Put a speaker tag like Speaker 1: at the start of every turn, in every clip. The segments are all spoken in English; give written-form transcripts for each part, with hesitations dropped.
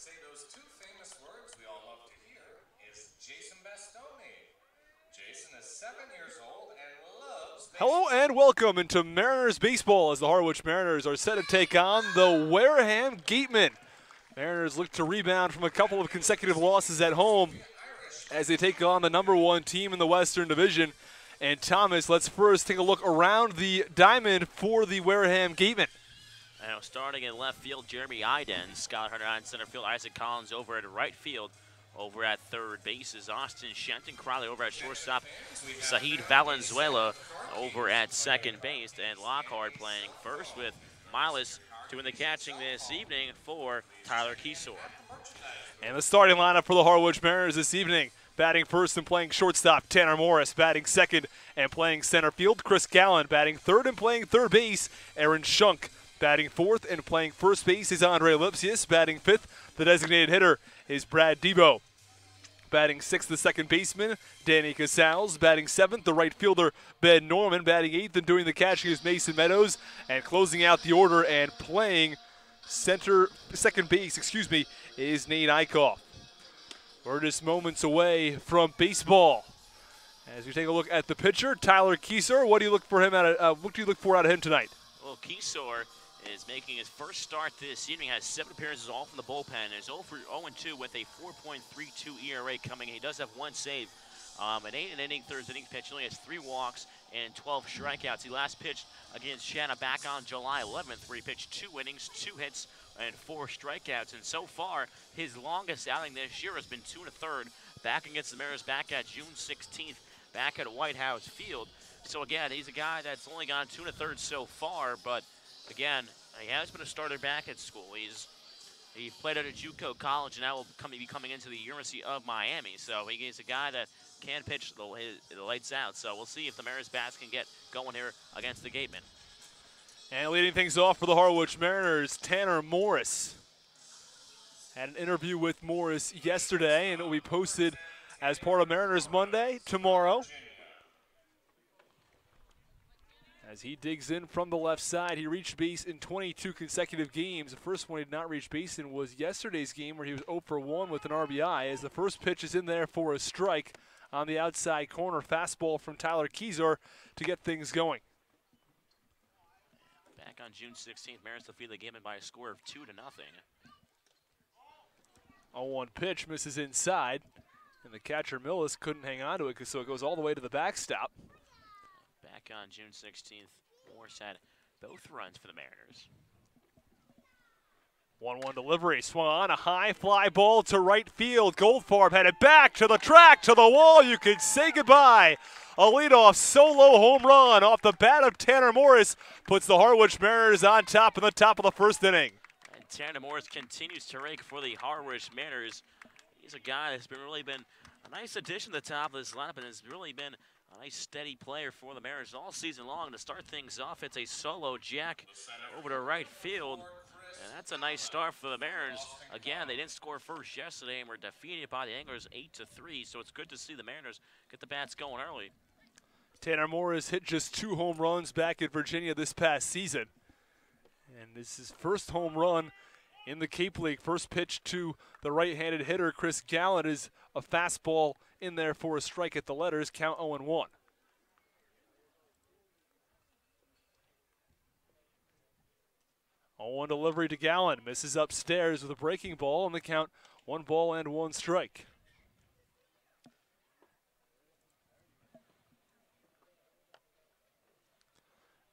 Speaker 1: say those two famous words we all love to hear is Jason Bastoni. Jason is 7 years old and loves baseball.
Speaker 2: Hello and welcome into Mariners baseball as the Harwich Mariners are set to take on the Wareham Gatemen. Mariners look to rebound from a couple of consecutive losses at home as they take on the #1 team in the Western Division. And Thomas, let's first take a look around the diamond for the Wareham Gatemen.
Speaker 3: Now starting in left field, Jeremy Iden. Scott Hunter on center field. Isaac Collins over at right field. Over at third base is Austin Shenton. Crowley over at shortstop. Sahid Valenzuela over at second base. And Lockhart playing first with Miles doing the catching this evening for Tyler Keesor.
Speaker 2: And the starting lineup for the Harwich Mariners this evening. Batting first and playing shortstop, Tanner Morris. Batting second and playing center field, Chris Gallen. Batting third and playing third base, Aaron Shunk. Batting fourth and playing first base is Andre Lipsius. Batting fifth, the designated hitter is Brad Debo. Batting sixth, the second baseman, Danny Casals. Batting seventh, the right fielder, Ben Norman. Batting eighth and doing the catching is Mason Meadows. And closing out the order and playing second base, is Nate Eichhoff. We're just moments away from baseball. As we take a look at the pitcher, Tyler Keesor, what do you look for out of him tonight?
Speaker 3: Well, Keesor is making his first start this evening. Has 7 appearances all from the bullpen. Is 0-2 with a 4.32 ERA coming. He does have 1 save. An 8-inning third innings pitch. He only has 3 walks and 12 strikeouts. He last pitched against Shanna back on July 11th, where he pitched 2 innings, 2 hits, and 4 strikeouts. And so far, his longest outing this year has been 2 1/3 back against the Mariners back at June 16th, back at White House Field. So again, he's a guy that's only gone 2 1/3 so far, but again, he has been a starter back at school. He played at a JUCO college and now will be coming into the University of Miami. So he's a guy that can pitch the lights out. So we'll see if the Mariners bats can get going here against the Gatemen.
Speaker 2: And leading things off for the Harwich Mariners, Tanner Morris. Had an interview with Morris yesterday, and it will be posted as part of Mariners Monday tomorrow. As he digs in from the left side, he reached base in 22 consecutive games. The first one he did not reach base in was yesterday's game where he was 0 for 1 with an RBI. As the first pitch is in there for a strike on the outside corner. Fastball from Tyler Keesor to get things going.
Speaker 3: Back on June 16th, Mariners defeated the Gatemen by a score of 2-0.
Speaker 2: 0-1 pitch misses inside, and the catcher Millis couldn't hang on to it, so it goes all the way to the backstop.
Speaker 3: Back on June 16th, Morris had both runs for the Mariners.
Speaker 2: 1-1 delivery, swung on, a high fly ball to right field. Goldfarb headed back to the track, to the wall. You could say goodbye. A leadoff solo home run off the bat of Tanner Morris puts the Harwich Mariners on top in the top of the first inning.
Speaker 3: And Tanner Morris continues to rake for the Harwich Mariners. He's a guy that's really been a nice addition to the top of this lineup and has really been a nice steady player for the Mariners all season long. To start things off, it's a solo jack over to right field. And that's a nice start for the Mariners. Again, they didn't score first yesterday and were defeated by the Anglers 8-3. So it's good to see the Mariners get the bats going early.
Speaker 2: Tanner Morris hit just 2 home runs back at Virginia this past season. And this is his first home run in the Cape League. First pitch to the right-handed hitter, Chris Gallen, is a fastball in there for a strike at the letters, count 0-1. On delivery to Gallen, misses upstairs with a breaking ball, and the count 1 ball and 1 strike.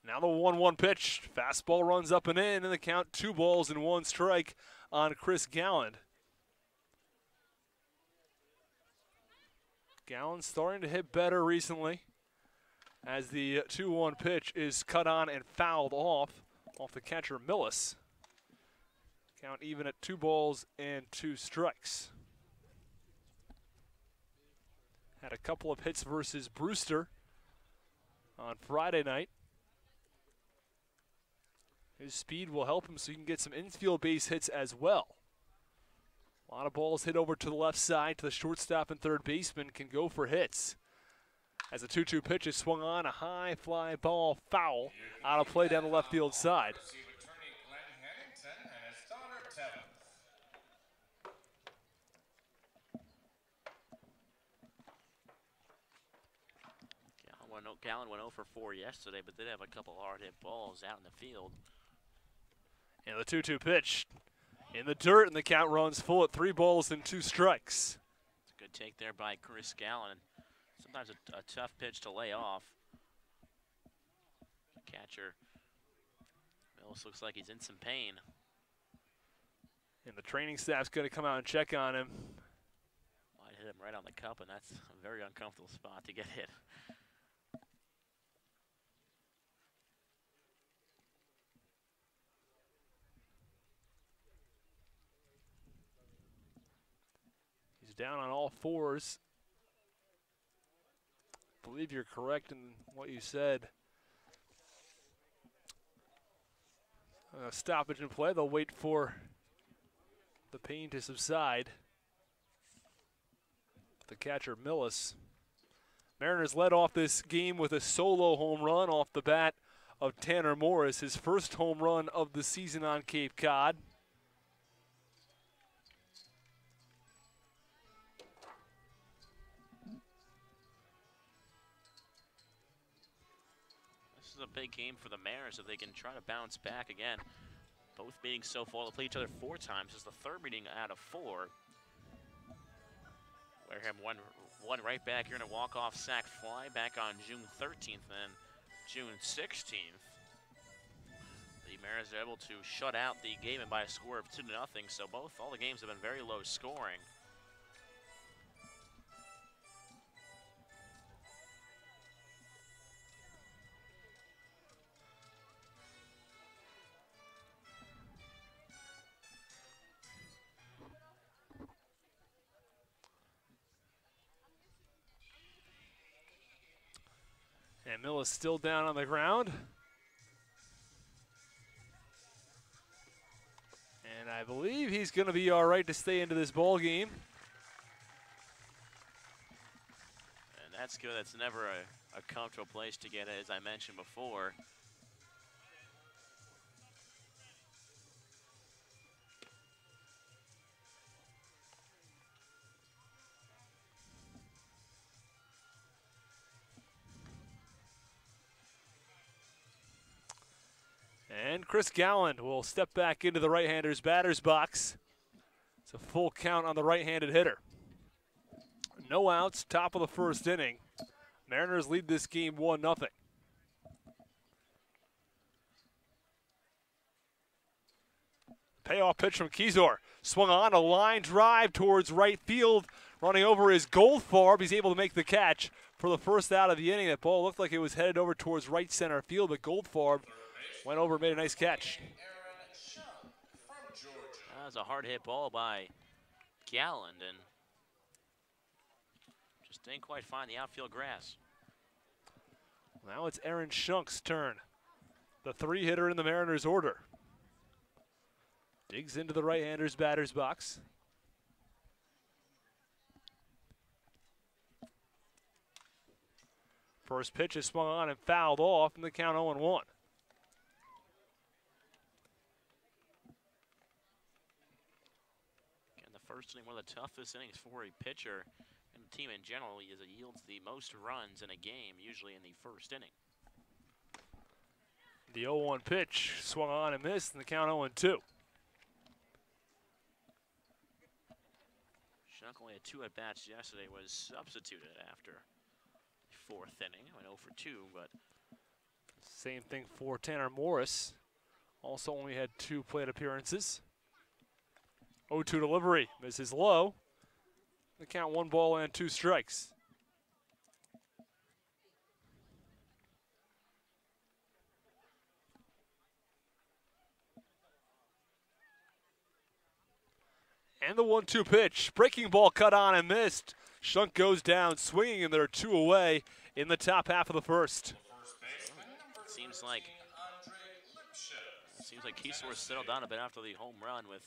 Speaker 2: Now the 1-1 pitch, fastball runs up and in, and the count 2 balls and 1 strike on Chris Gallen. Gallen starting to hit better recently as the 2-1 pitch is cut on and fouled off the catcher Millis. Count even at 2 balls and 2 strikes. Had a couple of hits versus Brewster on Friday night. His speed will help him so he can get some infield base hits as well. A lot of balls hit over to the left side to the shortstop and third baseman can go for hits. As the 2-2 pitch is swung on, a high fly ball foul out of play down the left field side.
Speaker 3: Gallen went 0 for 4 yesterday, but did have a couple hard hit balls out in the field.
Speaker 2: And the 2-2 pitch in the dirt, and the count runs full at 3 balls and 2 strikes.
Speaker 3: It's a good take there by Chris Gallen. Sometimes a tough pitch to lay off. The catcher Mills looks like he's in some pain.
Speaker 2: And the training staff's going to come out and check on him.
Speaker 3: Might hit him right on the cup, and that's a very uncomfortable spot to get hit.
Speaker 2: He's down on all fours. I believe you're correct in what you said. Stoppage in play. They'll wait for the pain to subside. The catcher, Millis. Mariners led off this game with a solo home run off the bat of Tanner Morris, his first home run of the season on Cape Cod.
Speaker 3: This is a big game for the Mariners if they can try to bounce back again. Both meetings so far, they play each other 4 times. This is the 3rd meeting out of 4. Wareham won right back here in a walk-off sac fly back on June 13th and June 16th. The Mariners are able to shut out the game and by a score of 2-0, so all the games have been very low scoring.
Speaker 2: And Mill is still down on the ground. And I believe he's going to be all right to stay into this ball game.
Speaker 3: And that's good. That's never a comfortable place to get it, as I mentioned before.
Speaker 2: And Chris Gallen will step back into the right-hander's batter's box. It's a full count on the right-handed hitter. No outs, top of the 1st inning. Mariners lead this game 1-0. Payoff pitch from Kezor. Swung on a line drive towards right field. Running over is Goldfarb. He's able to make the catch for the first out of the inning. That ball looked like it was headed over towards right center field, but Goldfarb went over and made a nice catch.
Speaker 3: That was a hard hit ball by Gallen and just didn't quite find the outfield grass.
Speaker 2: Now it's Aaron Shunk's turn. The 3-hitter in the Mariners order. Digs into the right-hander's batter's box. First pitch is swung on and fouled off, and the count 0-1.
Speaker 3: First inning, one of the toughest innings for a pitcher and the team in general, as it yields the most runs in a game, usually in the 1st inning.
Speaker 2: The 0-1 pitch swung on and missed, and the count 0-2.
Speaker 3: Shunk only had 2 at-bats yesterday, was substituted after the 4th inning. Went 0 for 2, but
Speaker 2: same thing for Tanner Morris. Also only had 2 plate appearances. 0-2 delivery, misses low. The count 1 ball and 2 strikes. And the 1-2 pitch. Breaking ball cut on and missed. Shunk goes down swinging, and there are 2 away in the top half of the 1st.
Speaker 3: Seems like Keesor settled down a bit after the home run with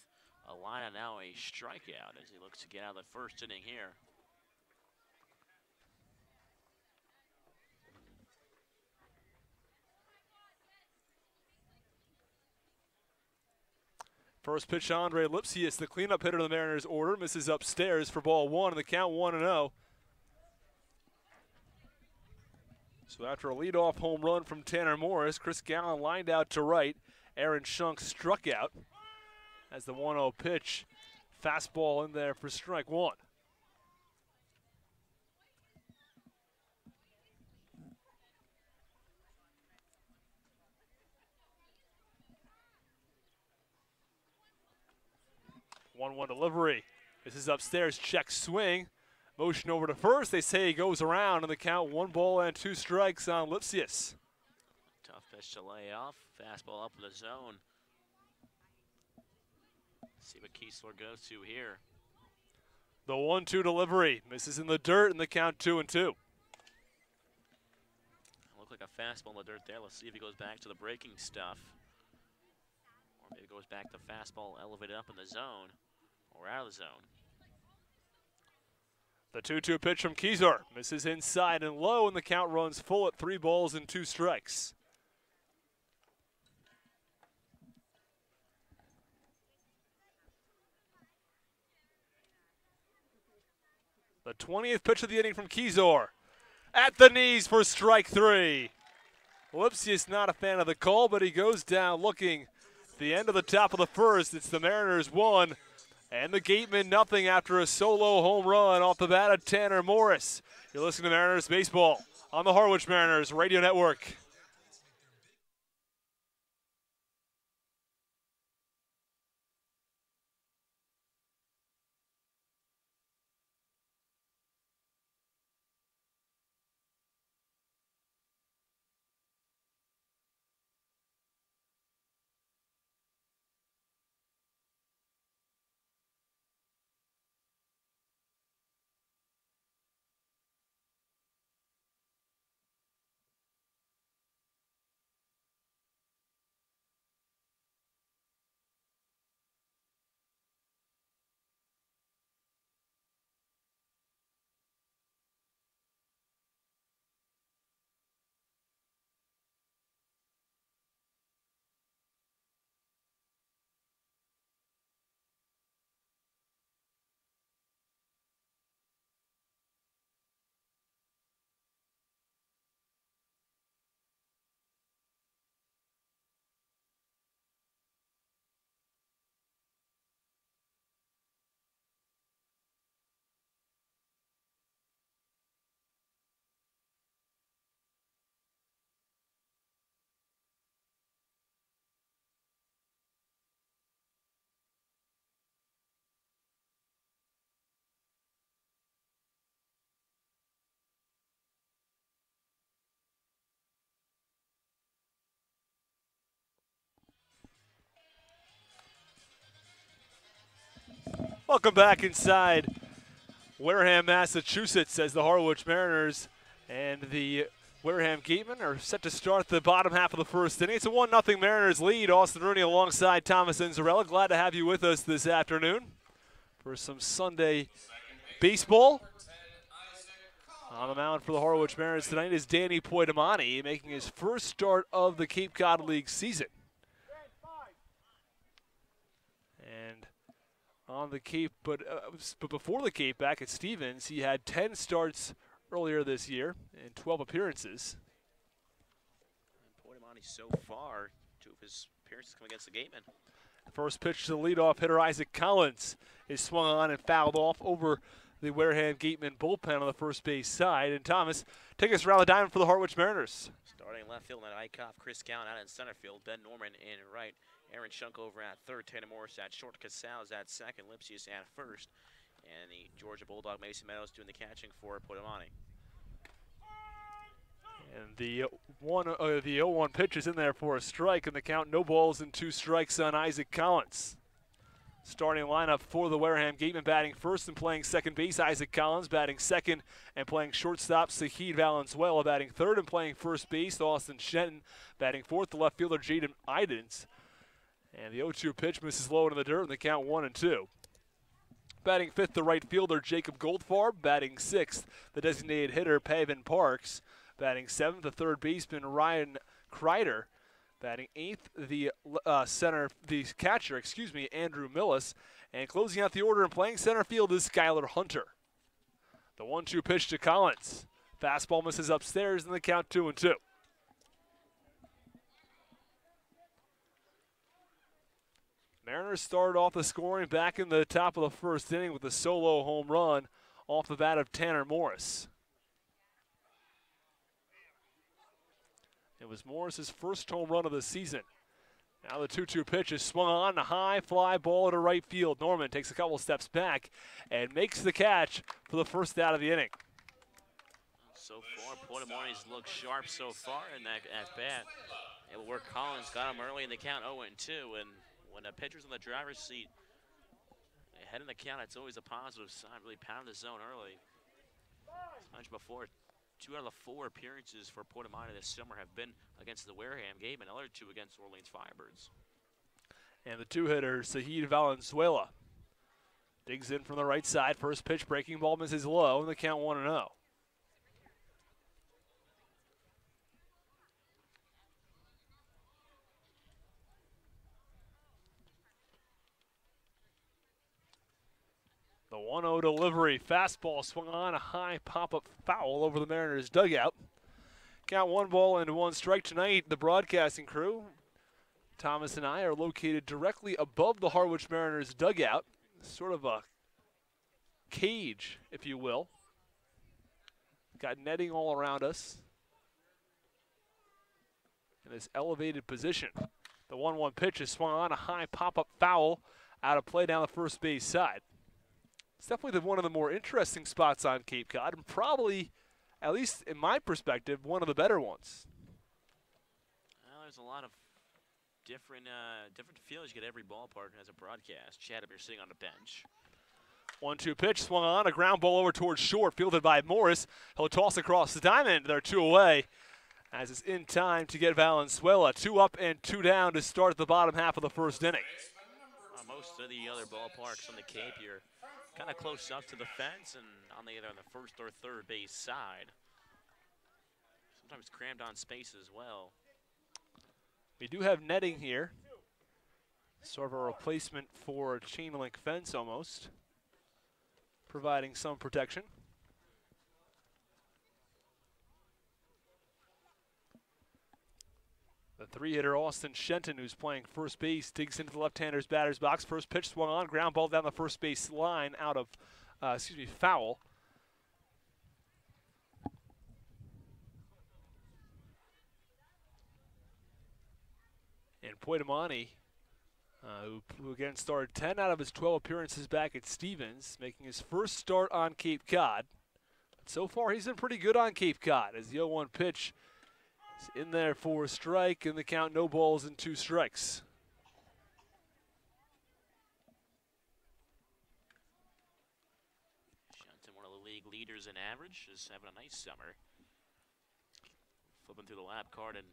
Speaker 3: a line and now a strikeout as he looks to get out of the 1st inning here.
Speaker 2: First pitch to Andre Lipsius, the cleanup hitter of the Mariners order, misses upstairs for ball 1, and the count 1-0. So after a leadoff home run from Tanner Morris, Chris Gallen lined out to right. Aaron Shunk struck out as the 1-0 pitch. Fastball in there for strike one. One delivery. This is upstairs, check swing. Motion over to first. They say he goes around, and the count 1-2 strikes on Lipsius.
Speaker 3: Tough pitch to lay off. Fastball up in the zone. See what Kiesler goes to here.
Speaker 2: The 1-2 delivery. Misses in the dirt, and the count 2-2.
Speaker 3: Looked like a fastball in the dirt there. Let's see if he goes back to the breaking stuff. Or maybe goes back to fastball elevated up in the zone. Or out of the zone.
Speaker 2: The 2-2 pitch from Kiesler. Misses inside and low, and the count runs full at 3-2 strikes. The 20th pitch of the inning from Kiesler. At the knees for strike three. Lipsius not a fan of the call, but he goes down looking. The end of the top of the first. It's the Mariners 1 and the Gatemen nothing after a solo home run off the bat of Tanner Morris. You're listening to Mariners Baseball on the Harwich Mariners Radio Network. Welcome back inside Wareham, Massachusetts, as the Harwich Mariners and the Wareham Gatemen are set to start the bottom half of the first inning. It's a 1-0 Mariners lead. Austin Rooney alongside Thomas Inzarella. Glad to have you with us this afternoon for some Sunday baseball. On the mound for the Harwich Mariners tonight is Danny Poitamani, making his first start of the Cape Cod League season. And on the Cape, but before the Cape, back at Stevens, he had 10 starts earlier this year in 12 appearances.
Speaker 3: Poitamani so far, 2 of his appearances come against the Gatemen.
Speaker 2: First pitch to the leadoff hitter Isaac Collins is swung on and fouled off over the Wareham Gatemen bullpen on the first base side. And Thomas, take us around the diamond for the Harwich Mariners.
Speaker 3: Starting left field, that Eichhoff, Chris Gallen out in center field, Ben Norman in right. Aaron Shunk over at third, Tanner Morris at short, Casals at second, Lipsius at first, and the Georgia Bulldog Mason Meadows doing the catching for Poitamani.
Speaker 2: And the 0-1 pitch is in there for a strike, and the count 0-2 strikes on Isaac Collins. Starting lineup for the Wareham Gatemen, batting first and playing second base, Isaac Collins. Batting second and playing shortstop, Sahid Valenzuela. Batting third and playing first base, Austin Shenton. Batting fourth, the left fielder, Jaden Idens. And the 0-2 pitch misses low into the dirt, and the count 1-2. Batting fifth, the right fielder, Jacob Goldfarb. Batting sixth, the designated hitter, Pavan Parks. Batting seventh, the third baseman, Ryan Kreider. Batting eighth, the catcher, Andrew Millis. And closing out the order and playing center field is Skylar Hunter. The 1-2 pitch to Collins. Fastball misses upstairs, and the count 2-2. Mariners started off the scoring back in the top of the first inning with a solo home run off the bat of Tanner Morris. It was Morris's first home run of the season. Now the 2-2 pitch is swung on, a high fly ball to right field. Norman takes a couple steps back and makes the catch for the first out of the inning.
Speaker 3: So far, Portamoni's looked sharp so far in that at-bat. Able to work Collins, got him early in the count 0-2, and when a pitcher's in the driver's seat, ahead in the count, it's always a positive sign. Really pound the zone early. As mentioned before, 2 out of the 4 appearances for Portamoni this summer have been against the Wareham game, and another 2 against Orleans Firebirds.
Speaker 2: And the 2-hitter, Sahid Valenzuela, digs in from the right side. First pitch, breaking ball misses low, and the count 1-0. The 1-0 delivery, fastball swung on, a high pop-up foul over the Mariners' dugout. Count 1-1 strike tonight. The broadcasting crew, Thomas and I, are located directly above the Harwich Mariners' dugout, sort of a cage, if you will. Got netting all around us in this elevated position. The 1-1 pitch is swung on, a high pop-up foul out of play down the first base side. It's definitely one of the more interesting spots on Cape Cod, and probably, at least in my perspective, one of the better ones.
Speaker 3: Well, there's a lot of different feels you get every ballpark as a broadcast. Chad, if you're sitting on the bench.
Speaker 2: 1-2 pitch swung on, a ground ball over towards short, fielded by Morris. He'll toss across the diamond. They're 2 away, as it's in time to get Valenzuela. 2 up and 2 down to start the bottom half of the first inning.
Speaker 3: Most of the other ballparks on the Cape, you're kind of close up to the fence and on either the first or third base side. Sometimes crammed on space as well.
Speaker 2: We do have netting here. Sort of a replacement for a chain link fence almost, providing some protection. The 3-hitter Austin Shenton, who's playing first base, digs into the left-hander's batter's box. First pitch swung on, ground ball down the first base line out of, foul. And Poitamani, who again started 10 out of his 12 appearances back at Stevens, making his first start on Cape Cod. But so far, he's been pretty good on Cape Cod, as the 0-1 pitch is in there for a strike, and the count no balls and 2 strikes.
Speaker 3: Shenton, one of the league leaders in average, is having a nice summer. Flipping through the lap card, and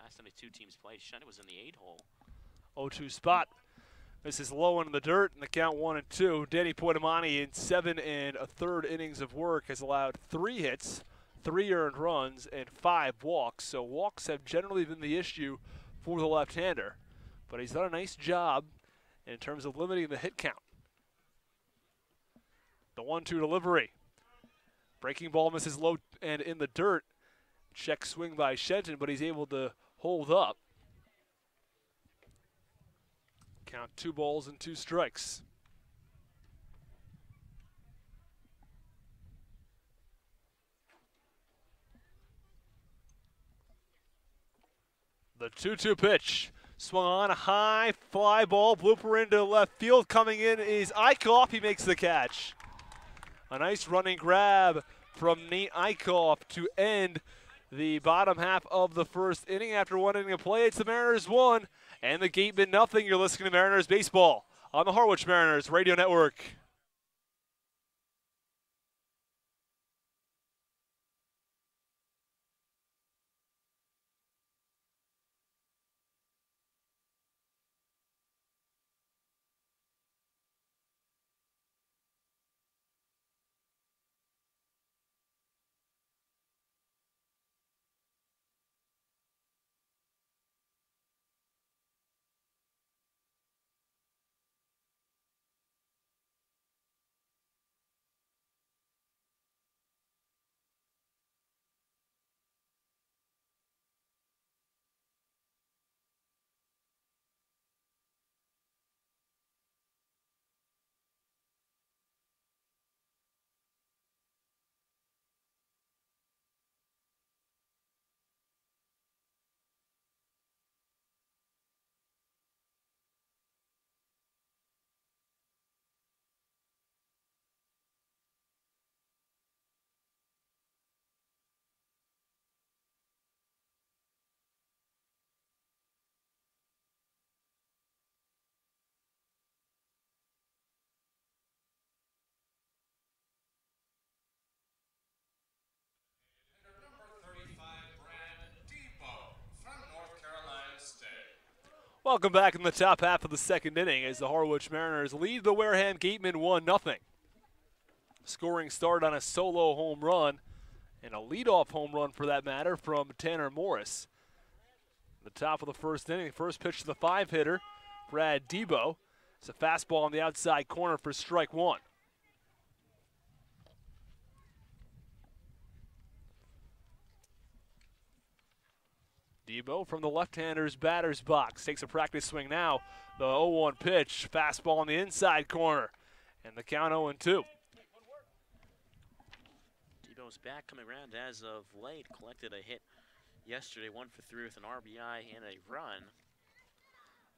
Speaker 3: last time the 2 teams played, Shenton was in the 8-hole.
Speaker 2: 0-2 spot. This is low in the dirt, and the count 1-2. Danny Poitamani, in 7 1/3 innings of work, has allowed 3 hits, 3 earned runs, and 5 walks. So walks have generally been the issue for the left-hander, but he's done a nice job in terms of limiting the hit count. The 1-2 delivery. Breaking ball misses low and in the dirt. Check swing by Shenton, but he's able to hold up. Count 2 balls and 2 strikes. The 2-2 pitch. Swung on, a high fly ball, blooper into left field. Coming in is Eichhoff. He makes the catch. A nice running grab from Nate Eichhoff to end the bottom half of the first inning. After 1 inning of play, it's the Mariners 1 and the Gateman nothing. You're listening to Mariners Baseball on the Harwich Mariners Radio Network. Welcome back in the top half of the second inning as the Harwich Mariners lead the Wareham Gatemen 1-0. Scoring start on a solo home run and a leadoff home run for that matter from Tanner Morris. The top of the first inning, first pitch to the 5-hitter, Brad Debo. It's a fastball on the outside corner for strike one. Debo from the left-hander's batter's box takes a practice swing now. The 0-1 pitch, fastball on the inside corner, and the count 0-2.
Speaker 3: Debo's back coming around as of late. Collected a hit yesterday, 1 for 3 with an RBI and a run.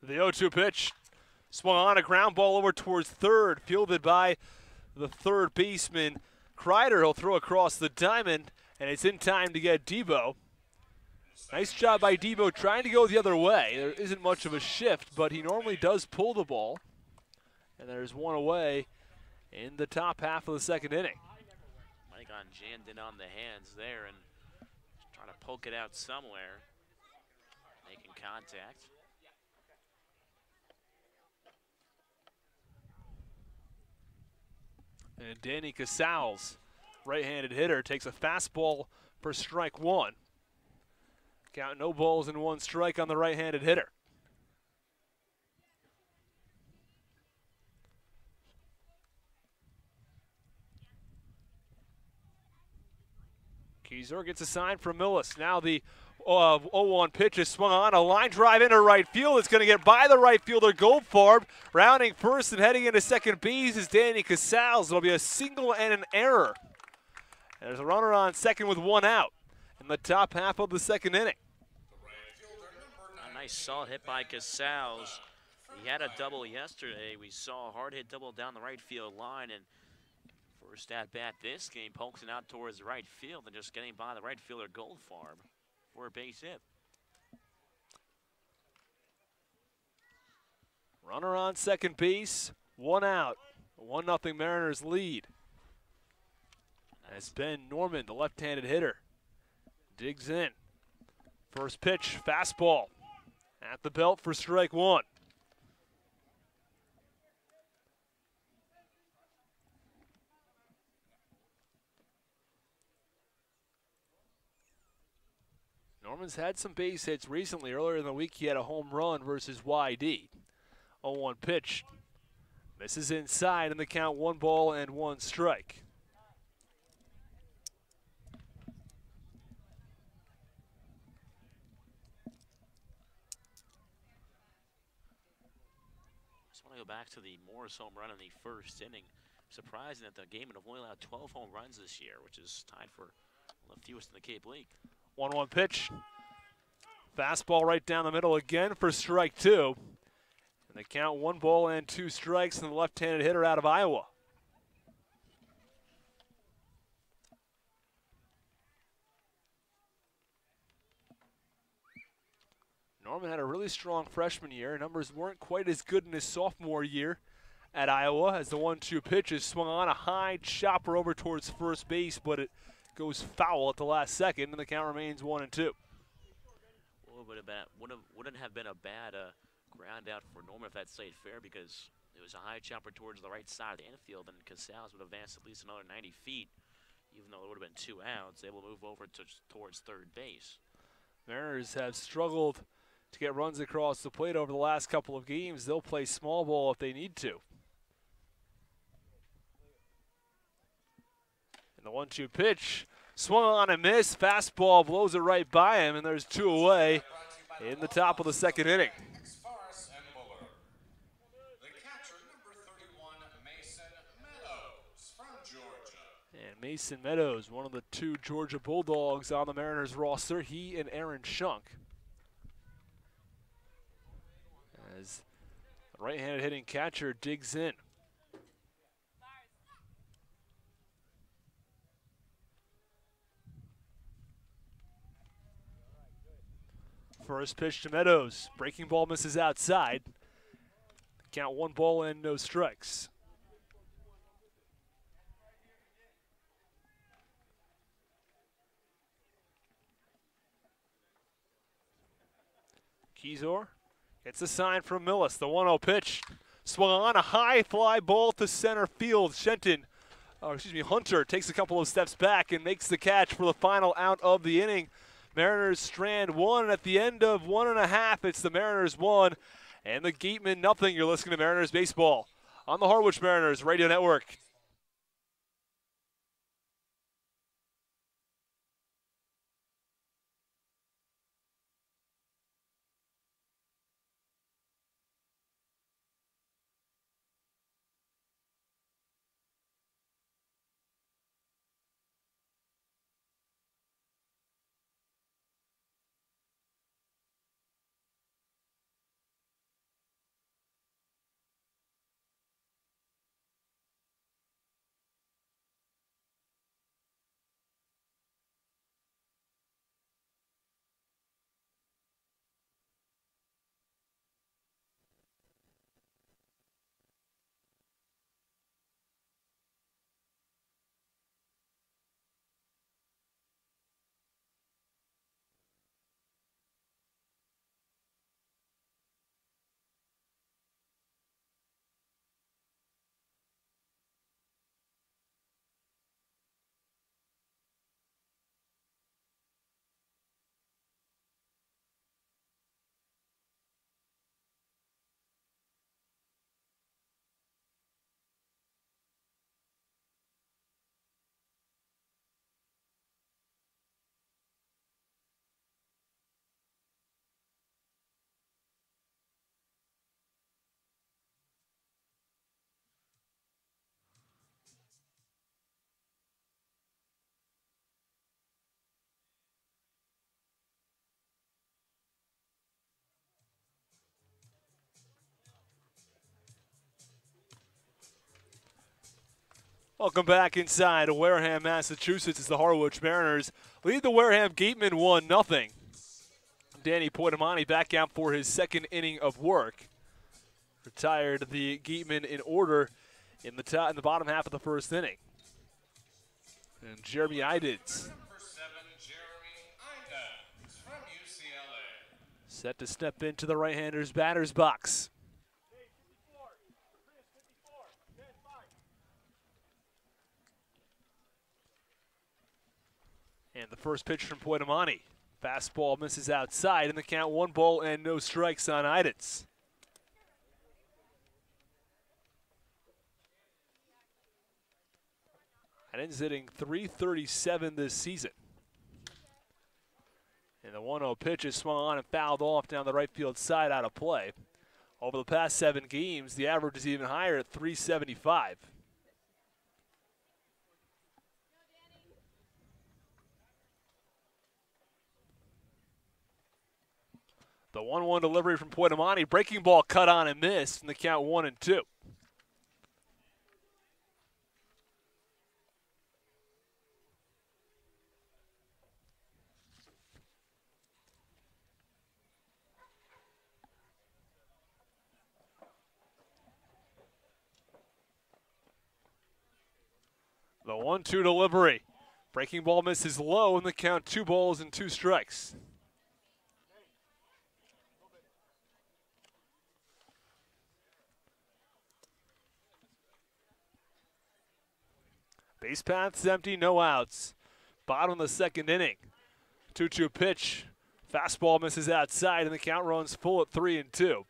Speaker 2: The 0-2 pitch swung on, a ground ball over towards third, fielded by the third baseman Kreider. He'll throw across the diamond, and it's in time to get Debo. Nice job by Debo trying to go the other way. There isn't much of a shift, but he normally does pull the ball. And there's one away in the top half of the second inning.
Speaker 3: Might have gone jammed in on the hands there and trying to poke it out somewhere. Making contact.
Speaker 2: And Danny Casals, right-handed hitter, takes a fastball for strike one. Count no balls and one strike on the right-handed hitter. Keyser gets a sign from Millis. Now the 0-1 pitch is swung on. A line drive into right field. It's going to get by the right fielder, Goldfarb. Rounding first and heading into second base is Danny Casals. It'll be a single and an error. And there's a runner on second with one out in the top half of the second inning.
Speaker 3: A nice solid hit by Casals. He had a double yesterday. We saw a hard hit double down the right field line, and first at bat this game, pokes it out towards the right field and just getting by the right fielder Goldfarb for a base hit.
Speaker 2: Runner on second base, one out. 1-0 Mariners lead. As Ben Norman, the left-handed hitter, digs in. First pitch, fastball at the belt for strike one. Norman's had some base hits recently. Earlier in the week, he had a home run versus YD. 0-1 pitch. Misses inside, and the count 1 ball and 1 strike.
Speaker 3: Just want to go back to the Morris home run in the first inning. Surprising that the Gatemen have only allowed 12 home runs this year, which is tied for the fewest in the Cape League.
Speaker 2: 1-1 pitch. Fastball right down the middle again for strike two. And they count 1 ball and 2 strikes, and the left-handed hitter out of Iowa. Norman had a really strong freshman year. Numbers weren't quite as good in his sophomore year at Iowa as the 1-2 pitch is swung on, a high chopper over towards first base, but it goes foul at the last second, and the count remains 1-2.
Speaker 3: Wouldn't have been a bad ground out for Norman if that stayed fair, because it was a high chopper towards the right side of the infield, and Casals would advance at least another 90 feet, even though there would have been 2 outs. They will move over towards third base.
Speaker 2: Mariners have struggled to get runs across the plate over the last couple of games. They'll play small ball if they need to. And the 1-2 pitch, swung on and missed. Fastball blows it right by him, and there's 2 away in the top of the second inning. And Mason Meadows, one of the 2 Georgia Bulldogs on the Mariners roster, he and Aaron Shunk. As the right-handed hitting catcher digs in. First pitch to Meadows. Breaking ball misses outside. Count 1 ball and no strikes. Keyser It's a sign from Millis. The 1-0 pitch swung on, a high fly ball to center field. Hunter takes a couple of steps back and makes the catch for the final out of the inning. Mariners strand one at the end of 1.5. It's the Mariners 1 and the Gatemen nothing. You're listening to Mariners Baseball on the Harwich Mariners Radio Network. Welcome back inside Wareham, Massachusetts, as the Harwich Mariners lead the Wareham Gatemen 1-0. Danny Poitamani back out for his second inning of work. Retired the Gatemen in order in the bottom half of the first inning. And Jeremy Iditz
Speaker 1: Number 7, Jeremy Iditz from UCLA.
Speaker 2: set to step into the right-hander's batter's box. And the first pitch from Poitamani. Fastball misses outside, and the count 1 ball and no strikes on Iditz. Iditz hitting .337 this season. And the 1-0 pitch is swung on and fouled off down the right field side out of play. Over the past 7 games, the average is even higher at .375. The 1-1 delivery from Poitamani. Breaking ball cut on and missed, and the count 1-2. The 1-2 delivery. Breaking ball misses low, and the count 2 balls and 2 strikes. Base path's empty, no outs. Bottom of the second inning. 2-2 pitch. Fastball misses outside, and the count runs full at 3-2.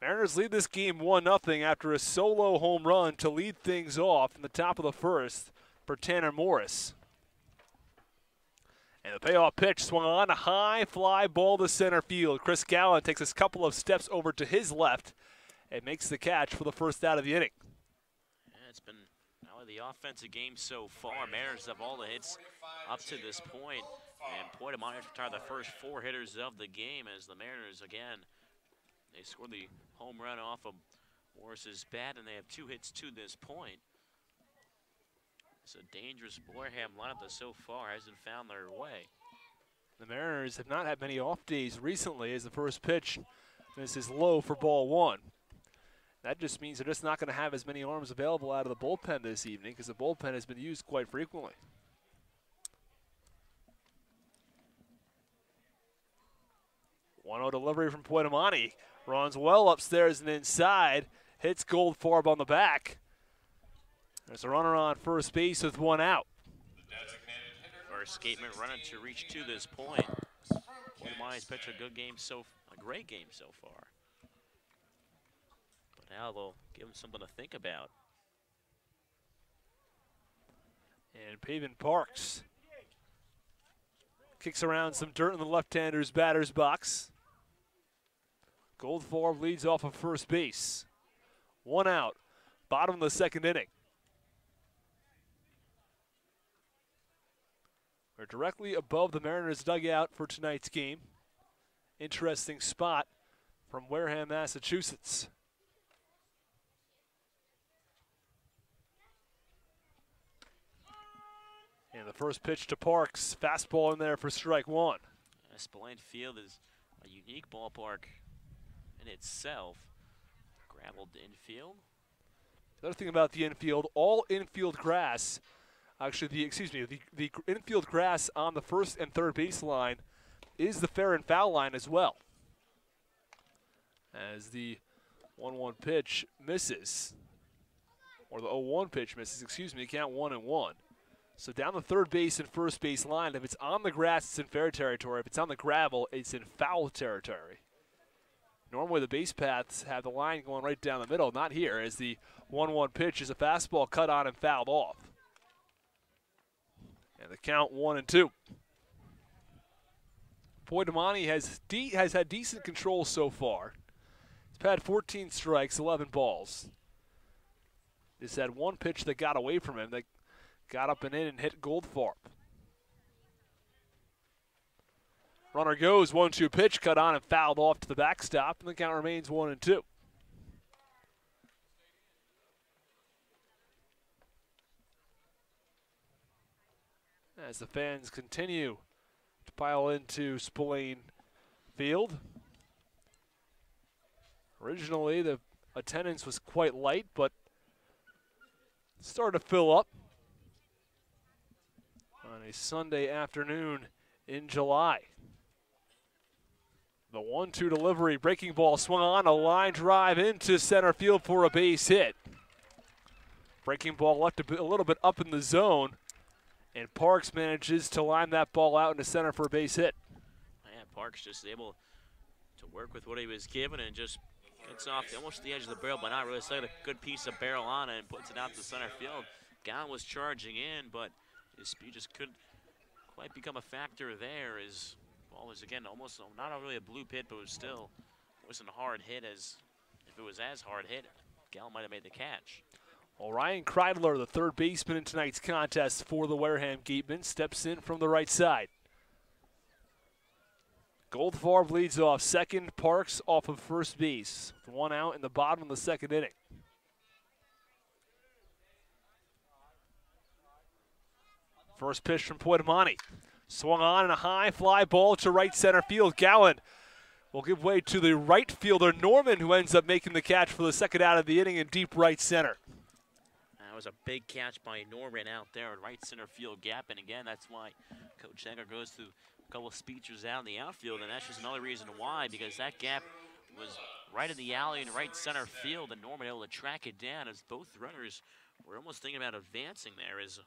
Speaker 2: Mariners lead this game 1-0 after a solo home run to lead things off in the top of the first for Tanner Morris. And the payoff pitch swung on, a high fly ball to center field. Chris Gallen takes a couple of steps over to his left and makes the catch for the first out of the inning.
Speaker 3: Yeah, it's been the offensive game so far. Mariners have all the hits up to this point, and Poitamani retired the first 4 hitters of the game as the Mariners, again, they scored the home run off of Morris's bat, and they have 2 hits to this point. It's a dangerous Wareham lineup that so far hasn't found their way.
Speaker 2: The Mariners have not had many off days recently, as the first pitch misses low for ball 1. That just means they're just not going to have as many arms available out of the bullpen this evening, because the bullpen has been used quite frequently. 1-0 delivery from Poitamani. Runs well upstairs and inside. Hits Goldfarb on the back. There's a runner on first base with one out.
Speaker 3: First escapement runner to reach to this point. Poitamani's pitched a good game a great game so far. But now they'll give him something to think about.
Speaker 2: And Pavin Parks kicks around some dirt in the left-hander's batter's box. Goldfarb leads off of first base. One out, bottom of the second inning. We're directly above the Mariners' dugout for tonight's game. Interesting spot from Wareham, Massachusetts. And the first pitch to Parks, fastball in there for strike one.
Speaker 3: Spillane Field is a unique ballpark in itself. Graveled infield.
Speaker 2: The other thing about the infield, all infield grass, actually the infield grass on the first and third base line is the fair and foul line as well. As the 1-1 pitch misses, or the 0-1 pitch misses, count 1-1. So down the third base and first base line, if it's on the grass, it's in fair territory. If it's on the gravel, it's in foul territory. Normally the base paths have the line going right down the middle. Not here, as the 1-1 pitch is a fastball cut on and fouled off. And the count 1-2. Poitamani has had decent control so far. He's had 14 strikes, 11 balls. He's had one pitch that got away from him that got up and in and hit Goldfarb. Runner goes, 1-2 pitch, cut on and fouled off to the backstop, and the count remains 1-2. As the fans continue to pile into Spillane Field. Originally, the attendance was quite light, but started to fill up on a Sunday afternoon in July. The 1-2 delivery, breaking ball swung on, a line drive into center field for a base hit. Breaking ball left a little bit up in the zone, and Parks manages to line that ball out into center for a base hit.
Speaker 3: Yeah, Parks just able to work with what he was given and just gets off almost the edge of the barrel, but not really. Set a good piece of barrel on it and puts it out to center field. Gowan was charging in, but his speed just couldn't quite become a factor there. His ball was, again, almost not really a blue pit, but it wasn't a hard hit. As if it was as hard hit, Gowan might have made the catch.
Speaker 2: Well, Ryan Kreidler, the third baseman in tonight's contest for the Wareham Gatemen, steps in from the right side. Goldfarb leads off second, Parks off of first base. One out in the bottom of the second inning. First pitch from Poitamani. Swung on and a high fly ball to right center field. Gowan will give way to the right fielder, Norman, who ends up making the catch for the second out of the inning in deep right center.
Speaker 3: That was a big catch by Norman out there in right center field gap. And again, that's why Coach Egger goes through a couple of speeches out in the outfield. And that's just another reason why, because that gap was right in the alley in right center field. And Norman able to track it down as both runners were almost thinking about advancing there. As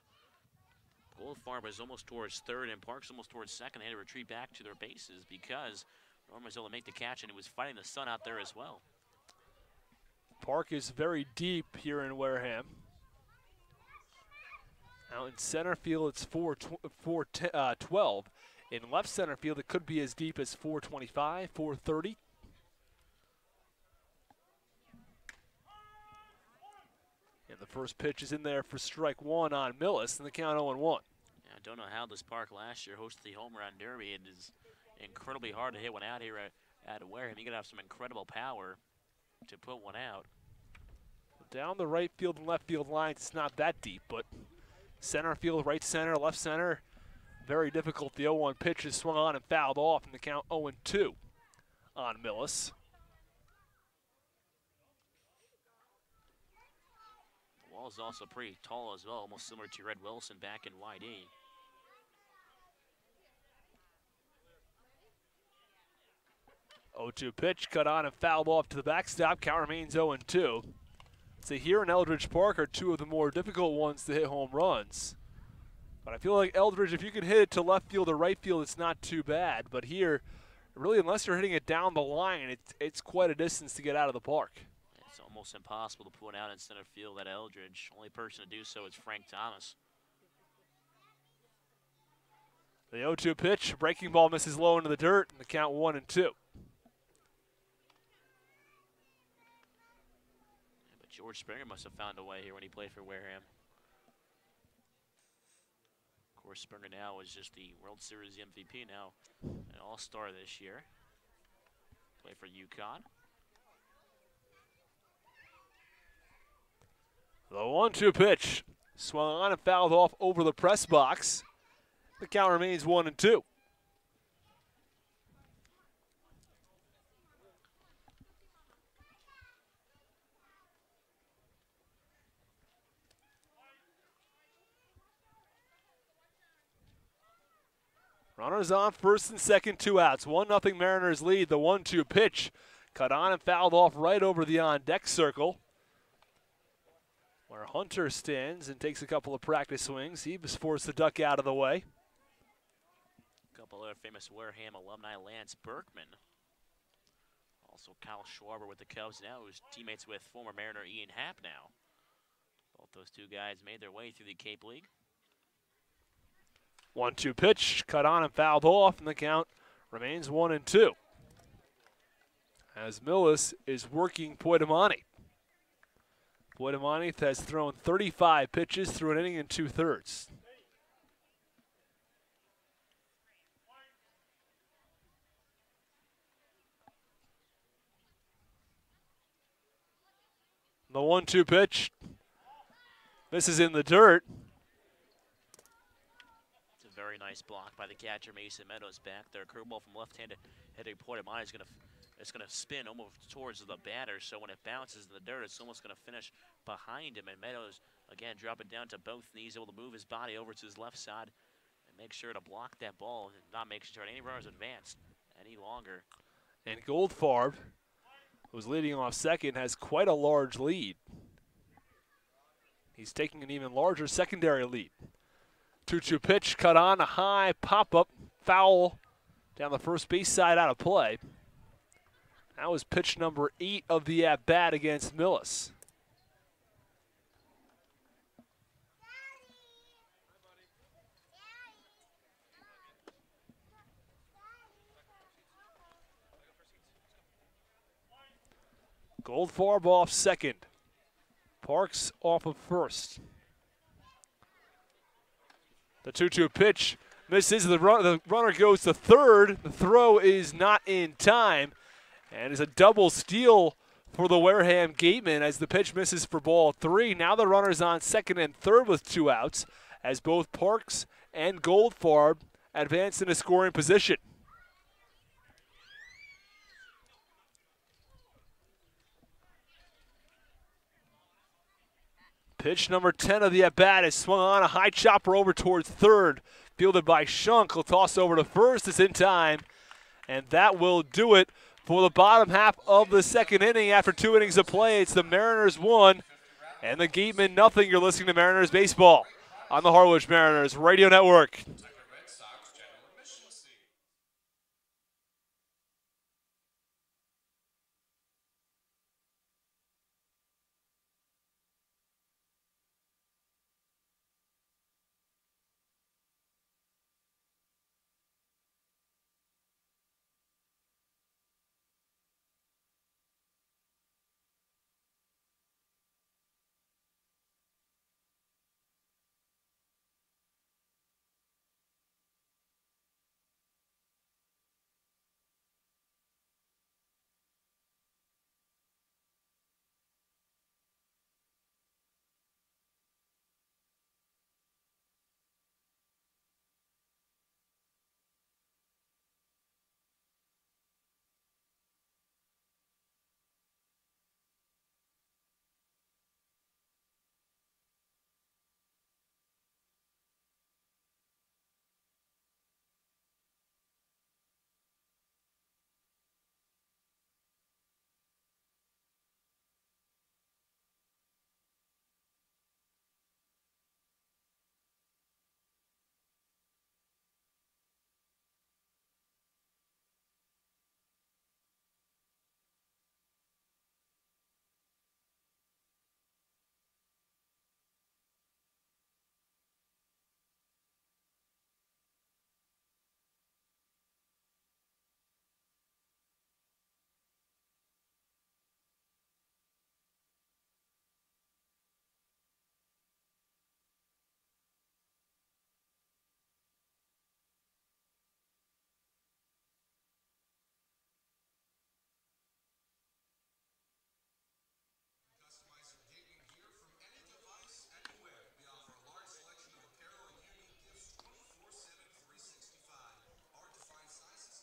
Speaker 3: Goldfarb was almost towards third and Parks almost towards second. They had to retreat back to their bases because Norman was able to make the catch, and he was fighting the sun out there as well.
Speaker 2: Park is very deep here in Wareham. Out in center field, it's 412. In left center field, it could be as deep as 425, 430. And the first pitch is in there for strike one on Millis, and the count 0-1.
Speaker 3: Yeah, I don't know how this park last year hosted the home run derby. It is incredibly hard to hit one out here at Wareham. You got to have some incredible power to put one out.
Speaker 2: Down the right field and left field lines, it's not that deep, but center field, right center, left center, very difficult. The 0-1 pitch is swung on and fouled off, and the count 0-2 on Millis.
Speaker 3: The wall is also pretty tall as well, almost similar to Red Wilson back in YD.
Speaker 2: 0-2 pitch, cut on and fouled off to the backstop. Count remains 0-2. So here in Eldridge Park are two of the more difficult ones to hit home runs. But I feel like Eldridge, if you can hit it to left field or right field, it's not too bad. But here, really, unless you're hitting it down the line, it's quite a distance to get out of the park.
Speaker 3: It's almost impossible to put out in center field at Eldridge. Only person to do so is Frank Thomas.
Speaker 2: The 0-2 pitch, breaking ball misses low into the dirt, and the count 1-2.
Speaker 3: But George Springer must have found a way here when he played for Wareham. Of course, Springer now is just the World Series MVP now, an all-star this year. Played for UConn.
Speaker 2: The 1-2 pitch, swung on and fouled off over the press box. The count remains 1-2. Runners on first and second, 2 outs. 1-0 Mariners lead. The 1-2 pitch cut on and fouled off right over the on-deck circle, where Hunter stands and takes a couple of practice swings. He was forced to duck out of the way.
Speaker 3: A couple other famous Wareham alumni, Lance Berkman. Also Kyle Schwarber with the Cubs now, who's teammates with former Mariner Ian Happ now. Both those two guys made their way through the Cape League.
Speaker 2: 1-2 pitch, cut on and fouled off, and the count remains 1-2. As Millis is working Poitamani. Poitamani has thrown 35 pitches through an inning and 2/3. The 1-2 pitch. This is in the dirt.
Speaker 3: It's a very nice block by the catcher, Mason Meadows, back there. Curveball from left-handed hitting Poitamani is going to spin almost towards the batter, so when it bounces in the dirt, it's almost going to finish behind him. And Meadows, again, dropping down to both knees, able to move his body over to his left side and make sure to block that ball and not make sure any runners advance any longer.
Speaker 2: And Goldfarb, who's leading off second, has quite a large lead. He's taking an even larger secondary lead. 2-2 pitch, cut on, a high pop-up, foul down the first base side, out of play. That was pitch number 8 of the at-bat against Millis. Goldfarb off second. Parks off of first. The 2-2 pitch misses. The runner goes to third. The throw is not in time. And it's a double steal for the Wareham Gatemen as the pitch misses for ball 3. Now the runner's on second and third with 2 outs as both Parks and Goldfarb advance into scoring position. Pitch number 10 of the at-bat is swung on, a high chopper over towards third. Fielded by Shunk, will toss over to first. It's in time, and that will do it for the bottom half of the second inning. After 2 innings of play, it's the Mariners 1 and the Gatemen nothing. You're listening to Mariners Baseball on the Harwich Mariners Radio Network.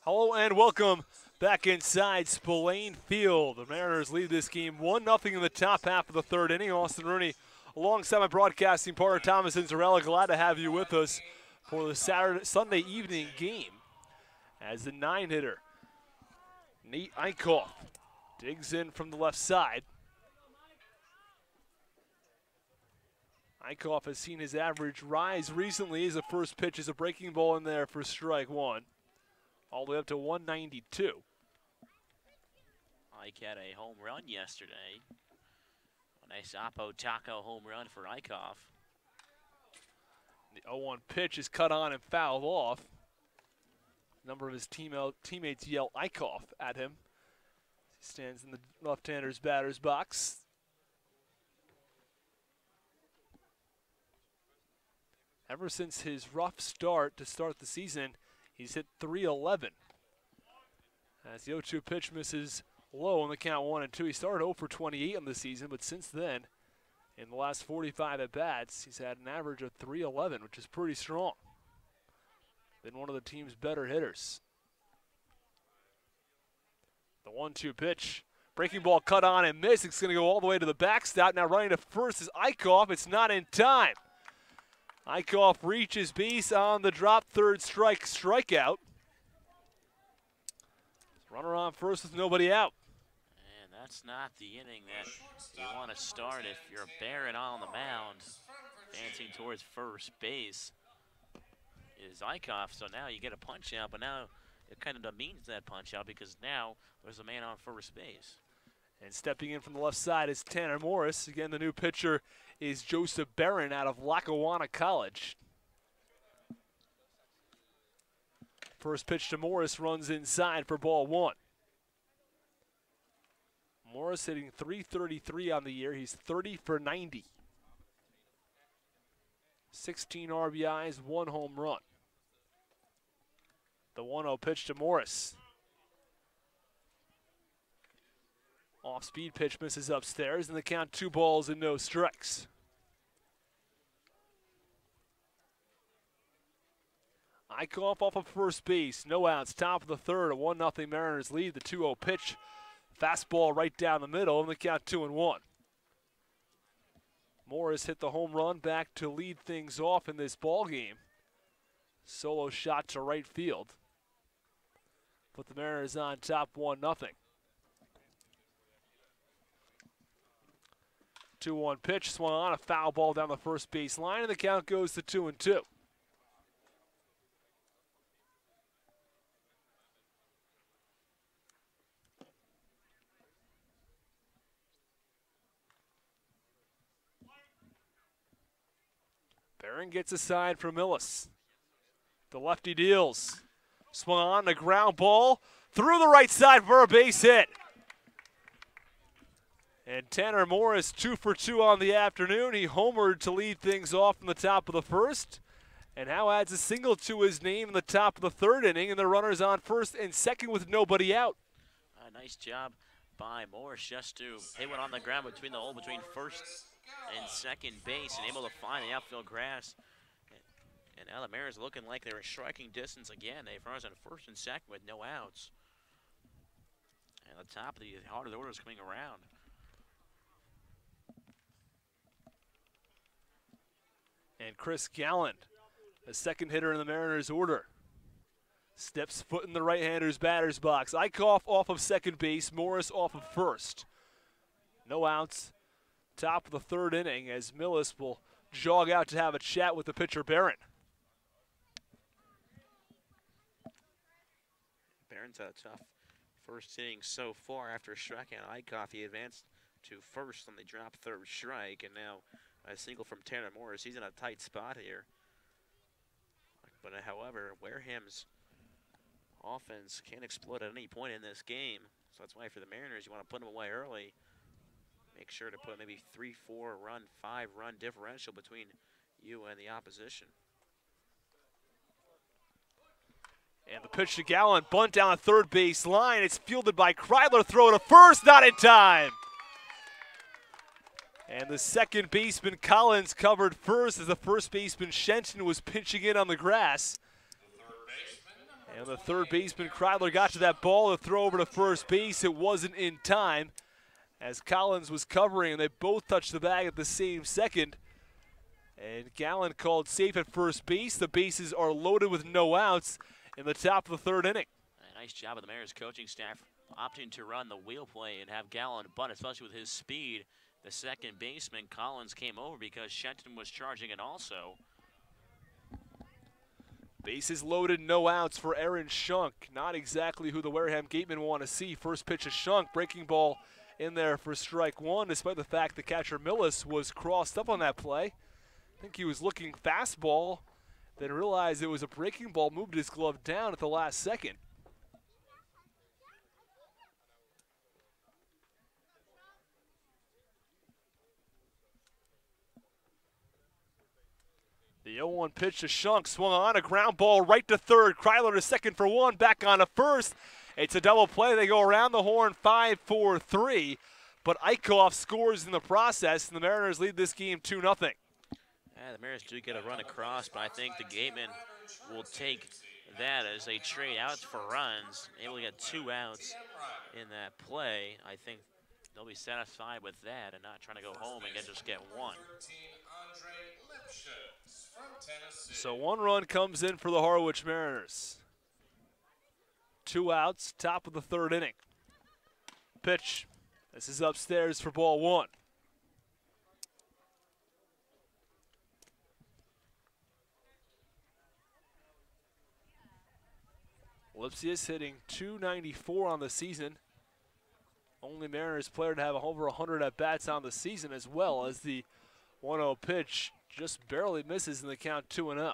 Speaker 2: Hello and welcome back inside Spillane Field. The Mariners lead this game 1-0 in the top half of the third inning. Austin Rooney alongside my broadcasting partner Thomas Inzarella. Glad to have you with us for the Sunday evening game. As the 9-hitter, Nate Eichhoff, digs in from the left side. Eichhoff has seen his average rise recently as the first pitch is a breaking ball in there for strike one. All the way up to 192.
Speaker 3: Ike had a home run yesterday. A nice Oppo Taco home run for Eichhoff.
Speaker 2: The 0-1 pitch is cut on and fouled off. A number of his teammates yell Eichhoff at him. He stands in the left-hander's batter's box. Ever since his rough start to start the season, he's hit .311. As the 0-2 pitch misses low on the count 1-2. He started 0 for 28 on the season, but since then, in the last 45 at-bats, he's had an average of .311, which is pretty strong. Been one of the team's better hitters. The 1-2 pitch. Breaking ball cut on and missed. It's going to go all the way to the backstop. Now running to first is Eichhoff. It's not in time. Eichhoff reaches base on the drop third strikeout. Runner on first with nobody out.
Speaker 3: And that's not the inning that you want to start if you're Barron on the mound. Dancing towards first base is Eichhoff. So now you get a punch out, but now it kind of demeans that punch out because now there's a man on first base.
Speaker 2: And stepping in from the left side is Tanner Morris. Again, the new pitcher is Joseph Barron out of Lackawanna College. First pitch to Morris runs inside for ball one. Morris hitting .333 on the year. He's 30 for 90. 16 RBIs, 1 home run. The 1-0 pitch to Morris. Off-speed pitch misses upstairs, and the count 2 balls and no strikes. Eichhoff off of first base, no outs, top of the third, a 1-0 Mariners lead. The 2-0 pitch, fastball right down the middle, and the count 2-1. Morris hit the home run back to lead things off in this ball game. Solo shot to right field. Put the Mariners on top 1-0. 2-1 pitch, swung on, a foul ball down the first base line, and the count goes to 2-2. Barron gets a side from Millis. The lefty deals. Swung on, a ground ball through the right side for a base hit. And Tanner Morris 2 for 2 on the afternoon. He homered to lead things off from the top of the first. And now adds a single to his name in the top of the third inning. And the runner's on first and second with nobody out.
Speaker 3: A nice job by Morris just to hit one on the ground between the hole between first and second base and able to find the outfield grass. And now the Mariners looking like they're in striking distance again. They've runners on first and second with no outs. And the top of the heart of the order is coming around.
Speaker 2: And Chris Gallant, the second hitter in the Mariners order, steps foot in the right-hander's batter's box. Eichhoff off of second base, Morris off of first. No outs, top of the third inning as Millis will jog out to have a chat with the pitcher Barron.
Speaker 3: Barron's had a tough first inning so far. After striking out Eichhoff, he advanced to first on the drop third strike, and now a single from Tanner Morris. He's in a tight spot here. But however, Wareham's offense can explode at any point in this game. So that's why for the Mariners, you want to put them away early. Make sure to put maybe 3-4 run, 5-run differential between you and the opposition.
Speaker 2: And the pitch to Gallant, bunt down the third base line. It's fielded by Kreidler, throw to first, not in time. And the second baseman Collins covered first as the first baseman Shenton was pinching in on the grass. And the third baseman, Kreidler, got to that ball to throw over to first base. It wasn't in time as Collins was covering, and they both touched the bag at the same second. And Gallen called safe at first base. The bases are loaded with no outs in the top of the third inning.
Speaker 3: A nice job of the Mariners coaching staff opting to run the wheel play and have Gallen bunt, especially with his speed. The second baseman, Collins, came over because Shenton was charging it also.
Speaker 2: Bases loaded, no outs for Aaron Shunk. Not exactly who the Wareham Gatemen want to see. First pitch is Shunk, breaking ball in there for strike one, despite the fact the catcher Millis was crossed up on that play. I think he was looking fastball, then realized it was a breaking ball, moved his glove down at the last second. The 0-1 pitch to Shunk, swung on, a ground ball right to third. Kreidler to second for one, back on to first. It's a double play. They go around the horn 5-4-3, but Eichhoff scores in the process, and the Mariners lead this game 2-0.
Speaker 3: Yeah, the Mariners do get a run across, but I think the Gatemen will take that as they trade outs for runs, able to get 2 outs in that play. I think they'll be satisfied with that and not trying to go home and just get 1.
Speaker 2: So 1 run comes in for the Harwich Mariners. 2 outs, top of the third inning. Pitch. This is upstairs for ball 1. Lipsius hitting .294 on the season. Only Mariners player to have over 100 at-bats on the season, as well as the 1-0 pitch just barely misses in the count 2-0.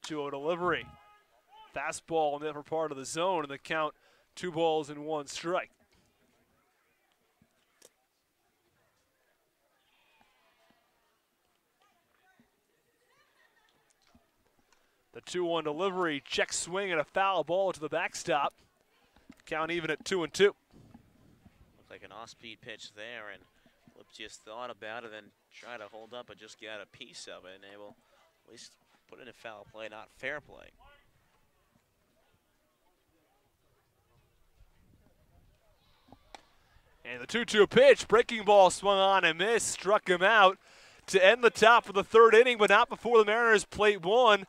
Speaker 2: Two-0 delivery. Fastball in the upper part of the zone, and the count 2 balls and 1 strike. The 2-1 delivery, check swing and a foul ball to the backstop. Count even at 2-2.
Speaker 3: Looked like an off-speed pitch there, and Lipsius thought about it and tried to hold up but just got a piece of it and able at least put in a foul play, not fair play.
Speaker 2: And the 2-2 pitch, breaking ball swung on and missed, struck him out to end the top of the third inning, but not before the Mariners plate 1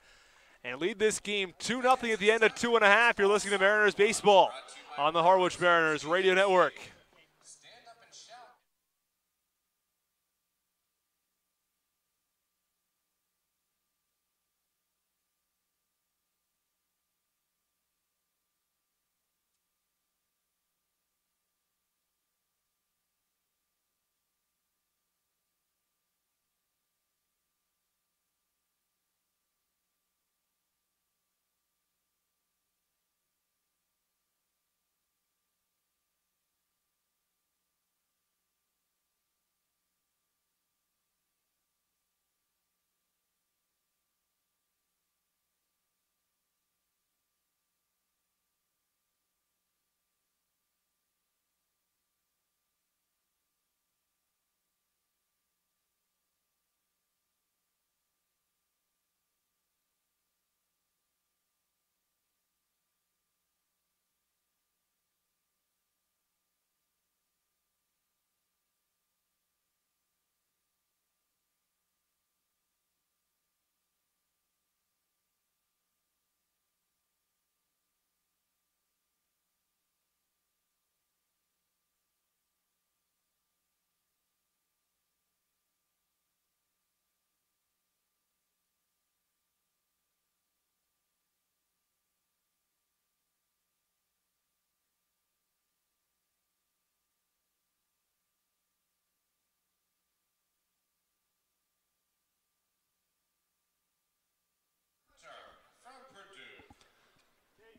Speaker 2: and lead this game 2-0 at the end of 2.5. You're listening to Mariners Baseball on the Harwich Mariners Radio Network.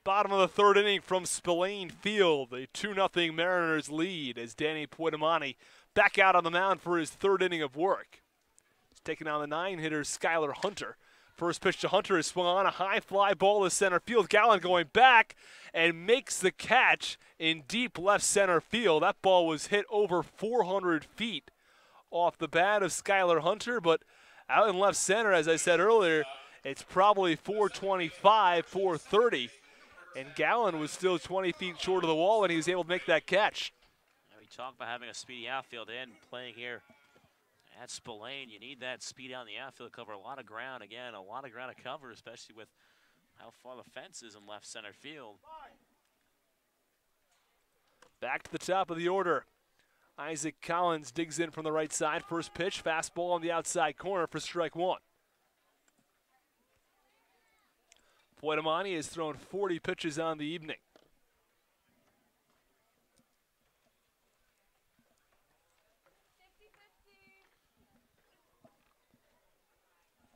Speaker 2: Bottom of the third inning from Spillane Field. A 2-0 Mariners lead as Danny Poitamani back out on the mound for his third inning of work. He's taking on the 9-hitter Skylar Hunter. First pitch to Hunter is swung on, a high fly ball to center field. Gallen going back and makes the catch in deep left center field. That ball was hit over 400 feet off the bat of Skylar Hunter, but out in left center, as I said earlier, it's probably 425, 430, and Gallen was still 20 feet short of the wall, and he was able to make that catch.
Speaker 3: We talk about having a speedy outfield and playing here at Spillane. You need that speed out in the outfield to cover a lot of ground. Again, a lot of ground to cover, especially with how far the fence is in left center field.
Speaker 2: Back to the top of the order. Isaac Collins digs in from the right side. First pitch, fastball on the outside corner for strike one. Poitamani has thrown 40 pitches on the evening.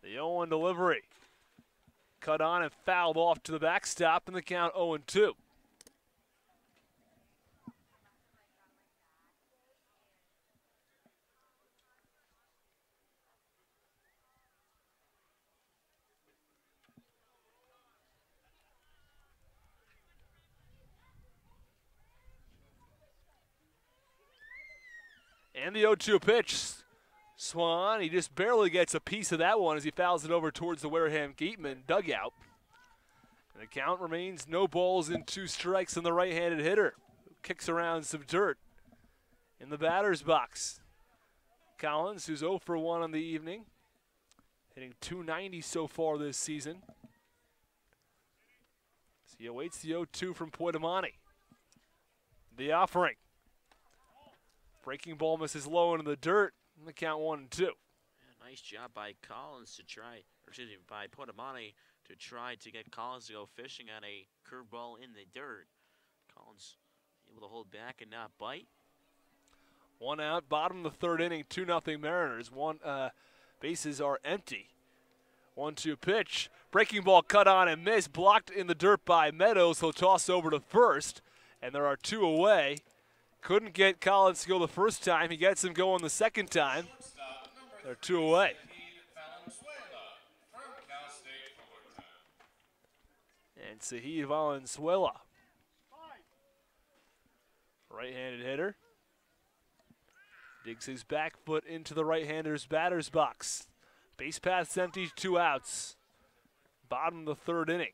Speaker 2: The 0-1 delivery. Cut on and fouled off to the backstop, and the count 0-2. And the 0-2 pitch. Swan, he just barely gets a piece of that one as he fouls it over towards the Wareham Gateman dugout. And the count remains no balls and 2 strikes on the right-handed hitter, who kicks around some dirt in the batter's box. Collins, who's 0 for 1 on the evening, hitting .290 so far this season. So he awaits the 0-2 from Poitamani. The offering. Breaking ball misses low into the dirt, and the count 1-2.
Speaker 3: Yeah, nice job by Collins to try, or excuse me, by Poitamani to try to get Collins to go fishing on a curveball in the dirt. Collins able to hold back and not bite.
Speaker 2: 1 out, bottom of the third inning, 2-0 Mariners. Bases are empty. 1-2 pitch. Breaking ball cut on and missed, blocked in the dirt by Meadows. He'll toss over to first, and there are 2 away. Couldn't get Collins to go the first time. He gets him going the second time. They're 2 away. And Sahid Valenzuela, right-handed hitter, digs his back foot into the right-hander's batter's box. Base path's empty, 2 outs. Bottom of the third inning.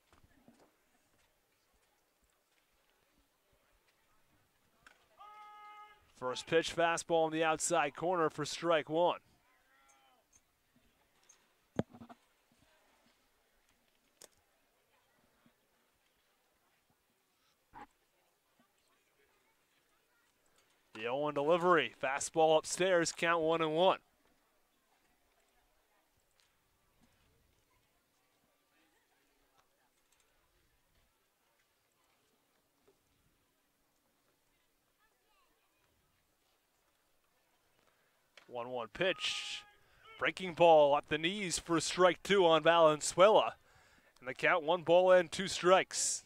Speaker 2: First pitch, fastball on the outside corner for strike 1. The 0-1 delivery, fastball upstairs, count 1-1. One pitch. Breaking ball at the knees for strike 2 on Valenzuela. And the count 1 ball and 2 strikes.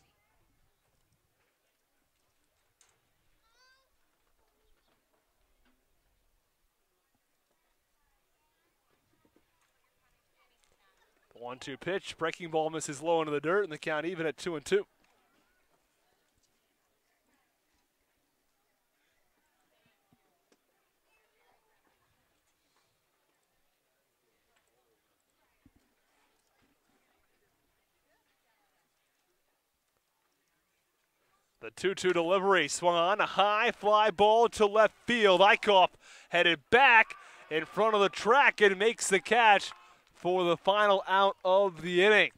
Speaker 2: The 1-2 pitch. Breaking ball misses low into the dirt, and the count even at 2-2. The 2-2 delivery swung on, a high fly ball to left field. Eichhoff headed back in front of the track and makes the catch for the final out of the inning.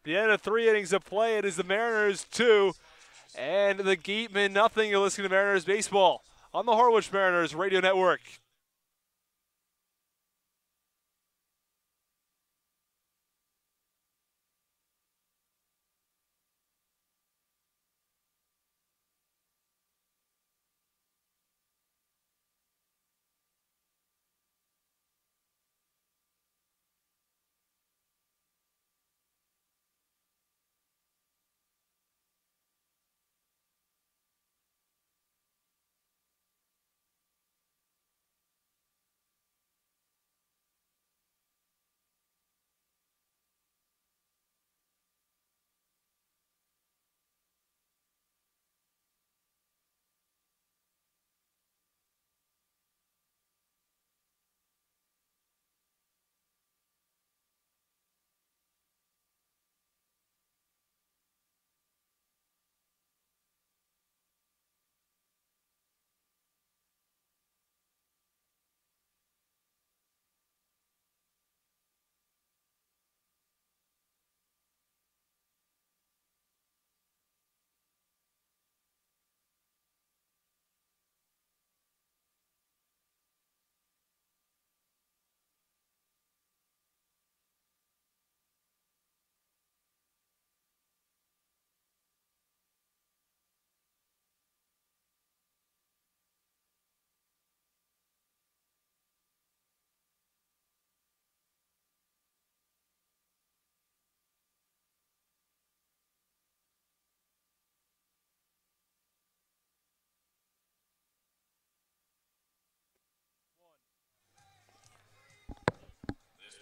Speaker 2: The end of 3 innings of play, it is the Mariners 2 and the Gatemen nothing. You're listening to Mariners Baseball on the Harwich Mariners Radio Network.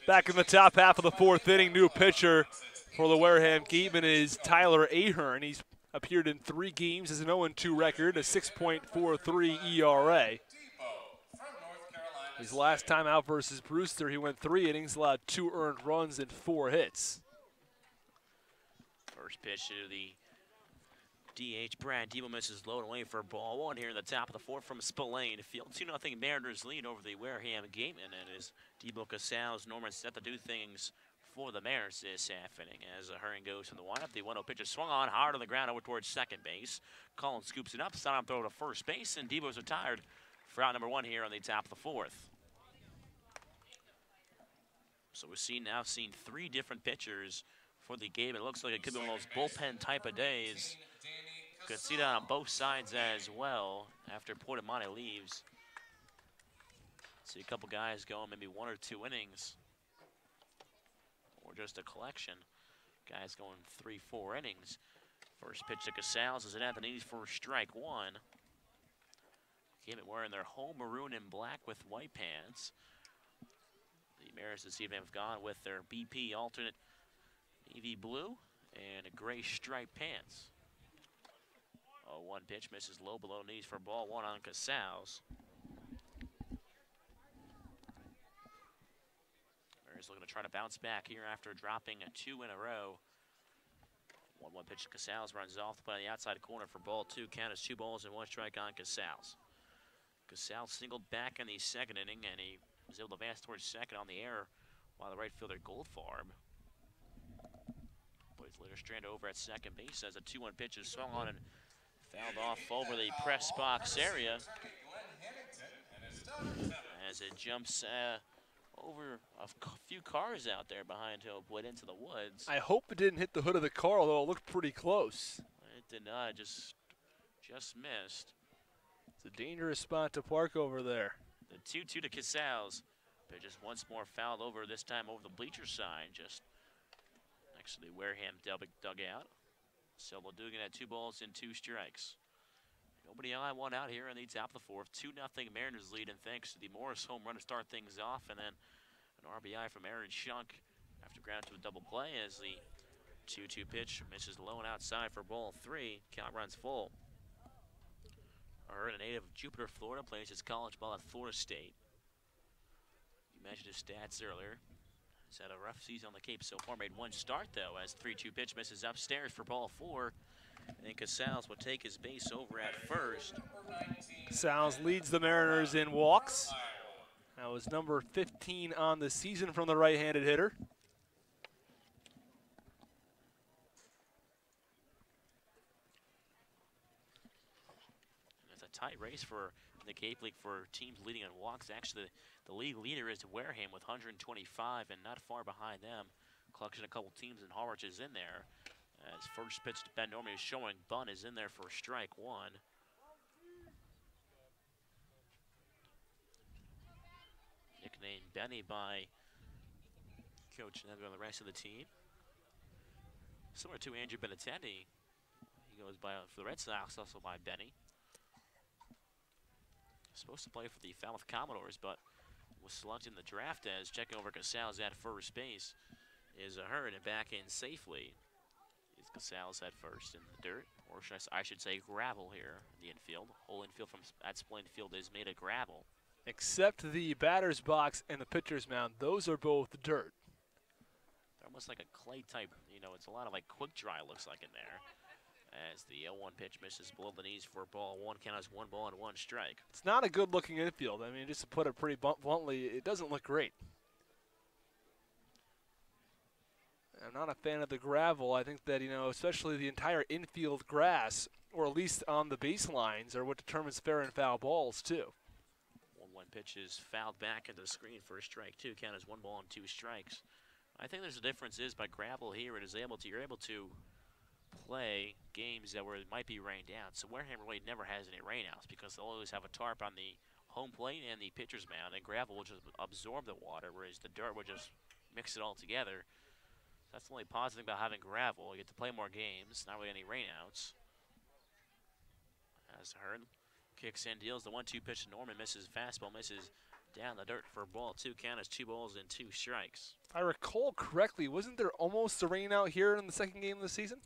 Speaker 2: Back in the top half of the fourth inning, new pitcher for the Wareham Gatemen is Tyler Ahern. He's appeared in 3 games as an 0-2 record, a 6.43 ERA. His last time out versus Brewster, he went 3 innings, allowed 2 earned runs and 4 hits.
Speaker 3: First pitch to the DH, Brad Debo misses low and away for ball 1 here in the top of the 4th from Spillane. Field 2-0 Mariners lead over the Wareham Gatemen, and as Debo Casals, Norman set to do things for the Mariners this half inning. As Ahern goes from the windup, the 1-0 pitch is swung on hard on the ground over towards second base. Collins scoops it up, Sodom throw to first base, and Debo's retired for out number 1 here on the top of the 4th. So we've now seen 3 different pitchers for the game. It looks like it could be one of those bullpen type of days. You can see that on both sides as well after Portamante leaves. See a couple guys going maybe 1 or 2 innings, or just a collection. Guys going 3-4 innings. First pitch to Casals is an Anthony's for strike 1. Game it wearing their home maroon and black with white pants. The Mariners this evening have gone with their BP alternate navy blue and a gray striped pants. 0-1 pitch misses low below knees for ball 1 on Casals. Mariners looking to try to bounce back here after dropping 2 in a row. 1-1 pitch to Casals, runs off to play on the outside corner for ball 2. Count is 2 balls and 1 strike on Casals. Casals singled back in the second inning, and he was able to advance towards second on the air while the right fielder Goldfarb plays later strand over at second base as a 2-1 pitch is swung on and fouled off over the press box area as it jumps over a few cars out there behind him, went into the woods.
Speaker 2: I hope it didn't hit the hood of the car, although it looked pretty close.
Speaker 3: It did not, just missed.
Speaker 2: It's a dangerous spot to park over there.
Speaker 3: The 2-2 to Casals. But just once more fouled over, this time over the bleacher side, just next to the Wareham dugout. Silva Dugan at 2 balls and 2 strikes. Nobody on, 1 out here in the top of the 4th. 2-0 Mariners lead, and thanks to the Morris home run to start things off, and then an RBI from Aaron Shunk after ground to a double play as the 2-2 pitch misses low and outside for ball 3. Count runs full. Ahern, a native of Jupiter, Florida, plays his college ball at Florida State. You mentioned his stats earlier. He's had a rough season on the Cape so far. Made 1 start, though, as 3-2 pitch misses upstairs for ball 4. And Casals will take his base over at first.
Speaker 2: Casals leads the Mariners in walks. That was number 15 on the season from the right-handed hitter.
Speaker 3: It's a tight race for the Cape League for teams leading in walks. Actually, the league leader is Wareham with 125, and not far behind them, collection a couple teams, and Harwich is in there. As first pitch to Ben Norman is showing, bunt is in there for strike 1. Nicknamed Benny by Coach and the rest of the team. Similar to Andrew Benintendi. He goes by, for the Red Sox, also by Benny. Supposed to play for the Falmouth Commodores, but was selected in the draft as checking over Casals at first base is Ahern, and back in safely is Casals at first in the dirt, or I should say gravel here in the infield. Whole infield from at Spillane Field is made of gravel.
Speaker 2: Except the batter's box and the pitcher's mound, those are both dirt.
Speaker 3: They're almost like a clay type, you know, it's a lot of like quick dry looks like in there. As the 0-1 pitch misses below the knees for ball 1, count as 1 ball and 1 strike.
Speaker 2: It's not a good looking infield. I mean, just to put it pretty bluntly, it doesn't look great. I'm not a fan of the gravel. I think that, you know, especially the entire infield grass, or at least on the baselines, are what determines fair and foul balls, too.
Speaker 3: 1-1 pitch is fouled back into the screen for a strike 2, count as 1 ball and 2 strikes. I think there's a difference is by gravel here, you're able to play games that where it might be rained out. So Wareham really never has any rainouts because they'll always have a tarp on the home plate and the pitcher's mound, and gravel will just absorb the water, whereas the dirt will just mix it all together. That's the only positive about having gravel. You get to play more games, not really any rainouts. As Ahern kicks in, deals the 1-2 pitch to Norman, misses fastball, misses Down the dirt for ball two count is 2 balls and 2 strikes.
Speaker 2: If I recall correctly, wasn't there almost a rain out here in the second game of the season?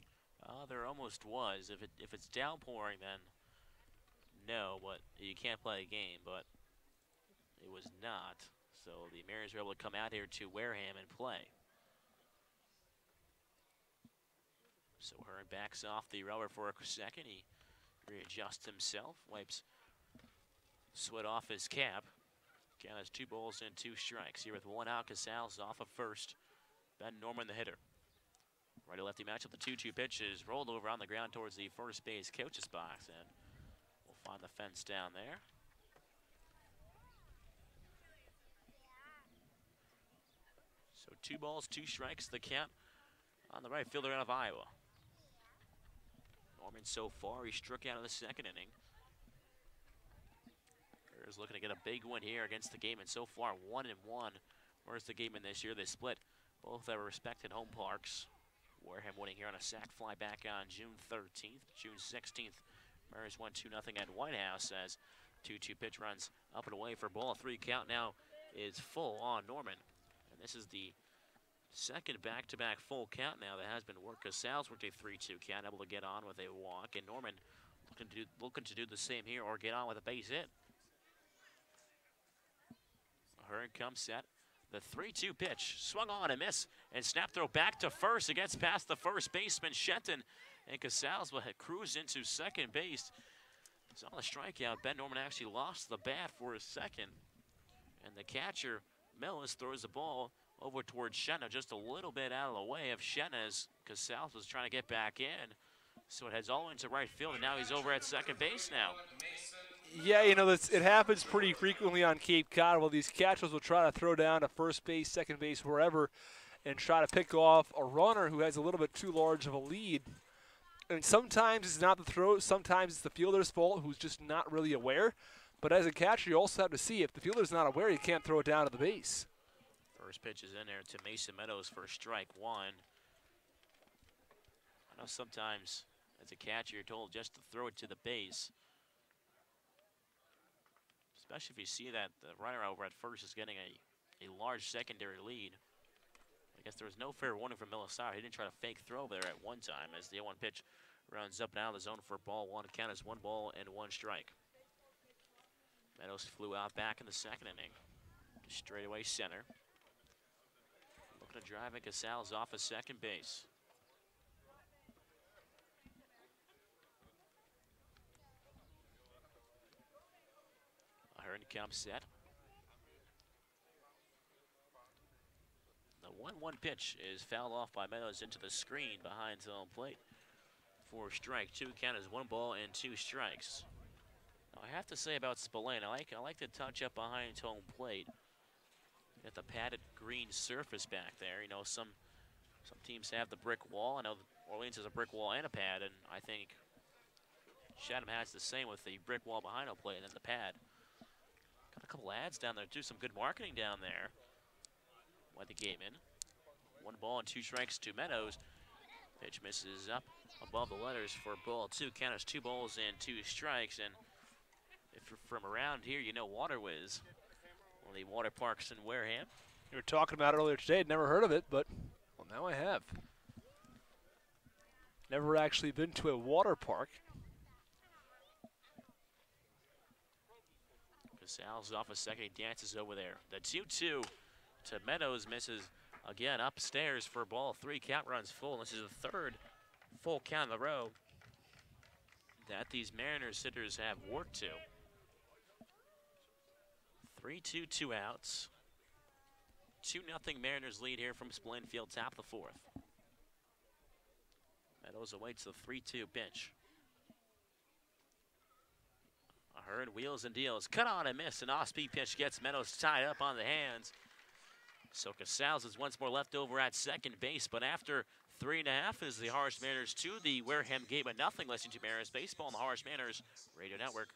Speaker 3: There almost was. If it's downpouring, then no, but you can't play a game, but it was not. So the Mariners were able to come out here to Wareham and play. So Hearn backs off the rubber for a second. He readjusts himself, wipes sweat off his cap. Count has 2 balls and 2 strikes. Here with 1 out, Casals off of first. Ben Norman, the hitter. Righty-lefty matchup. The 2-2 pitch is rolled over on the ground towards the first base coach's box, and we'll find the fence down there. So 2 balls, 2 strikes, the count on the right fielder out of Iowa. Norman so far, he struck out in the second inning. Bears looking to get a big win here against the game, and so far 1-1. Where's the game in this year? They split both their respected home parks. Wareham winning here on a sac fly back on June 13th. June 16th, Mariners won 2-0 at White House as 2-2 pitch runs up and away for ball 3 count now is full on Norman. And this is the second back-to-back full count now that has been worked. Casals worked a 3-2 count, able to get on with a walk, and Norman looking to do the same here or get on with a base hit. Hearn comes set. The 3-2 pitch, swung on and miss, and snap throw back to first. It gets past the first baseman, Shenton, and Casals will cruise into second base. It's on the strikeout. Ben Norman actually lost the bat for a second, and the catcher, Millis, throws the ball over towards Shenton, just a little bit out of the way of Shenton as Casals was trying to get back in. So it heads all into right field, and now he's over at second base now.
Speaker 2: Yeah, you know, it happens pretty frequently on Cape Cod. Well, these catchers will try to throw down to first base, second base, wherever, and try to pick off a runner who has a little bit too large of a lead. And sometimes it's not the throw, sometimes it's the fielder's fault who's just not really aware. But as a catcher, you also have to see if the fielder's not aware, you can't throw it down to the base.
Speaker 3: First pitch is in there to Mason Meadows for strike 1. I know sometimes as a catcher you're told just to throw it to the base, especially if you see that the runner over at first is getting a large secondary lead. I guess there was no fair warning from Millisar. He didn't try to fake throw there at one time as the 0-1 pitch runs up and out of the zone for ball 1. Count is 1 ball and 1 strike. Meadows flew out back in the second inning. Straightaway center. Looking to drive in Casals off of second base. Hearn comes set. The 1-1 pitch is fouled off by Meadows into the screen behind home plate for strike 2. Count is 1 ball and 2 strikes. Now I have to say about Spillane, I like the touch up behind home plate. Got the padded green surface back there. You know, some teams have the brick wall. I know Orleans has a brick wall and a pad, and I think Chatham has the same with the brick wall behind home plate and then the pad. Got a couple ads down there too, some good marketing down there. Why the game in. 1 ball and 2 strikes to Meadows. Pitch misses up above the letters for ball 2. Count is 2 balls and 2 strikes. And if you're from around here, you know Waterwiz, one of the water parks in Wareham.
Speaker 2: You were talking about it earlier today. I'd never heard of it, but well, now I have. Never actually been to a water park.
Speaker 3: Casals off a second, he dances over there. The 2-2 to Meadows misses again upstairs for ball 3. Count runs full. This is the 3rd full count in the row that these Mariners hitters have worked to. 3-2, 2 outs. 2-0 Mariners lead here from Spillane Field, top of the 4th. Meadows awaits the 3-2 pitch. Hearn wheels and deals. Cut on and miss. An off-speed pitch gets Meadows tied up on the hands. So Casals is once more left over at second base, but after 3.5 is the Harwich Mariners 2, the Wareham game at nothing. Listening to Mariners Baseball on the Harwich Mariners Radio Network.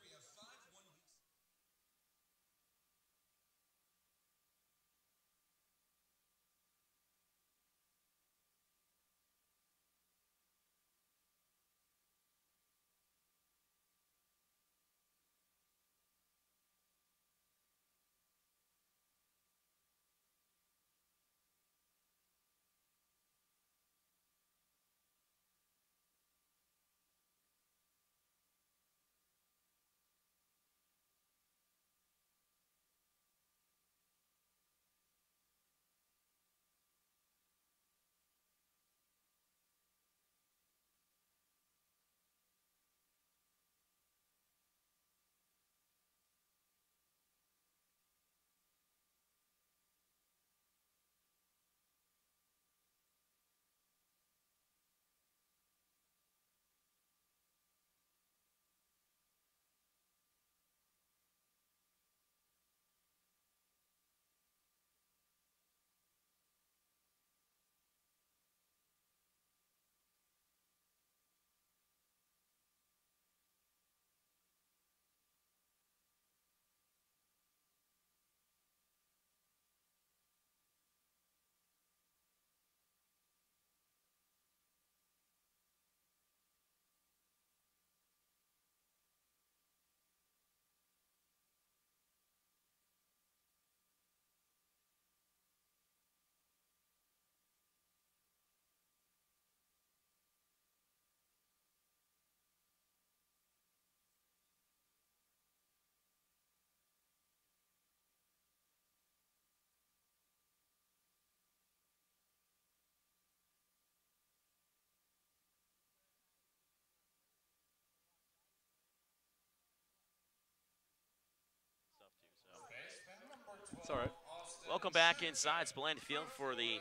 Speaker 3: welcome back inside Splendid Field for the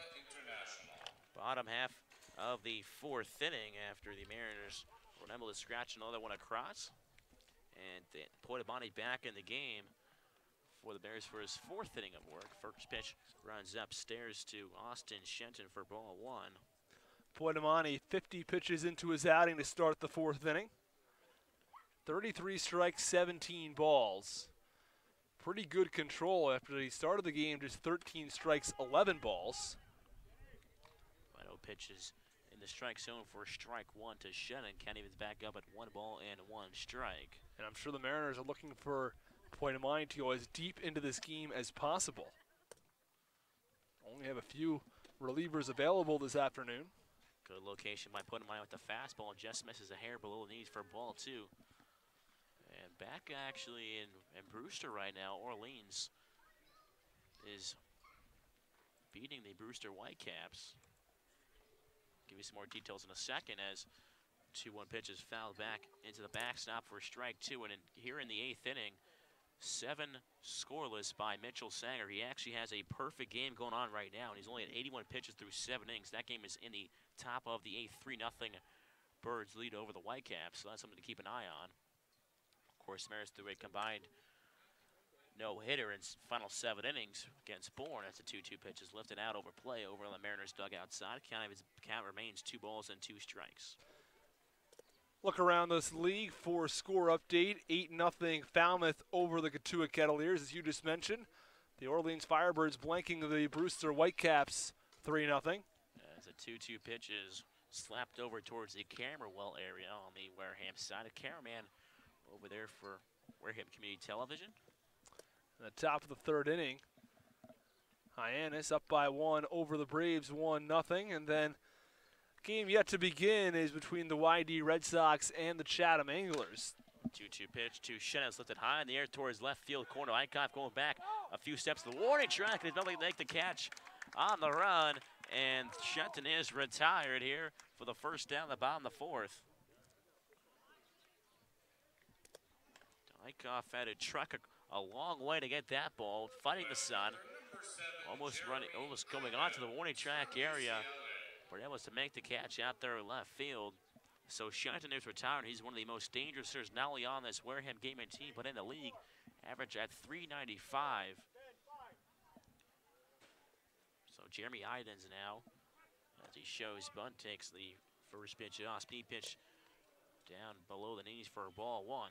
Speaker 3: bottom half of the fourth inning after the Mariners were unable to scratch another one across. And Poitamani back in the game for the Bears for his fourth inning of work. First pitch runs upstairs to Austin Shenton for ball one.
Speaker 2: Poitamani 50 pitches into his outing to start the fourth inning. 33 strikes, 17 balls. Pretty good control after he started the game, just 13 strikes, 11 balls.
Speaker 3: Final pitches in the strike zone for strike one to Shenton. Kenny is back up at 1 ball and 1 strike.
Speaker 2: And I'm sure the Mariners are looking for Poitamani to go as deep into this game as possible. Only have a few relievers available this afternoon.
Speaker 3: Good location by Poitamani with the fastball. Just misses a hair below the knees for ball two. And back actually in Brewster right now, Orleans is beating the Brewster Whitecaps. Give you some more details in a second as 2-1 pitch is fouled back into the backstop for strike two. And here in the 8th inning, 7 scoreless by Mitchell Sanger. He actually has a perfect game going on right now, and he's only at 81 pitches through 7 innings. That game is in the top of the 8th, 3-0 Birds lead over the Whitecaps, so that's something to keep an eye on. Of course, Mariners threw a combined no-hitter in final 7 innings against Bourne. That's a 2-2 pitch is lifted out over play over on the Mariners dugout side. Count remains 2 balls and 2 strikes.
Speaker 2: Look around this league for score update. 8-0 Falmouth over the Cotuit Kettleers, as you just mentioned. The Orleans Firebirds blanking the Brewster Whitecaps 3-0.
Speaker 3: As a 2-2 pitch is slapped over towards the Camberwell area on the Wareham side. A cameraman over there for Wareham Community Television.
Speaker 2: In the top of the 3rd inning, Hyannis up by 1 over the Braves, 1-0, and then game yet to begin is between the YD Red Sox and the Chatham Anglers.
Speaker 3: 2-2 pitch to Shenton, lifted high in the air towards left field corner. Eichhoff going back a few steps to the warning track, and he's able to make the catch on the run. And Shenton is retired here for the first down, the bottom of the 4th. Eichhoff had to truck a long way to get that ball, fighting the sun, almost going onto the warning track area, but able to make the catch out there in left field. So Shenton is retired. He's one of the most dangerous hitters, not only on this Wareham gaming team, but in the league. Average at .395. So Jeremy Idens now, as he shows bunt, takes the first pitch off. Speed pitch down below the knees for ball one.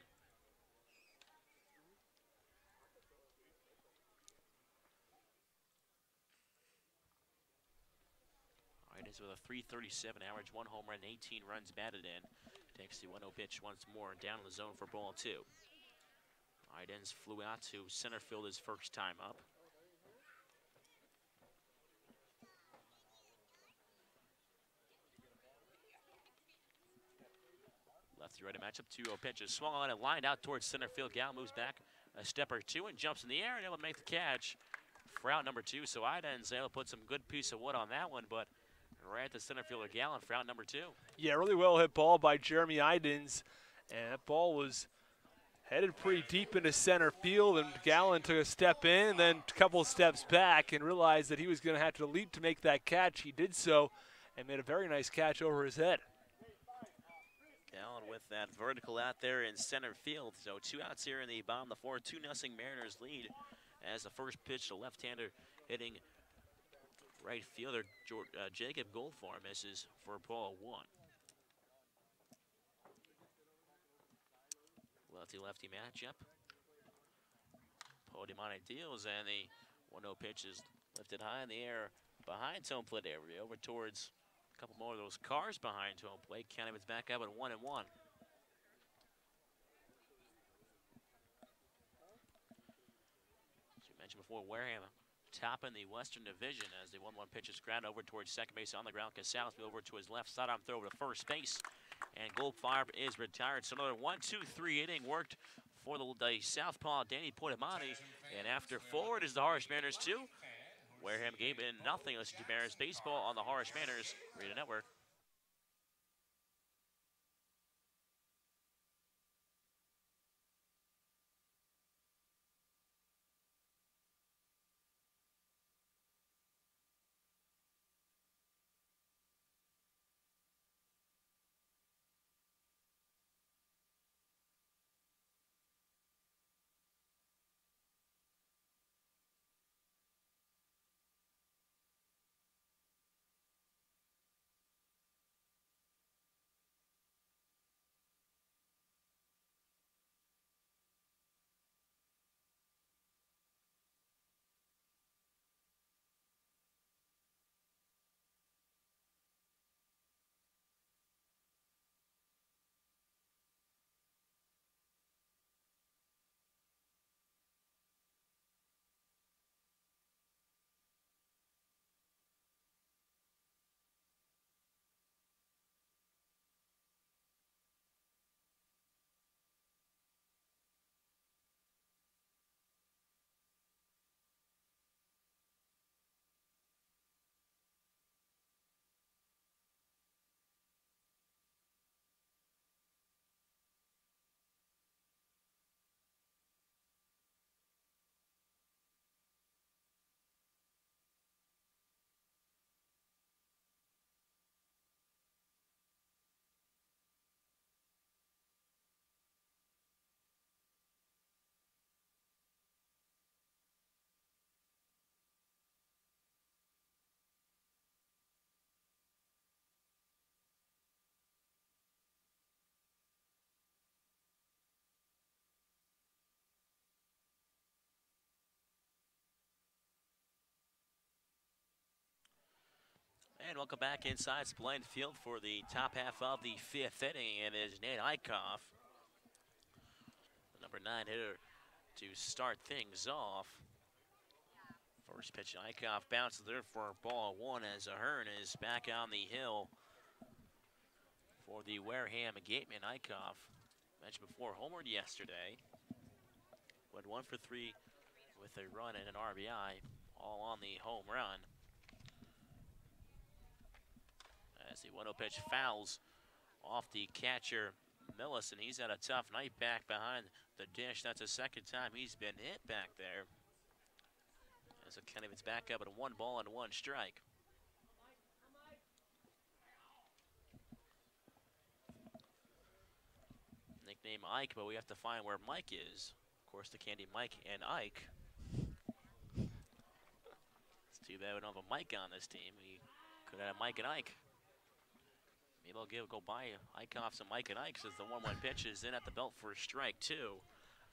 Speaker 3: Idens with a .337 average, 1 home run, 18 runs batted in. Takes the 1-0 pitch once more down in the zone for ball two. Idens flew out to center field his first time up. Lefty-righty matchup, 2-0 pitch is swung on and lined out towards center field. Gal moves back a step or two and jumps in the air and able to make the catch for out number 2. So Idens able to put some good piece of wood on that one, but right at the center fielder Gallon for out number 2.
Speaker 2: Yeah, really well hit ball by Jeremy Idens, and that ball was headed pretty deep into center field, and Gallon took a step in and then a couple of steps back and realized that he was going to have to leap to make that catch. He did so and made a very nice catch over his head.
Speaker 3: Gallon with that vertical out there in center field. So 2 outs here in the bottom of the 4th, 2-0 Mariners lead as the first pitch to left-hander hitting right fielder Jacob Goldfarb misses for ball one. Lefty-lefty matchup. Poitamani deals, and the 1-0 pitch is lifted high in the air behind home plate area, over towards a couple more of those cars behind home plate. County was back up at 1-1. As we mentioned before, Wareham top in the Western Division as the 1-1 pitch is ground over towards second base on the ground. Casales over to his left side, throw over to first base, and Goldfarb is retired. So another 1-2-3 inning worked for the southpaw Danny Poitamani, and after forward is the Harwich Mariners 2. Wareham gave in nothing. Listen to Mariners baseball on the Harwich Mariners Radio Network. right, welcome back inside Splendid Field for the top half of the 5th inning. It is Nate Eichhoff, the number 9 hitter, to start things off. First pitch, Eichhoff bounces there for ball 1 as Ahern is back on the hill for the Wareham Gateman. Eichhoff, mentioned before, homered yesterday. Went 1 for 3 with a run and an RBI, all on the home run. As the 1-0 pitch fouls off the catcher, Millis, and he's had a tough night back behind the dish. That's the second time he's been hit back there. As it kind of it's back up at 1 ball and 1 strike. Nickname Ike, but we have to find where Mike is. Of course, the candy Mike and Ike. It's too bad we don't have a Mike on this team. We could have Mike and Ike. Maybe I'll go buy Eichhoff some Mike and Ike as the 1-1 pitch is in at the belt for strike 2.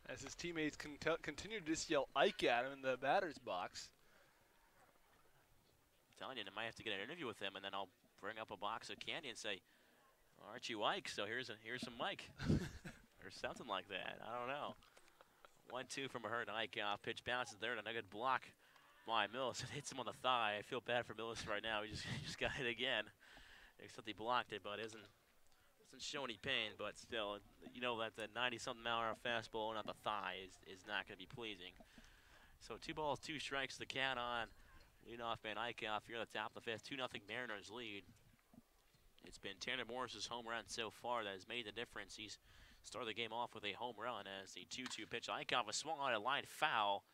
Speaker 2: As his teammates continue to just yell Ike at him in the batter's box.
Speaker 3: I'm telling you, I might have to get an interview with him, and then I'll bring up a box of candy and say, aren't you Ike? So here's some Mike. Or something like that. I don't know. 1-2 from Ahern to Eichhoff. Pitch bounces there, and a good block by Millis. It hits him on the thigh. I feel bad for Millis right now. He just got hit again. Except he blocked it, but doesn't show any pain. But still, you know that the 90-something-mile-an-hour fastball on the thigh is not going to be pleasing. So 2 balls, 2 strikes, the count on leadoff man Eichhoff here at the top of the 5th. 2-0 Mariners lead. It's been Tanner Morris's home run so far that has made the difference. He's started the game off with a home run as the 2-2 pitch. Eichhoff was swung on a line foul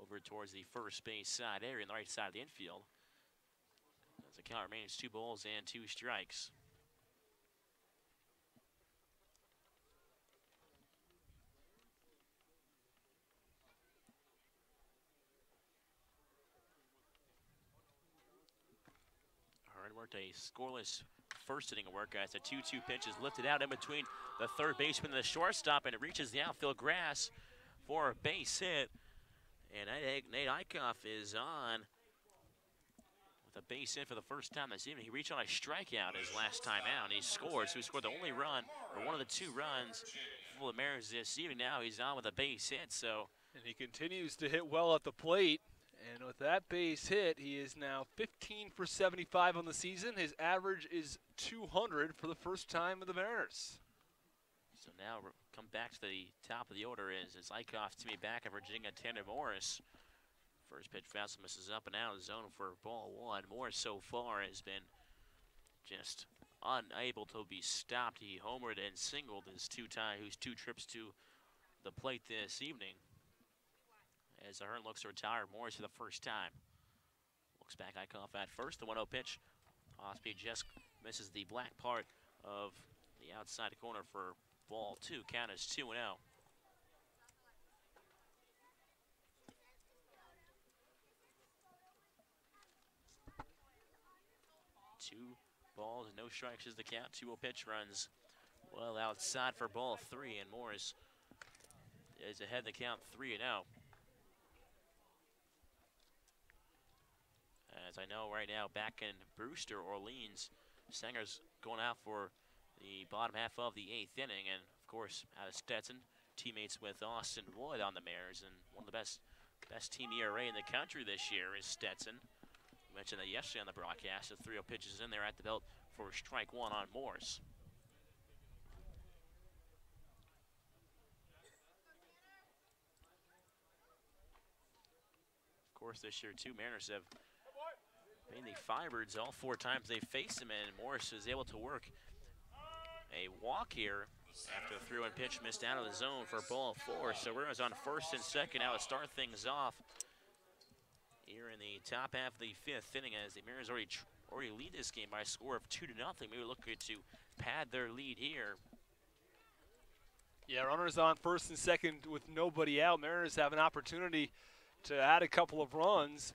Speaker 3: over towards the first base side area on the right side of the infield. As the count remains 2 balls and 2 strikes. Ahern worked a scoreless first inning of work, guys. A 2-2 pitch is lifted out in between the third baseman and the shortstop, and it reaches the outfield grass for a base hit. And Nate Eichhoff is on with a base hit for the first time this evening. He reached on a strikeout his last time out, and he scored. So he scored the only run, or one of the 2 runs for the Mariners this evening. Now he's on with a base hit. So,
Speaker 2: and he continues to hit well at the plate. And with that base hit, he is now 15 for 75 on the season. His average is 200 for the first time with the Mariners.
Speaker 3: So now come back to the top of the order is Eichhoff to me back of Virginia, Tanner Morris. First pitch fastball misses up and out of the zone for ball 1. Morris so far has been just unable to be stopped. He homered and singled his 2 trips to the plate this evening. As Ahern looks to retire Morris for the first time. Looks back, Eichhoff at first. The 1-0 pitch. Off-speed just misses the black part of the outside corner for ball 2. Count is 2-0. 2 balls and no strikes is the count. 2-0 pitch runs well outside for ball 3, and Morris is ahead in the count 3-0. As I know right now, back in Brewster, Orleans, Sanger's going out for the bottom half of the 8th inning, and of course, out of Stetson, teammates with Austin Wood on the Mariners, and one of the best team ERA in the country this year is Stetson. We mentioned that yesterday on the broadcast. The 3-0 pitches in there at the belt for strike 1 on Morris. Of course, this year, too, Mariners have mainly Firebirds all 4 times they faced him, and Morris is able to work a walk here after a throw and pitch missed out of the zone for ball 4. So Mariners on first and second now to start things off here in the top half of the 5th inning, as the Mariners already lead this game by a score of 2-0. Maybe looking to pad their lead here.
Speaker 2: Yeah, runners on first and second with nobody out. Mariners have an opportunity to add a couple of runs.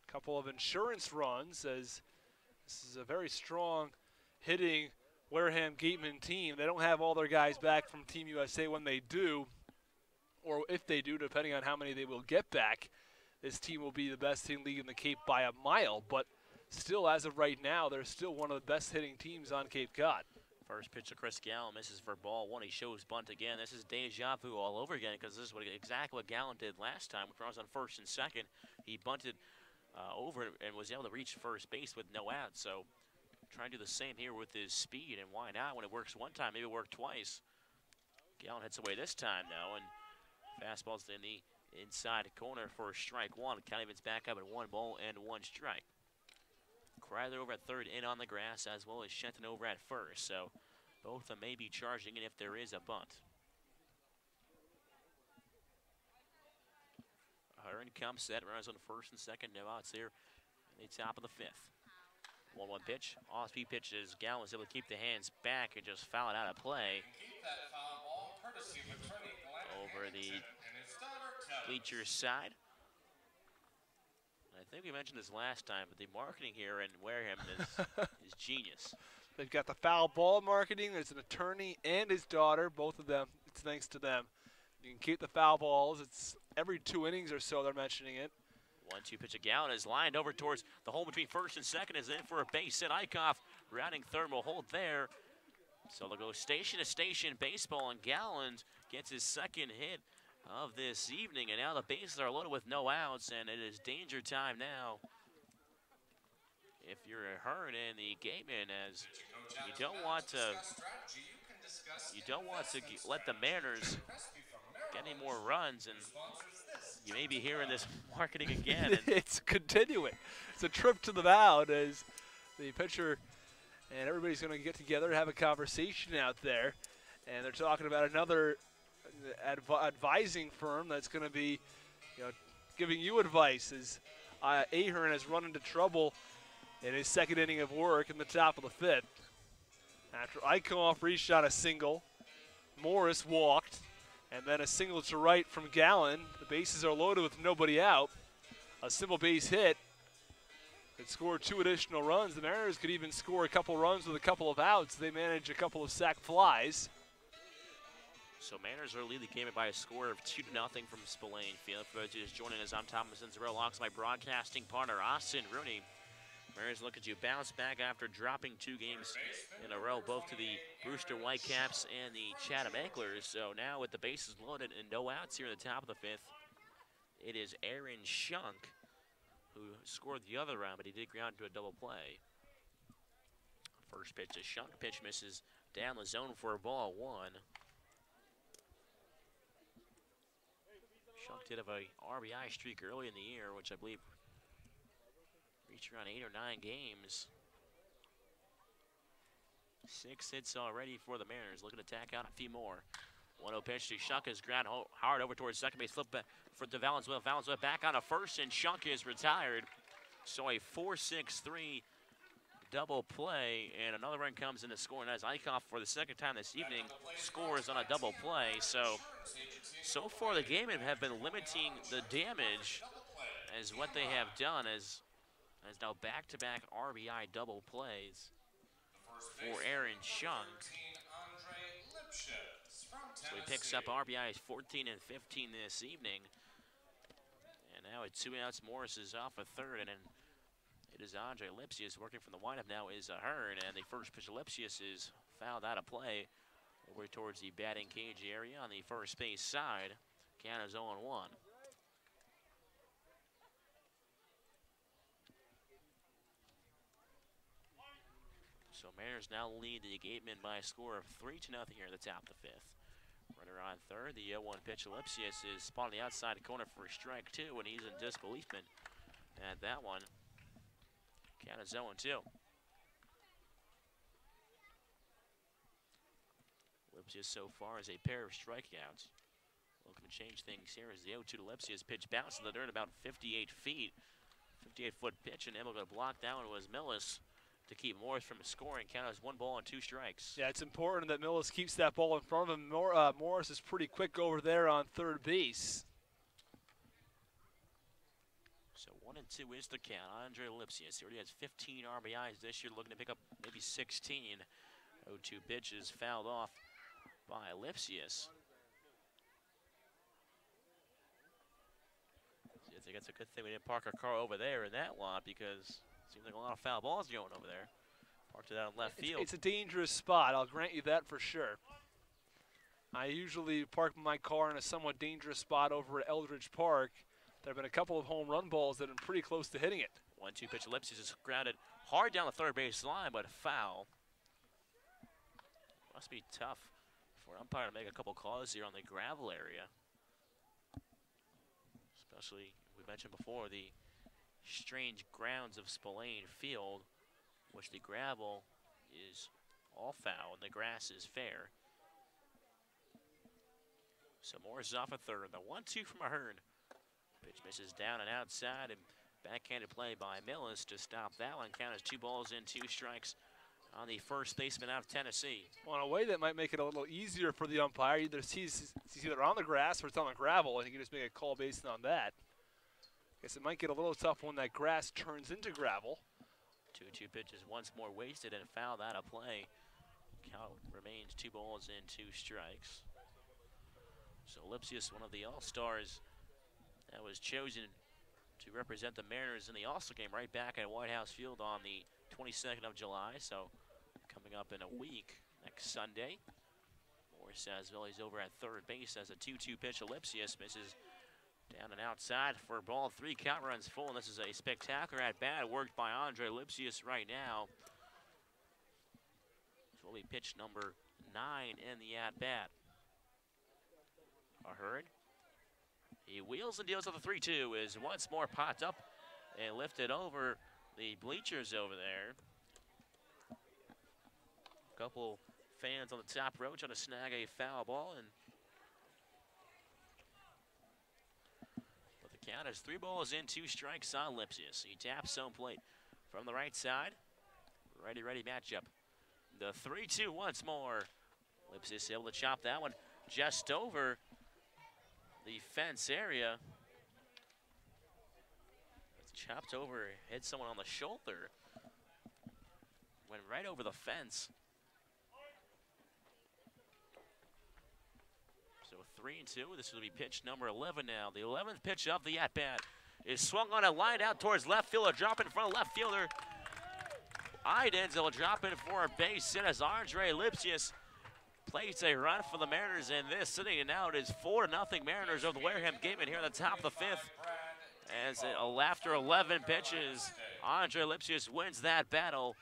Speaker 2: Couple of insurance runs, as this is a very strong hitting Wareham Gateman team. They don't have all their guys back from Team USA when they do, or if they do, depending on how many they will get back. This team will be the best team league in the Cape by a mile, but still, as of right now, they're still one of the best hitting teams on Cape Cod.
Speaker 3: First pitch to Chris Gallen, misses for ball one. He shows bunt again. This is deja vu all over again because this is exactly what Gallen did last time. With runners on first and second, he bunted over and was able to reach first base with no outs. So trying to do the same here with his speed, and why not? When it works one time, maybe it worked twice. Gallen hits away this time now, and fastball's in the inside corner for strike one. Calvin's back up at 1-1 strike. Kryler over at third, in on the grass, as well as Shenton over at first. So both of them may be charging in if there is a bunt. Hearn comes set, runners on first and second, no outs here in the top of the fifth. 1-1 pitch, off-speed pitch as Gallen was able to keep the hands back and just foul it out of play. Over the bleacher side. I think we mentioned this last time, but the marketing here in Wareham is genius.
Speaker 2: They've got the foul ball marketing. There's an attorney and his daughter, both of them. It's thanks to them. You can keep the foul balls. It's every 2 innings or so they're mentioning it.
Speaker 3: 1-2 pitch of Gallen is lined over towards the hole between first and second, is in for a base hit. Eichhoff rounding third will hold there. So they'll go station to station baseball, and Gallen gets his second hit of this evening, and now the bases are loaded with no outs, and it is danger time now. If you're a Hearn and the gateman, as you don't want to let the Mariners get any more runs, and you may be hearing this marketing again.
Speaker 2: It's continuing. It's a trip to the mound as the pitcher and everybody's going to get together and have a conversation out there, and they're talking about another advising firm that's going to be, giving you advice as Ahern has run into trouble in his second inning of work in the top of the fifth. After Eichhoff reached on a single, Morris walked, and then a single to right from Gallen. The bases are loaded with nobody out. A simple base hit could score 2 additional runs. The Mariners could even score a couple runs with a couple of outs. They manage a couple of sac flies.
Speaker 3: So Mariners are leading the game by a score of 2-0 from Spillane Field. For those of you just joining us, I'm Thomas Inzarello, alongside my broadcasting partner, Austin Rooney. Mariners looking to bounce back after dropping 2 games in a row, both to the Brewster Whitecaps and the Chatham Anglers. So now with the bases loaded and no outs here in the top of the fifth, it is Aaron Shunk who scored the other round, but he did ground to a double play. First pitch to Shunk, pitch misses down the zone for a ball 1. Shunk did have a RBI streak early in the year, which I believe reached around 8 or 9 games. 6 hits already for the Mariners, looking to tack out a few more. 1-0 pitch to Shunk is ground hard over towards second base, flip back for to Valenzuela. Valenzuela back on a first, and Shunk is retired. So a 4-6-3 double play, and another run comes into scoring as Eichhoff, for the second time this evening, scores on a double play. So far the game have been limiting the damage as what they have done as now back-to-back RBI double plays for Aaron Shunk. So he picks up RBIs 14 and 15 this evening. And now at 2 outs, Morris is off a third, and then it is Andre Lipsius working from the windup now is Ahern, and the first pitch of Lipsius is fouled out of play over towards the batting cage area on the first base side. Count is 0-1. So Mariners now lead the Gatemen by a score of 3-0 here at the top of the fifth. Runner on third, the 0-1 pitch of Lipsius is spot on the outside corner for strike 2, and he's in disbeliefment at that one. Count is 0-2. Lipsius so far is a pair of strikeouts. Looking to change things here as the 0-2 to Lipsius. Pitch bounced in the dirt about 58 feet. 58-foot pitch, and able to block that one was Millis to keep Morris from scoring. Count as 1 ball and 2 strikes.
Speaker 2: Yeah, it's important that Millis keeps that ball in front of him. Morris is pretty quick over there on third base.
Speaker 3: So 1-2 is the count. Andre Lipsius, he already has 15 RBIs this year, looking to pick up maybe 16. 0-2 pitch is fouled off by Lipsius. I think it's a good thing we didn't park our car over there in that lot, because Seems like a lot of foul balls going over there. Parked it out in left field.
Speaker 2: It's a dangerous spot, I'll grant you that for sure. I usually park my car in a somewhat dangerous spot over at Eldridge Park. There have been a couple of home run balls that have been pretty close to hitting it.
Speaker 3: 1-2 pitch. Lipsius is grounded hard down the third base line, but foul. Must be tough for an umpire to make a couple calls here on the gravel area. Especially, we mentioned before, the strange grounds of Spillane Field, which the gravel is all foul and the grass is fair. So Morris is off a third. The 1-2 from Ahern. Pitch misses down and outside, and backhanded play by Millis to stop that one. Count as 2 balls and 2 strikes on the first baseman out of Tennessee.
Speaker 2: Well, in a way that might make it a little easier for the umpire. He's either on the grass or it's on the gravel, and he can just make a call based on that. Guess it might get a little tough when that grass turns into gravel.
Speaker 3: 2-2 pitches once more wasted and fouled out of play. Count remains 2 balls and 2 strikes. So Lipsius, one of the all-stars that was chosen to represent the Mariners in the All-Star game right back at White House Field on the 22nd of July. So coming up in a week, next Sunday. Morris Asville, he's over at third base as a 2-2 pitch. Lipsius misses down and outside for ball 3. Count runs full, and this is a spectacular at-bat worked by Andre Lipsius right now. This will be pitch number 9 in the at-bat. Ahern. He wheels and deals with the 3-2, is once more popped up and lifted over the bleachers over there. A couple fans on the top row trying to snag a foul ball, and but the count is 3 balls and 2 strikes on Lipsius. He taps home plate from the right side. Righty-righty matchup. The 3-2 once more. Lipsius able to chop that one just over the fence area. It's chopped over, hit someone on the shoulder. Went right over the fence. So 3-2, this will be pitch number 11 now. The 11th pitch of the at-bat is swung on a line out towards left field. A drop in front of left fielder. Idens will drop in for a base hit as Andre Lipsius plays a run for the Mariners in this sitting, and now it is 4-0 Mariners over the Wareham game in here at the top of the 5th. As after 11 pitches, Andre Lipsius wins that battle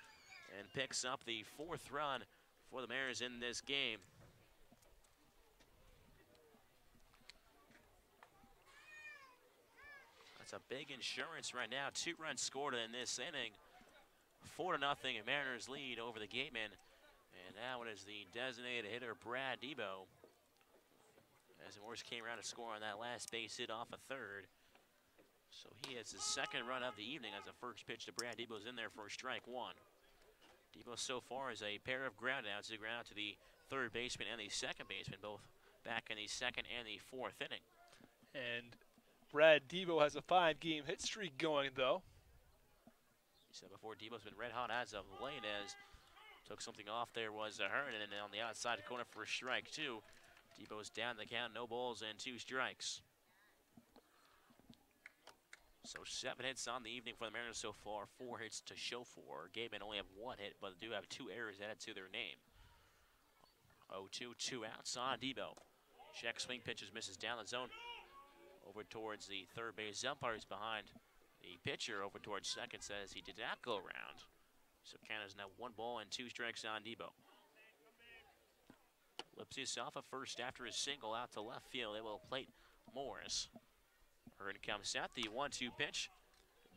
Speaker 3: and picks up the 4th run for the Mariners in this game. That's a big insurance right now. 2 runs scored in this inning. 4-0 Mariners lead over the Gatemen. And now it is the designated hitter, Brad Debo. As Morris came around to score on that last base hit off a third. So he has his 2nd run of the evening as the first pitch to Brad Debo's in there for strike 1. Debo so far is a pair of groundouts. He ground out to the 3rd baseman and the 2nd baseman, both back in the 2nd and the 4th inning.
Speaker 2: And Brad Debo has a 5-game hit streak going, though.
Speaker 3: He said before, Debo's been red hot as of late, as took something off there was Ahern, and then on the outside corner for strike 2. Debo's down the count, no balls and 2 strikes. So 7 hits on the evening for the Mariners so far, 4 hits to show for. Gatemen only have 1 hit, but do have 2 errors added to their name. 0-2, 2 outs on Debo. Check swing pitches, misses down the zone. Over towards the 3rd base umpires behind the pitcher. Over towards second, says he did not go around. So count is now 1 ball and 2 strikes on Debo. Lipsius off at first after his single out to left field. They will plate Morris. Ahern comes out, the 1-2 pitch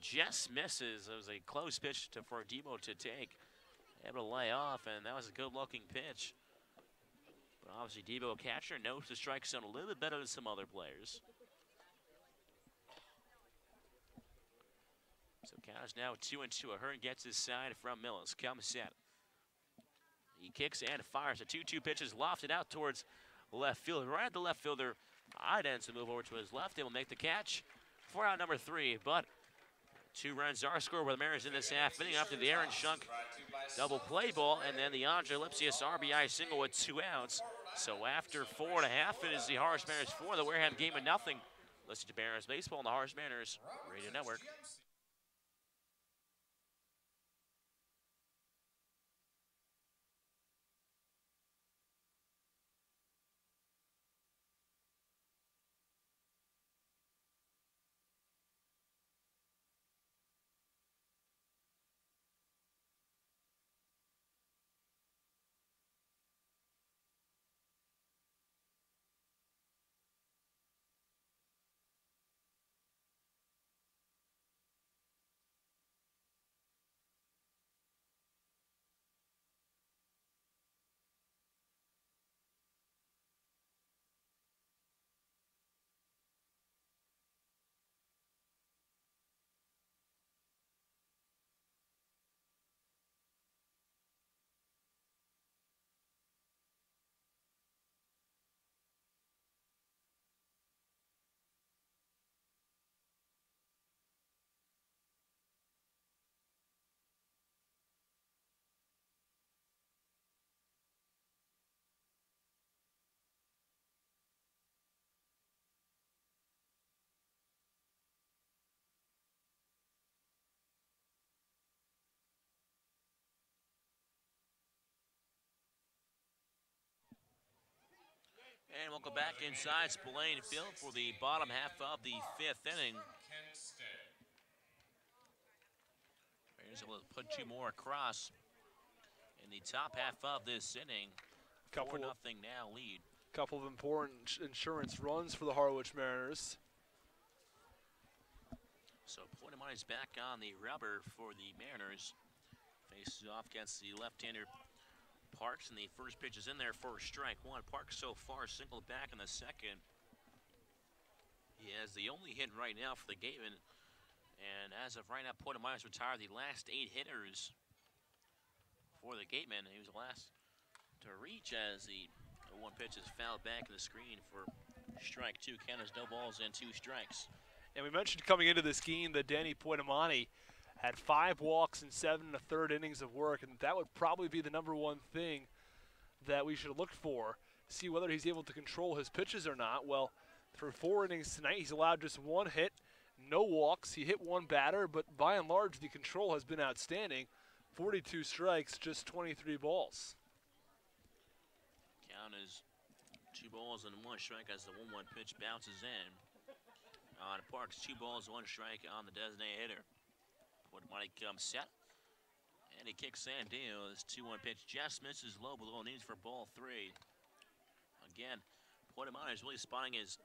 Speaker 3: just misses. It was a close pitch for Debo to take. Able to lay off, and that was a good-looking pitch. But obviously Debo, a catcher, knows the strike zone a little bit better than some other players. So count is now 2-2. Ahern gets his side from Millis. Comes set. He kicks and fires. A 2-2 pitch is lofted out towards left field. Right at the left fielder. Idens to move over to his left. They will make the catch for out number 3. But 2 runs are scored with the Mariners in this half inning after the Aaron Shunk double play ball, and then the Andre Lipsius RBI single with 2 outs. So after 4 1/2, it is the Harwich Mariners 4, the Wareham game of nothing. Listen to Mariners Baseball on the Harwich Mariners Radio Network. And we'll go back inside Spillane Field for the bottom half of the 5th inning.
Speaker 1: Kent State.
Speaker 3: Mariners able to put 2 more across in the top half of this inning. 4-0 now lead.
Speaker 2: Couple of important insurance runs for the Harwich Mariners.
Speaker 3: So Pointemani's back on the rubber for the Mariners. Faces off against the left-hander Parks, and the first pitch is in there for strike 1. Parks so far singled back in the 2nd. He has the only hit right now for the Gatemen. And as of right now, Pointemani's retired the last 8 hitters for the Gatemen. He was the last to reach as the 1 pitch is fouled back in the screen for strike 2. Count is no balls and 2 strikes.
Speaker 2: And we mentioned coming into this game that Danny Pointemani had 5 walks and 7 1/3 innings of work, and that would probably be the #1 thing that we should look for, see whether he's able to control his pitches or not. Well, through 4 innings tonight, he's allowed just 1 hit, no walks. He hit 1 batter, but by and large, the control has been outstanding. 42 strikes, just 23 balls.
Speaker 3: Count is 2 balls and 1 strike as the 1-1 pitch bounces in. On Parks, 2 balls, 1 strike on the designated hitter. Pointemani comes set, and he kicks Sandino. This 2-1 pitch just misses low below, needs for ball 3. Again, Pointemani is really spotting his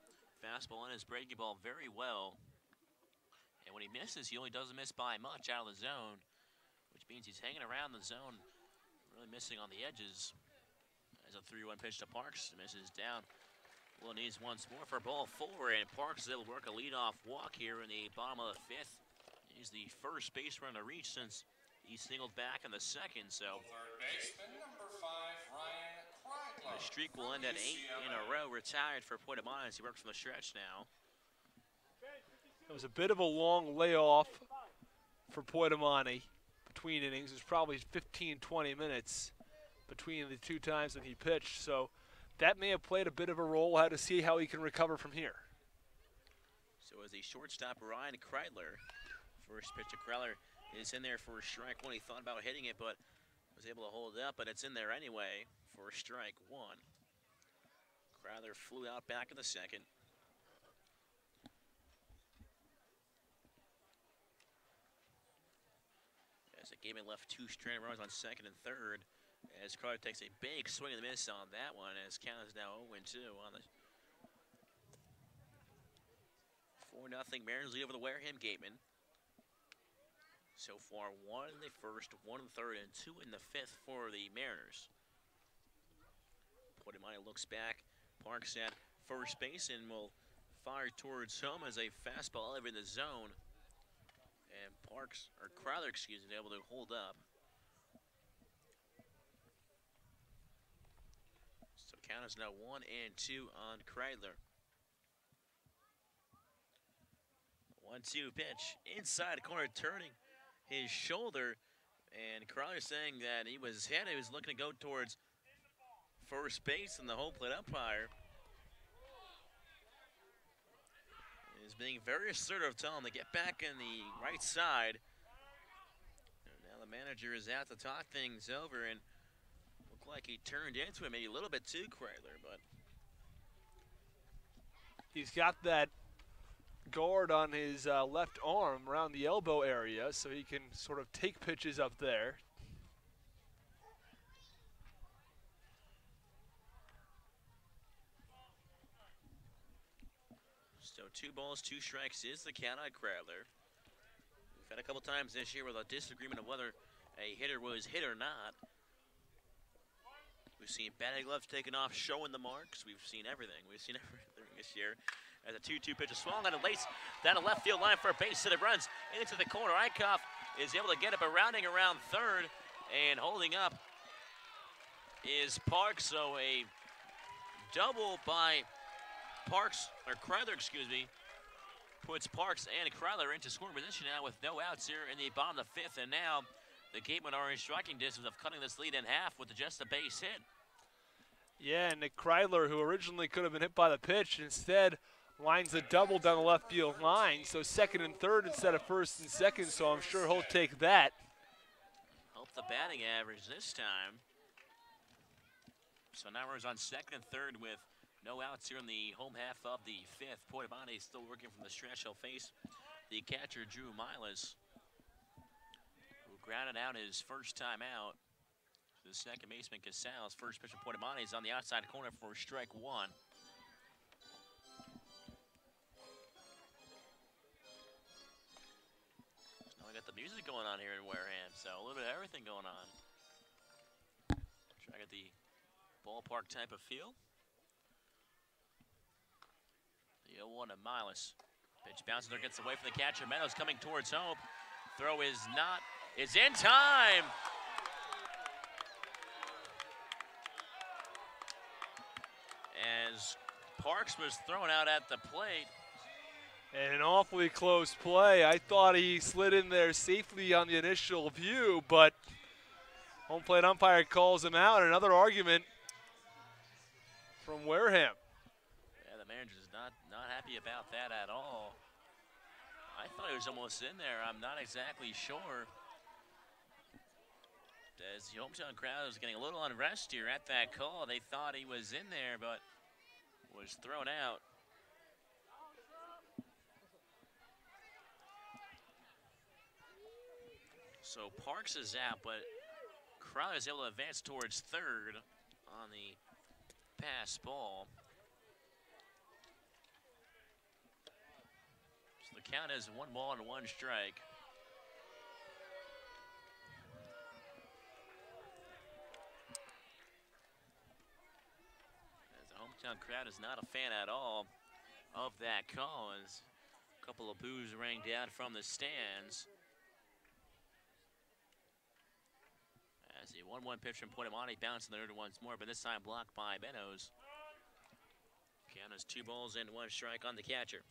Speaker 3: fastball and his breaking ball very well. And when he misses, he only doesn't miss by much out of the zone, which means he's hanging around the zone, really missing on the edges. As a 3-1 pitch to Parks, misses down. Well, needs once more for ball 4, and Parks is able to work a leadoff walk here in the bottom of the 5th. He's the first base runner to reach since he singled back in the 2nd. So
Speaker 1: Third baseman, number 5, Ryan Kreidler.
Speaker 3: the streak will end at 8 in a row, retired for Pointemani as he works from the stretch now.
Speaker 2: It was a bit of a long layoff for Pointemani between innings. It was probably 15, 20 minutes between the 2 times that he pitched. So that may have played a bit of a role. We'll have to see how he can recover from here.
Speaker 3: So as the shortstop, Ryan Kreidler, first pitch to Kreidler is in there for strike 1. He thought about hitting it, but was able to hold it up, but it's in there anyway for strike 1. Kreidler flew out back in the 2nd. As the Gatemen left 2 stranded runners on 2nd and 3rd, as Kreidler takes a big swing and a miss on that one, as count is now 0-2 on the 4-0 Mariners lead over the Wareham Gatemen. So far, 1 in the 1st, 1 in the 3rd, and 2 in the 5th for the Mariners. Pointemani looks back. Parks at first base and will fire towards home as a fastball elevated in the zone. And Kreidler, able to hold up. So count is now 1-2 on Kreidler. 1-2 pitch inside corner, turning his shoulder, and Kreidler saying that he was looking to go towards first base, and the home plate umpire is being very assertive, telling him to get back in the right side. And now the manager is out to talk things over, and looked like he turned into it maybe a little bit too, Kreidler, but
Speaker 2: he's got that guard on his left arm around the elbow area, so he can sort of take pitches up there.
Speaker 3: So 2 balls, 2 strikes is the count on Kreidler. We've had a couple times this year with a disagreement of whether a hitter was hit or not. We've seen batting gloves taken off, showing the marks. We've seen everything. We've seen everything this year. As a 2-2 pitch is swung on a lace down the left field line for a base hit. It runs into the corner. Eichhoff is able to get it, but rounding around 3rd and holding up is Parks. So a double by Kreidler, puts Parks and Kreidler into scoring position now with no outs here in the bottom of the 5th. And now the Gatemen are in striking distance of cutting this lead in half with just a base hit.
Speaker 2: Yeah, and Nick Kreidler, who originally could have been hit by the pitch, instead lines a double down the left field line. So 2nd and 3rd instead of 1st and 2nd, so I'm sure he'll take that.
Speaker 3: Help the batting average this time. So now we're on 2nd and 3rd with No outs here in the home half of the fifth. Portamante still working from the stretch. He'll face the catcher, Drew Milas, who grounded out his first time out. The second baseman, Casals. First pitch of Portamante is on the outside corner for strike one. Now we got the music going on here in Wareham, so a little bit of everything going on. Try to get the ballpark type of feel. The 0-1 of Milas. Pitch bounces there, gets away from the catcher. Meadows coming towards home. Throw is in time. As Parks was thrown out at the plate.
Speaker 2: And an awfully close play. I thought he slid in there safely on the initial view, but home plate umpire calls him out. Another argument from Wareham.
Speaker 3: Yeah, the manager's not happy about that at all. I thought he was almost in there. I'm not exactly sure. As the hometown crowd was getting a little unrest here at that call, they thought he was in there, but was thrown out. So Parks is out, but Crowley is able to advance towards third on the pass ball. So the count is 1 ball and 1 strike. As the hometown crowd is not a fan at all of that call, as a couple of boos rang down from the stands. As the 1-1 pitch from Portamante bouncing the third once more, but this time blocked by Meadows. Count is 2 balls and 1 strike on the catcher.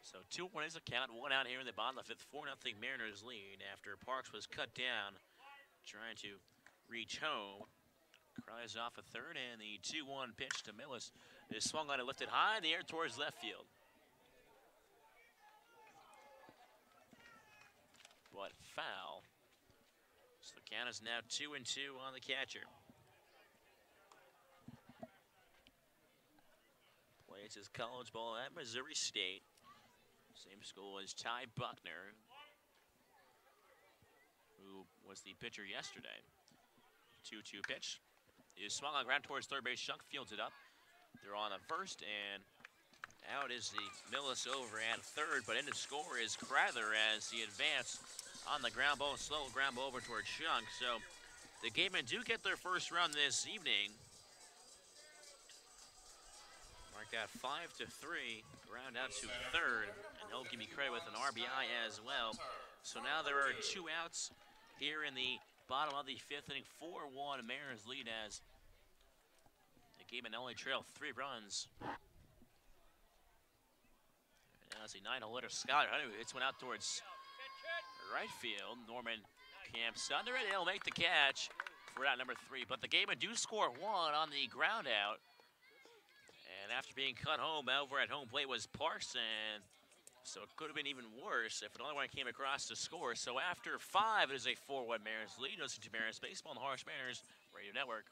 Speaker 3: So 2-1 is a count, 1 out here in the bottom of the fifth. 4-0 Mariners lead after Parks was cut down, trying to reach home. Cries off a third, and the 2-1 pitch to Millis is swung on and lifted high in the air towards left field. But foul. So the count is now 2-2 on the catcher. Plays his college ball at Missouri State. Same school as Ty Buckner, who was the pitcher yesterday. 2-2 pitch is swung on ground towards third base. Shunk fields it up. They're on the first, and out is the Millis over at third, but in to score is Crowther as he advanced on the ground ball, slow ground ball over towards Shunk. So the Gatemen do get their first run this evening. Mark that 5-3, ground out to third, and he'll give me credit with an RBI as well. So now there are 2 outs here in the bottom of the fifth inning. 4-1 Mariners lead as the Gatemen only trail 3 runs. Now it's a 9-hole hitter, Skyler Hunter, who hits one out towards right field. Norman camps under it. He'll make the catch for out number 3. But the Gatemen do score 1 on the ground out. And after being cut home over at home plate was Parks, and so it could have been even worse if another one came across to score. So after 5, it is a 4-1 Mariners lead. Listen to Mariners Baseball on the Harwich Mariners Radio Network.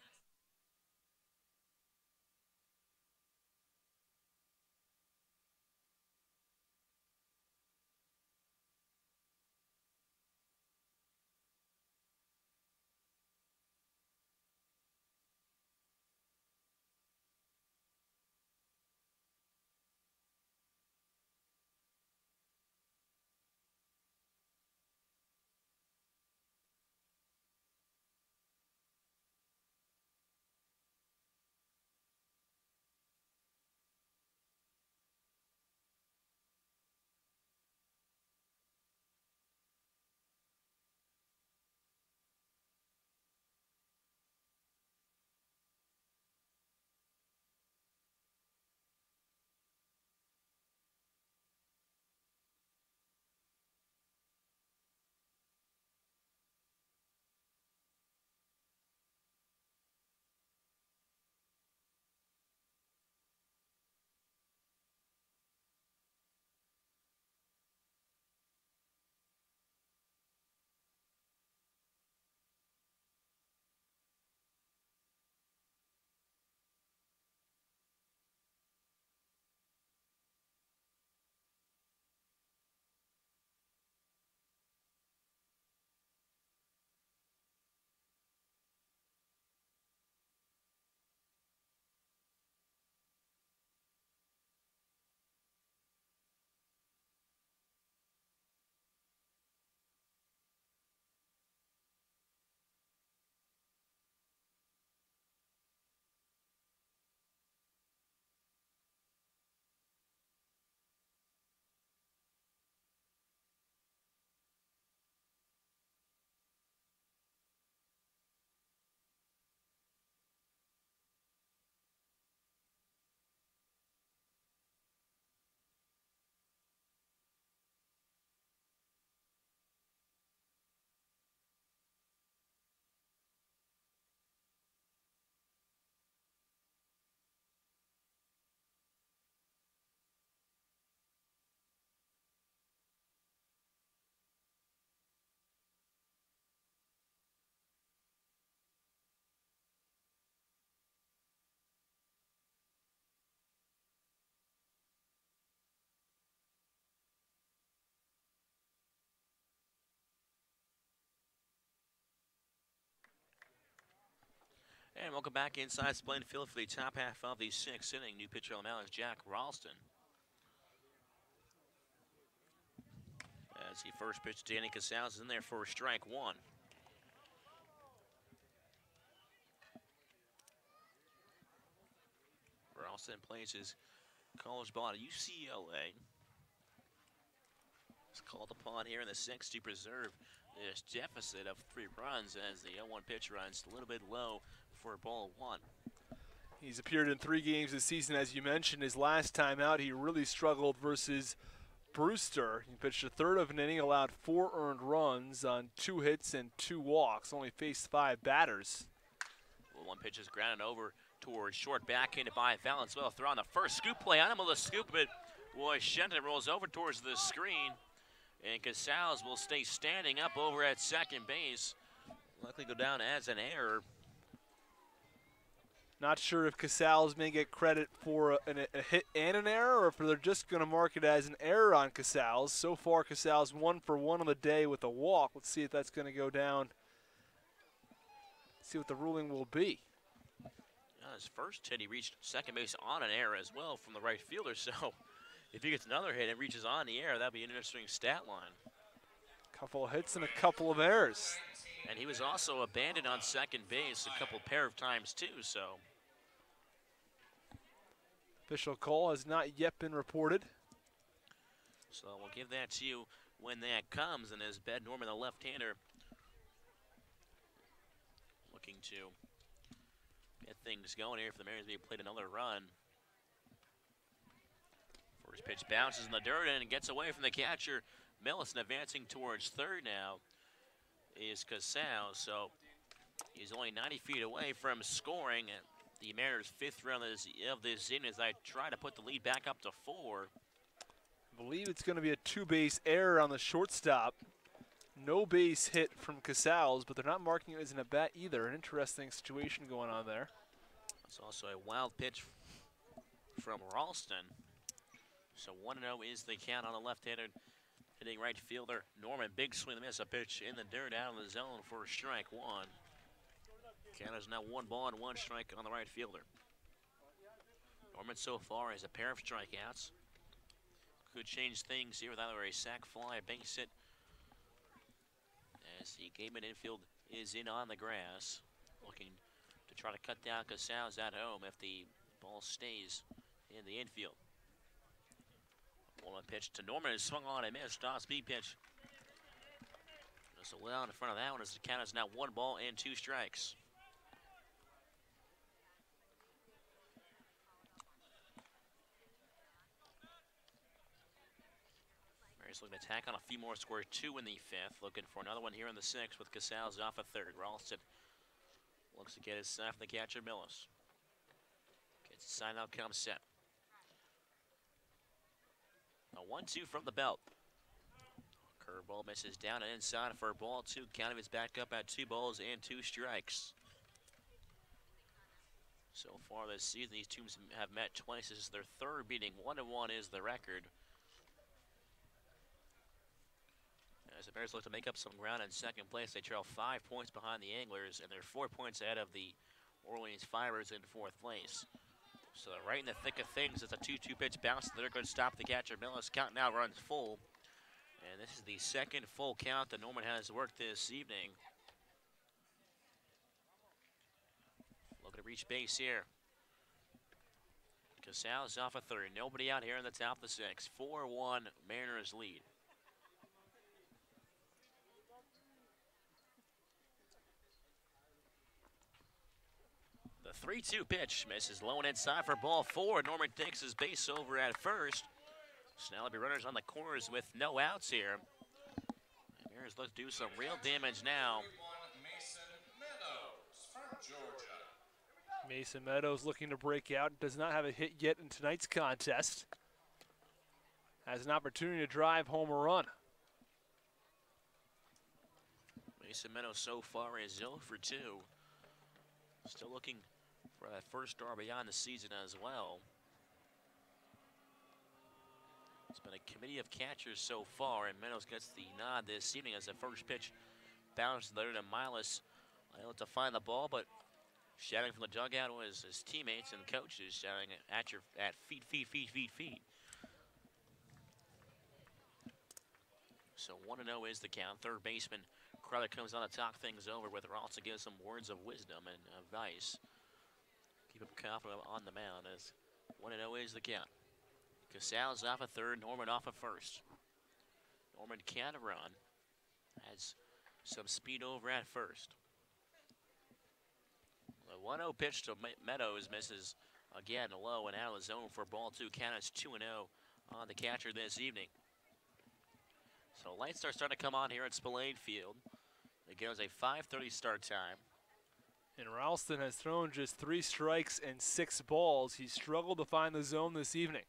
Speaker 3: right, welcome back inside Splendid Field for the top half of the sixth inning. New pitcher on the mound is Jack Ralston. As the first pitch, Danny Casals is in there for strike one. Ralston plays his college ball at UCLA. He's called upon here in the sixth to preserve this deficit of 3 runs as the 0-1 pitch runs a little bit low for ball one.
Speaker 2: He's appeared in 3 games this season, as you mentioned. His last time out, he really struggled versus Brewster. He pitched a third of an inning, allowed 4 earned runs on 2 hits and 2 walks, only faced 5 batters.
Speaker 3: Well, one pitch is grounded over towards short, backhanded by Valenzuela. Throw on the first scoop play on him with a scoop, but boy, Shenton rolls over towards the screen, and Casals will stay standing up over at second base. Likely go down as an error.
Speaker 2: Not sure if Casals may get credit for a hit and an error, or if they're just going to mark it as an error on Casals. So far, Casals 1 for 1 on the day with a walk. Let's see if that's going to go down. See what the ruling will be.
Speaker 3: His first hit, he reached second base on an error as well from the right fielder. So if he gets another hit and reaches on the air, that'd be an interesting stat line.
Speaker 2: Couple of hits and a couple of errors.
Speaker 3: And he was also abandoned on second base a pair of times too, so.
Speaker 2: Official call has not yet been reported.
Speaker 3: So we'll give that to you when that comes. And as Ben Norman, the left-hander, looking to get things going here for the Mariners. They played another run. First pitch bounces in the dirt and gets away from the catcher. Millison advancing towards third now is Casals. So he's only 90 feet away from scoring. The Mariners' 5th run of this inning as I try to put the lead back up to 4.
Speaker 2: I believe it's going to be a 2-base error on the shortstop. No base hit from Casals, but they're not marking it as an at-bat either. An interesting situation going on there.
Speaker 3: It's also a wild pitch from Ralston. So 1-0 is the count on the left-hander hitting right fielder Norman. Big swing and miss, a pitch in the dirt out of the zone for strike 1. Count is now 1 ball and 1 strike on the right fielder. Norman so far has a pair of strikeouts. Could change things here with either a sac fly, a base hit, as the Gaiman infield is in on the grass, looking to try to cut down Casals at home if the ball stays in the infield. 1-1 pitch to Norman is swung on and missed. Off-speed pitch. So well in front of that one as the count is now 1 ball and 2 strikes. Mariners looking to tack on a few more, score 2 in the 5th. Looking for another one here in the 6th with Casals off a third. Ralston looks to get his sign from the catcher, Millis. Gets the sign out, comes set. A 1-2 from the belt. Curveball misses down and inside for ball 2. Count is back up at 2 balls and 2 strikes. So far this season, these teams have met twice. This is their 3rd meeting. 1-1 is the record. As the Bears look to make up some ground in second place, they trail 5 points behind the Anglers, and they're 4 points ahead of the Orleans Fibers in 4th place. So they're right in the thick of things. It's a 2-2 pitch bounce. They're going to stop the catcher. Millis count now runs full. And this is the 2nd full count that Norman has worked this evening. Looking to reach base here. Casals off a third. Nobody out here in the top of the 6th. 4-1 Mariners lead. The 3-2 pitch misses low and inside for ball 4. Norman takes his base over at first. So now there'll be runners on the corners with no outs here. And Mariners look to do some real damage now.
Speaker 2: Mason Meadows looking to break out. Does not have a hit yet in tonight's contest. Has an opportunity to drive home a run.
Speaker 3: Mason Meadows so far is 0 for 2. Still looking for that first RBI on the season as well. It's been a committee of catchers so far, and Meadows gets the nod this evening as the first pitch bounced there to Miles. Able to find the ball, but Shouting from the dugout was his teammates and coaches shouting at feet, feet, feet, feet, feet. So 1-0 is the count. Third baseman Crowder comes on to talk things over with Ross to give some words of wisdom and advice. Keep him confident on the mound as 1-0 is the count. Casals off at third, Norman off at first. Norman can't run. Has some speed over at first. The 1-0 pitch to Meadows misses again low and out of the zone for ball two. Count is 2-0 on the catcher this evening. So lights are starting to come on here at Spillane Field. It gives a 5:30 start time.
Speaker 2: And Ralston has thrown just 3 strikes and 6 balls. He's struggled to find the zone this evening.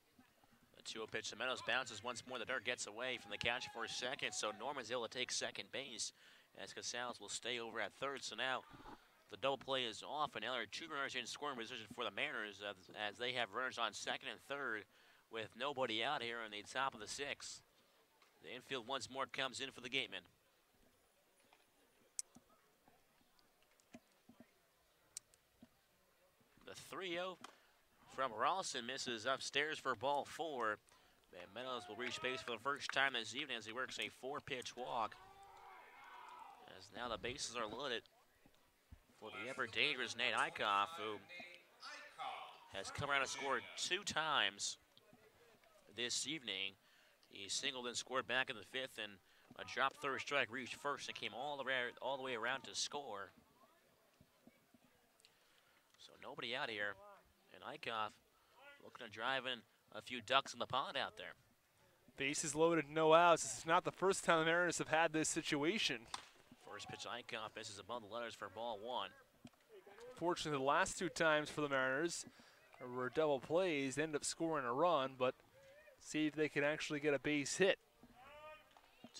Speaker 3: The 2-0 pitch to Meadows bounces once more. The dirt gets away from the catcher for a second, so Norman's able to take second base as Casals will stay over at third. So now the double play is off, and now there are 2 runners in scoring position for the Mariners as they have runners on second and third with nobody out here in the top of the 6th. The infield once more comes in for the gateman. The 3-0 from Ralston misses upstairs for ball 4. And Meadows will reach base for the first time this evening as he works a 4-pitch walk. As now the bases are loaded for the ever dangerous Nate Eichhoff, who has come around and scored 2 times this evening. He singled and scored back in the 5th, and a drop third strike reached first and came all the way around to score. So nobody out here, and Eichhoff looking to drive in a few ducks in the pond out there.
Speaker 2: Bases loaded, no outs. This is not the first time the Mariners have had this situation.
Speaker 3: First pitch, Eichhoff misses above the letters for ball 1.
Speaker 2: Fortunately, the last 2 times for the Mariners were double plays. They ended up scoring a run, but see if they can actually get a base hit.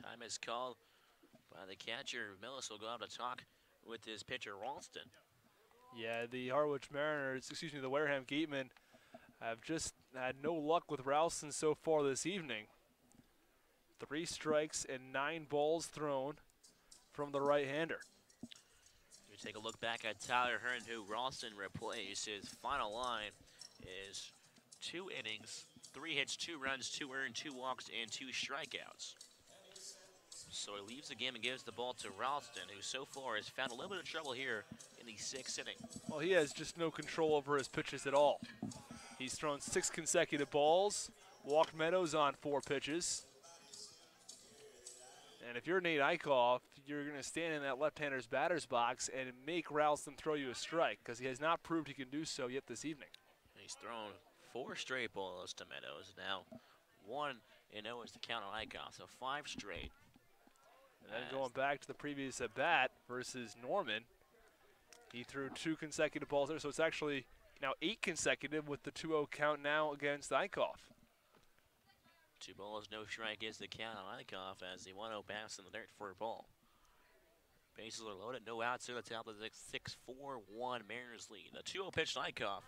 Speaker 3: Time is called by the catcher. Millis will go out to talk with his pitcher, Ralston.
Speaker 2: Yeah, the Harwich Mariners, the Wareham Gatemen have just had no luck with Ralston so far this evening. 3 strikes and 9 balls thrown from the right-hander.
Speaker 3: You take a look back at Tyler Hearn, who Ralston replaced. His final line is 2 innings, 3 hits, 2 runs, 2 earned, 2 walks, and 2 strikeouts. So he leaves the game and gives the ball to Ralston, who so far has found a little bit of trouble here in the 6th inning.
Speaker 2: Well, he has just no control over his pitches at all. He's thrown 6 consecutive balls, walked Meadows on 4 pitches. And if you're Nate Eichhoff, you're going to stand in that left-hander's batter's box and make Ralston throw you a strike, because he has not proved he can do so yet this evening.
Speaker 3: He's thrown 4 straight balls to Meadows. Now 1-0 is the count on Eichhoff, so 5 straight.
Speaker 2: And then going back to the previous at-bat versus Norman, he threw 2 consecutive balls there, so it's actually now 8 consecutive with the 2-0 count now against Eichhoff.
Speaker 3: 2 balls, no strike is the count on Eichhoff as the 1-0 bounce in the dirt for a ball. Bases are loaded, no outs here. The top of the 6-4-1 Mariners lead. The 2-0 pitch to Eichhoff.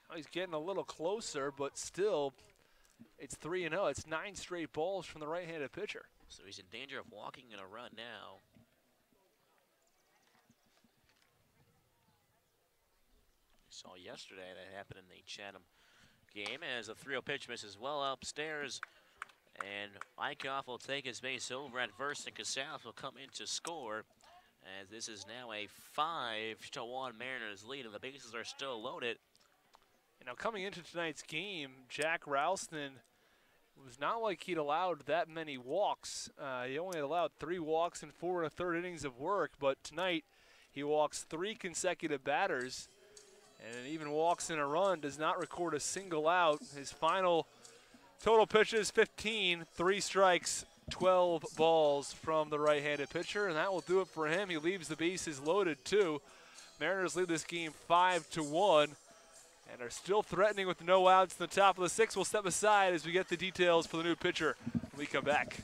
Speaker 2: Oh, he's getting a little closer, but still, it's 3-0. It's 9 straight balls from the right-handed pitcher.
Speaker 3: So he's in danger of walking in a run now. We saw yesterday that happened in the Chatham game as a 3-0 pitch misses well upstairs. And Eichhoff will take his base over at first, and Casals will come in to score. As this is now a 5-1 Mariners lead, and the bases are still loaded.
Speaker 2: And now coming into tonight's game, Jack Ralston was not like he'd allowed that many walks. He only allowed 3 walks in 4 1/3 innings of work, but tonight he walks 3 consecutive batters, and even walks in a run, does not record a single out. His final total pitches, 15, 3 strikes, 12 balls from the right-handed pitcher, and that will do it for him. He leaves the bases loaded too. Mariners lead this game 5-1 and are still threatening with no outs in the top of the 6th. We'll step aside as we get the details for the new pitcher when we come back.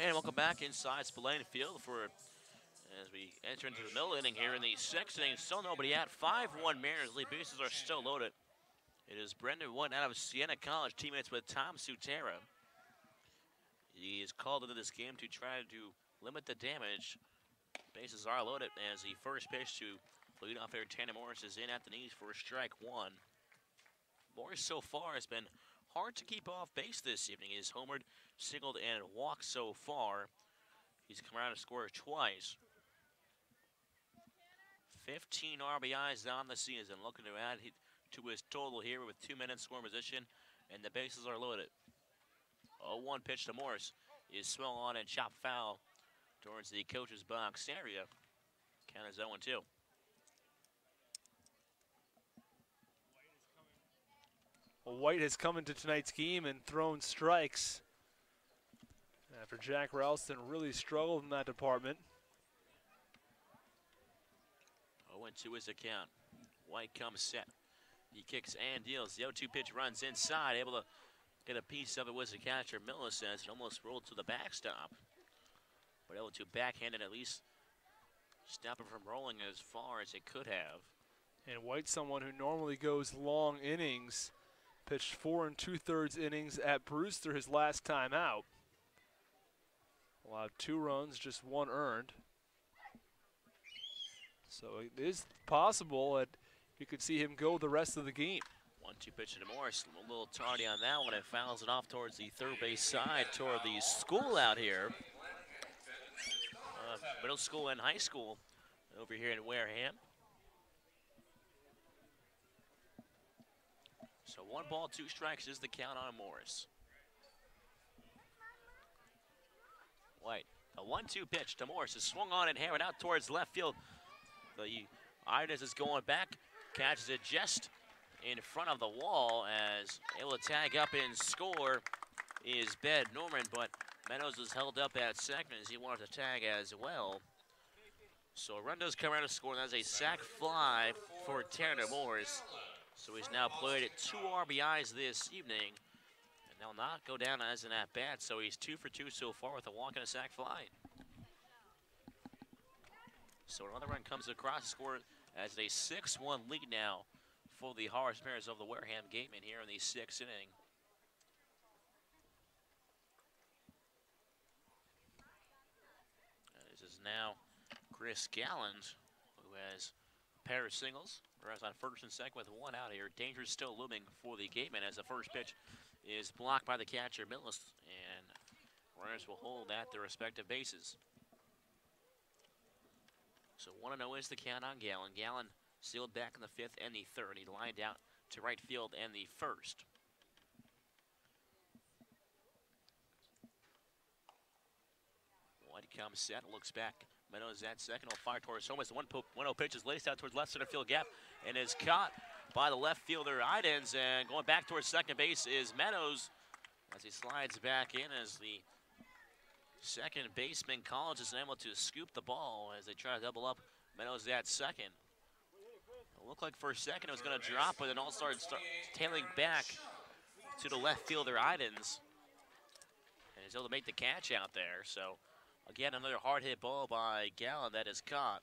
Speaker 3: And welcome back inside Spillane Field for as we enter into the middle inning here in the sixth inning. Still nobody out. 5-1 Mariners lead. Bases are still loaded. It is Brendan Wood out of Siena College, teammates with Tom Sutera. He is called into this game to try to limit the damage. Bases are loaded as the first pitch to lead off here. Tanner Morris is in at the knees for strike one. Morris so far has been hard to keep off base this evening. He's homered, singled, and walked so far. He's come around to score twice. 15 RBIs on the season. Looking to add to his total here with 2 minutes scoring position, and the bases are loaded. 0-1 pitch to Morris is swung on and chopped foul towards the coach's box area. Count is 0-2.
Speaker 2: White has come into tonight's game and thrown strikes after Jack Ralston really struggled in that department.
Speaker 3: 0-2 is the count. White comes set. He kicks and deals. The 0-2 pitch runs inside, able to get a piece of it with the catcher. Miller says it almost rolled to the backstop, but able to backhand it, at least stop it from rolling as far as it could have.
Speaker 2: And White's someone who normally goes long innings. Pitched 4 2/3 innings at Brewster his last time out. Allowed 2 runs, just 1 earned. So it is possible that you could see him go the rest of the game.
Speaker 3: 1-2 pitch to Morris. A little tardy on that one. It fouls it off towards the third base side toward the school out here. Middle school and high school over here in Wareham. So 1 ball, 2 strikes is the count on Morris. White, a 1-2 pitch to Morris is swung on and hammered out towards left field. The Idas is going back, catches it just in front of the wall as able to tag up and score is Bed Norman, but Meadows was held up at second as he wanted to tag as well. So a run does come around to score, and that's a sac fly for Tanner Morris. So he's now played at 2 RBIs this evening, and they'll not go down as an at-bat, so he's 2 for 2 so far with a walk and a sac fly. So another run comes across the score as a 6-1 lead now for the Harwich Mariners of the Wareham Gatemen here in the 6th inning. This is now Chris Galland, who has a pair of singles. Runners on first and second with 1 out here. Danger still looming for the Gatemen as the first pitch is blocked by the catcher, Millis, and runners will hold at their respective bases. So 1-0 is the count on Galland. Galland sealed back in the 5th and the 3rd. He lined out to right field and the 1st. White comes set, looks back. Meadows at second, will fire towards home as the 1-0 pitch is laced out towards left center field gap and is caught by the left fielder Idens, and going back towards second base is Meadows as he slides back in as the second baseman Collins is able to scoop the ball as they try to double up. Meadows at second. It looked like for a second it was going to drop, but then all started tailing back to the left fielder Idens, and he's able to make the catch out there. So again, another hard hit ball by Galland that is caught.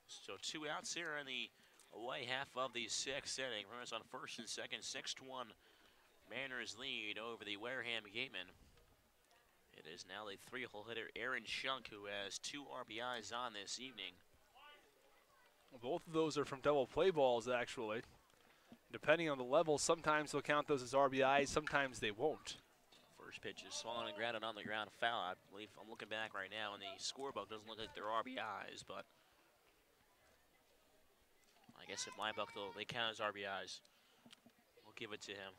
Speaker 3: So 2 outs here in the away half of the 6th inning. Runners on first and second, 6-1 Mariners lead over the Wareham Gatemen. It is now the 3-hole hitter Aaron Shunk who has 2 RBIs on this evening.
Speaker 2: Both of those are from double play balls, actually. Depending on the level, sometimes they'll count those as RBIs, sometimes they won't.
Speaker 3: First pitch is swung and grounded on the ground, foul. I believe I'm looking back right now, and the scorebook doesn't look like they're RBIs, but I guess in my book they count as RBIs. We'll give it to him.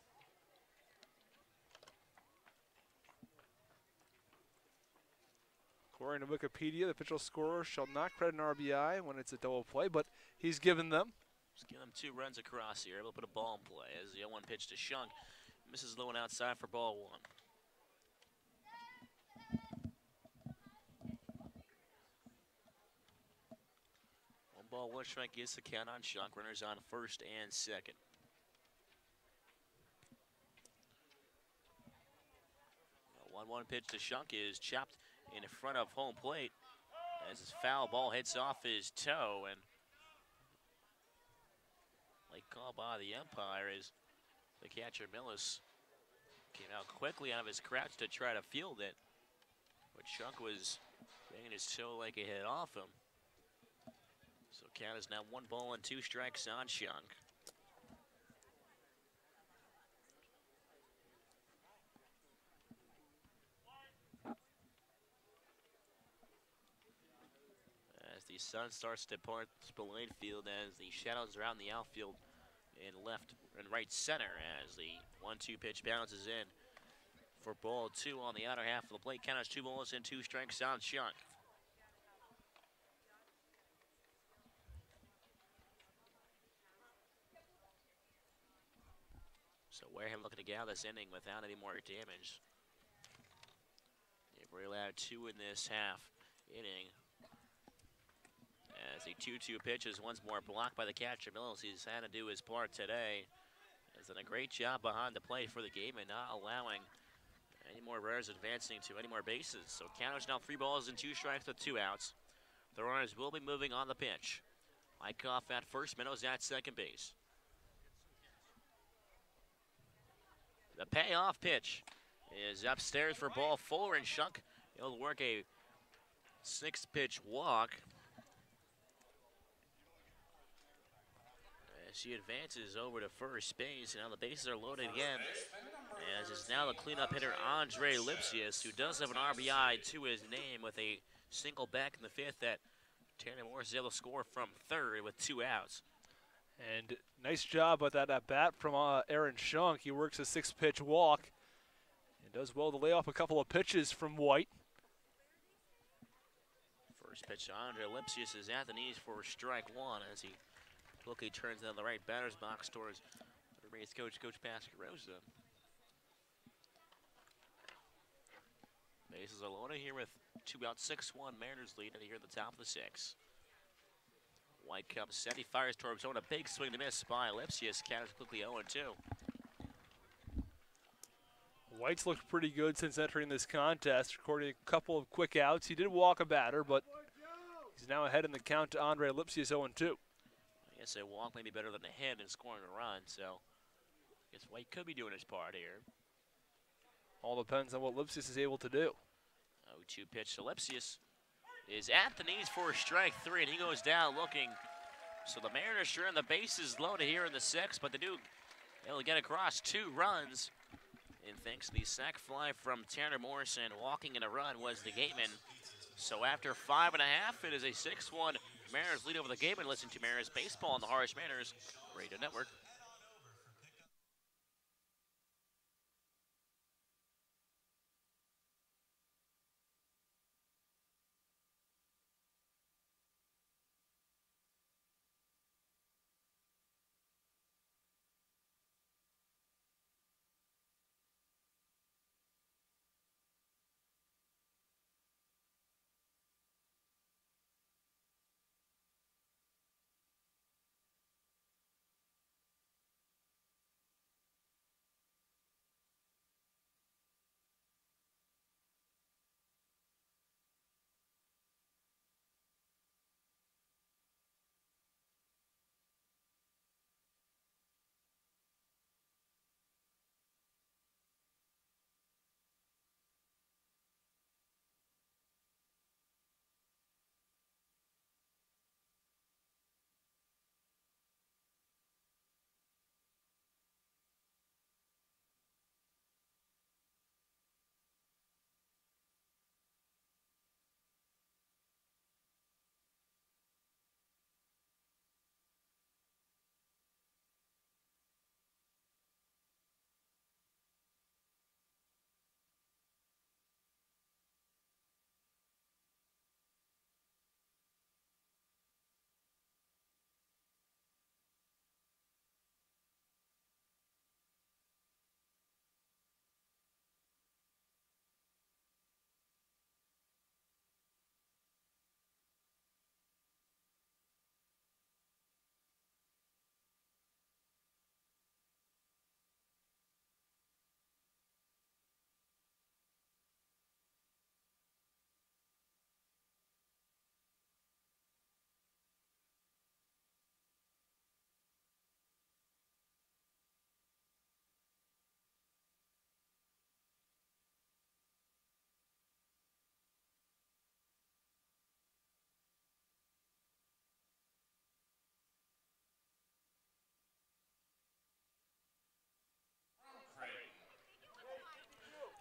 Speaker 2: According to Wikipedia, the official scorer shall not credit an RBI when it's a double play, but he's given them.
Speaker 3: Just give them 2 runs across here, able to put a ball in play as the 0-1 pitch to Shunk misses low and outside for ball 1. One ball, 1 strike is the count on Shunk. Runners on first and second. 1-1 pitch to Shunk is chopped in front of home plate as his foul ball hits off his toe, and late call by the umpire as the catcher Millis came out quickly out of his crouch to try to field it, but Shunk was banging his toe like it hit off him. So count is now 1 ball and 2 strikes on Shunk. As the sun starts to depart Spillane Field, as the shadows are out in the outfield in left and right center, as the 1-2 pitch bounces in for ball 2 on the outer half of the plate. Count is 2 balls and 2 strikes on Shunk. So Wareham looking to get out this inning without any more damage. They've allowed 2 in this half inning. As the 2-2 pitch is once more blocked by the catcher Mills. He's had to do his part today. He's done a great job behind the plate for the game and not allowing any more runners advancing to any more bases. So counters now 3 balls and 2 strikes with 2 outs. The runners will be moving on the pitch. Wyckoff at first, Meadows at second base. The payoff pitch is upstairs for ball 4, and Shunk will work a 6-pitch walk. As she advances over to first base, and now the bases are loaded again. As is now the cleanup hitter Andre Lipsius, who does have an RBI to his name with a single back in the 5th that Tanner Morris is able to score from third with 2 outs.
Speaker 2: And nice job with that at bat from Aaron Shunk. He works a 6-pitch walk and does well to lay off a couple of pitches from White.
Speaker 3: First pitch to Andre Lipsius is at the knees for strike 1 as he quickly turns down the right batter's box towards the base coach, Coach Pascarosa. Bases are loaded here with 2 outs, 6-1 Mariners lead here at the top of the 6th. White comes set, he fires towards zone, a big swing to miss by Lipsius, counters quickly 0-2.
Speaker 2: White's looked pretty good since entering this contest, recording a couple of quick outs. He did walk a batter, but he's now ahead in the count to Andre Lipsius 0-2.
Speaker 3: I guess a walk may be better than a hit in scoring a run, so I guess White could be doing his part here.
Speaker 2: All depends on what Lipsius is able to do.
Speaker 3: 0-2 pitch to Lipsius is at the knees for strike 3, and he goes down looking. So the Mariners sure in the bases loaded here in the 6th, but they do able to get across 2 runs. And thanks to the sac fly from Tanner Morrison, walking in a run was the gateman. So after 5.5, it is a 6-1 Mariners lead over the game. And listen to Mariners baseball on the Harwich Mariners Radio Network.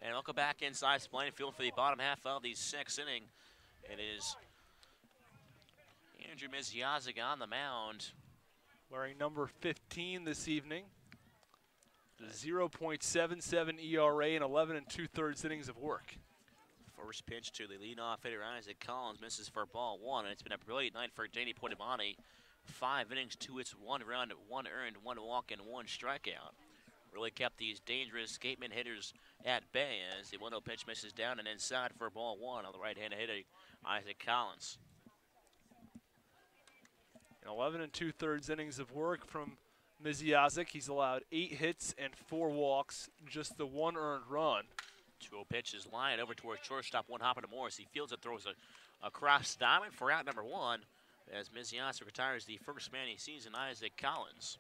Speaker 3: And welcome back inside the playing field for the bottom half of the sixth inning. It is Andrew Misiazic on the mound.
Speaker 2: Wearing number 15 this evening. 0.77 ERA and 11 2/3 innings of work.
Speaker 3: First pitch to the leadoff hitter, Isaac Collins, misses for ball one. And it's been a brilliant night for Danny Portimani. 5 innings, 2 hits, 1 run, 1 earned, 1 walk, and 1 strikeout. Really kept these dangerous escapement hitters at bay as the 1-0 pitch misses down and inside for ball one on the right-handed hitter, Isaac Collins.
Speaker 2: 11 2/3 innings of work from Misiazic. He's allowed 8 hits and 4 walks, just the 1 earned run.
Speaker 3: 2-0 pitch is lined over towards shortstop, 1 hop into Morris. He fields it, throws across diamond for out number 1 as Misiazic retires the first man he sees in Isaac Collins.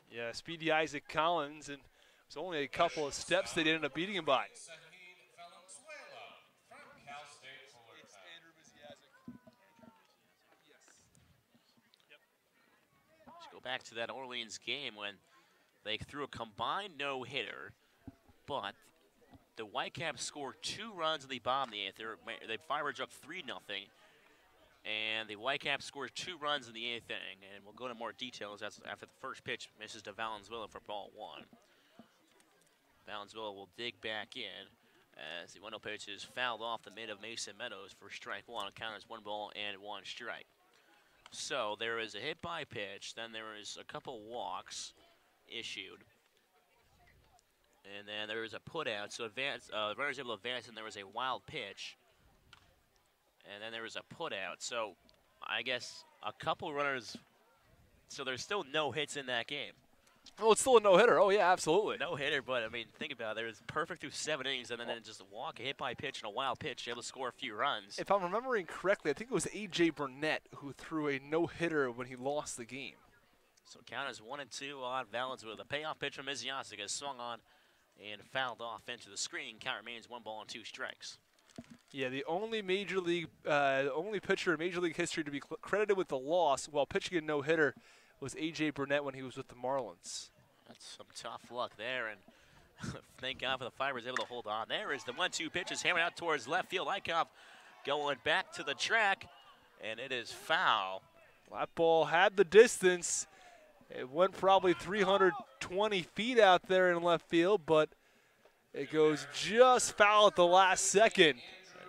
Speaker 2: Yeah, speedy Isaac Collins, and it was only a couple of steps they ended up beating him by.
Speaker 3: Let's go back to that Orleans game when they threw a combined no-hitter, but the Whitecaps scored 2 runs in the bottom of the 8th. They Firebirds up 3-0, and the Whitecaps scored 2 runs in the 8th inning. And we'll go into more details after the first pitch misses to Valenzuela for ball 1. Valenzuela will dig back in as the 1-0 pitch is fouled off the mid of Mason Meadows for strike 1. Count as 1 ball and 1 strike. So there is a hit by pitch, then there is a couple walks issued. And then there was a put out, so runner's able to advance, and there was a wild pitch. And then there was a put out, so I guess a couple runners, so there's still no hits in that game.
Speaker 2: Oh, it's still a no-hitter. Oh, yeah, absolutely.
Speaker 3: No hitter, but I mean, think about it. It was perfect through 7 innings, and then just a walk, a hit by pitch, and a wild pitch, able to score a few runs.
Speaker 2: If I'm remembering correctly, I think it was A.J. Burnett who threw a no-hitter when he lost the game.
Speaker 3: So count as 1-2 on Valenzuela. The payoff pitch from Misiazic is swung on and fouled off into the screen. Count remains 1 ball and 2 strikes.
Speaker 2: Yeah, the only only pitcher in Major League history to be credited with the loss while pitching a no-hitter was A.J. Burnett when he was with the Marlins.
Speaker 3: That's some tough luck there, and thank God for the Fibers able to hold on. There is the 1-2 pitch is hammered out towards left field. Eichhoff going back to the track, and it is foul.
Speaker 2: That ball had the distance. It went probably 320 feet out there in left field, but it goes just foul at the last second.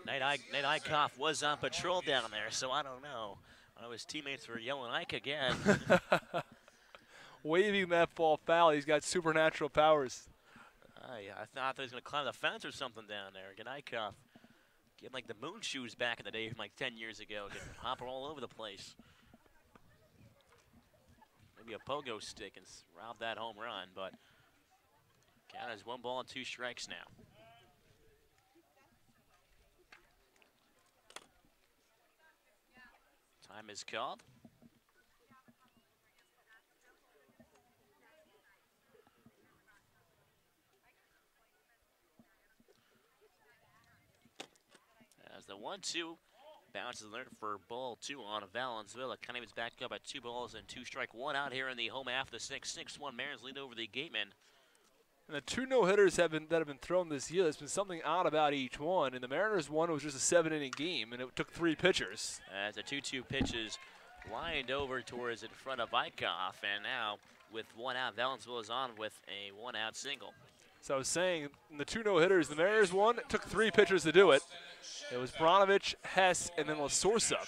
Speaker 3: Nate Eichhoff was on patrol down there, so I don't know. I know his teammates were yelling Ike again.
Speaker 2: Waving that ball foul. He's got supernatural powers.
Speaker 3: Yeah, I thought he was going to climb the fence or something down there. Get Eichhoff. Get like the moon shoes back in the day from like 10 years ago. Get hopper all over the place. Maybe a pogo stick and rob that home run, but count as 1 ball and 2 strikes now. Time is called. As the 1-2 bounces there for ball 2 on Valenzuela. Cunningham is back up at 2 balls and 2 strike, 1 out here in the home half of the 6-1 Mariners lead over the Gatemen.
Speaker 2: And the 2 no-hitters that have been thrown this year, there's been something odd about each one. And the Mariners one was just a 7-inning game, and it took 3 pitchers.
Speaker 3: As the 2-2 pitch is lined over towards in front of Eichhoff, and now with 1 out, Valenzuela is on with a 1-out single.
Speaker 2: So I was saying, in the 2 no-hitters, the Mariners one, it took 3 pitchers to do it. It was Branovich, Hess, and then La Sorsa.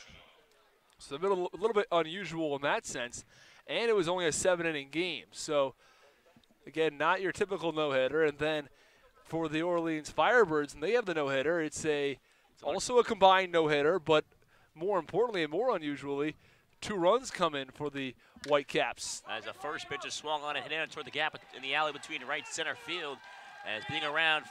Speaker 2: So a little bit unusual in that sense. And it was only a 7-inning game. So, again, not your typical no-hitter. And then for the Orleans Firebirds, and they have the no-hitter, it's also a combined no-hitter, but more importantly and more unusually, 2 runs come in for the Whitecaps.
Speaker 3: As the first pitch is swung on and hit in toward the gap in the alley between right center field. As being around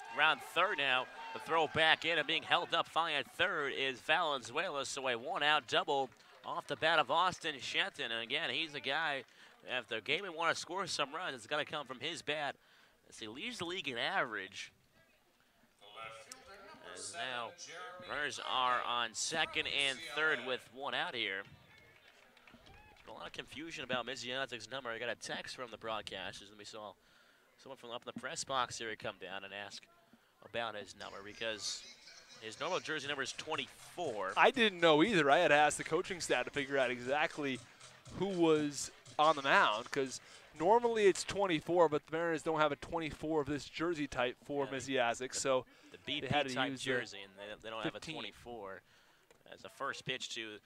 Speaker 3: third now, the throw back in and being held up finally at third is Valenzuela. So a 1-out double off the bat of Austin Shenton. And again, he's the guy, if the Gatemen want to score some runs, it's got to come from his bat. As he leads the league in average. As now runners are on second and third with 1 out here. A lot of confusion about Misiazic's number. I got a text from the broadcasters, and we saw someone from up in the press box here come down and ask about his number because his normal jersey number is 24.
Speaker 2: I didn't know either. I had asked the coaching staff to figure out exactly who was on the mound because normally it's 24, but the Mariners don't have a 24 of this jersey type for Misiasic, so
Speaker 3: The
Speaker 2: they had
Speaker 3: BP
Speaker 2: to
Speaker 3: type
Speaker 2: use
Speaker 3: jersey, and they don't have a
Speaker 2: 15.
Speaker 3: 24. As the first pitch to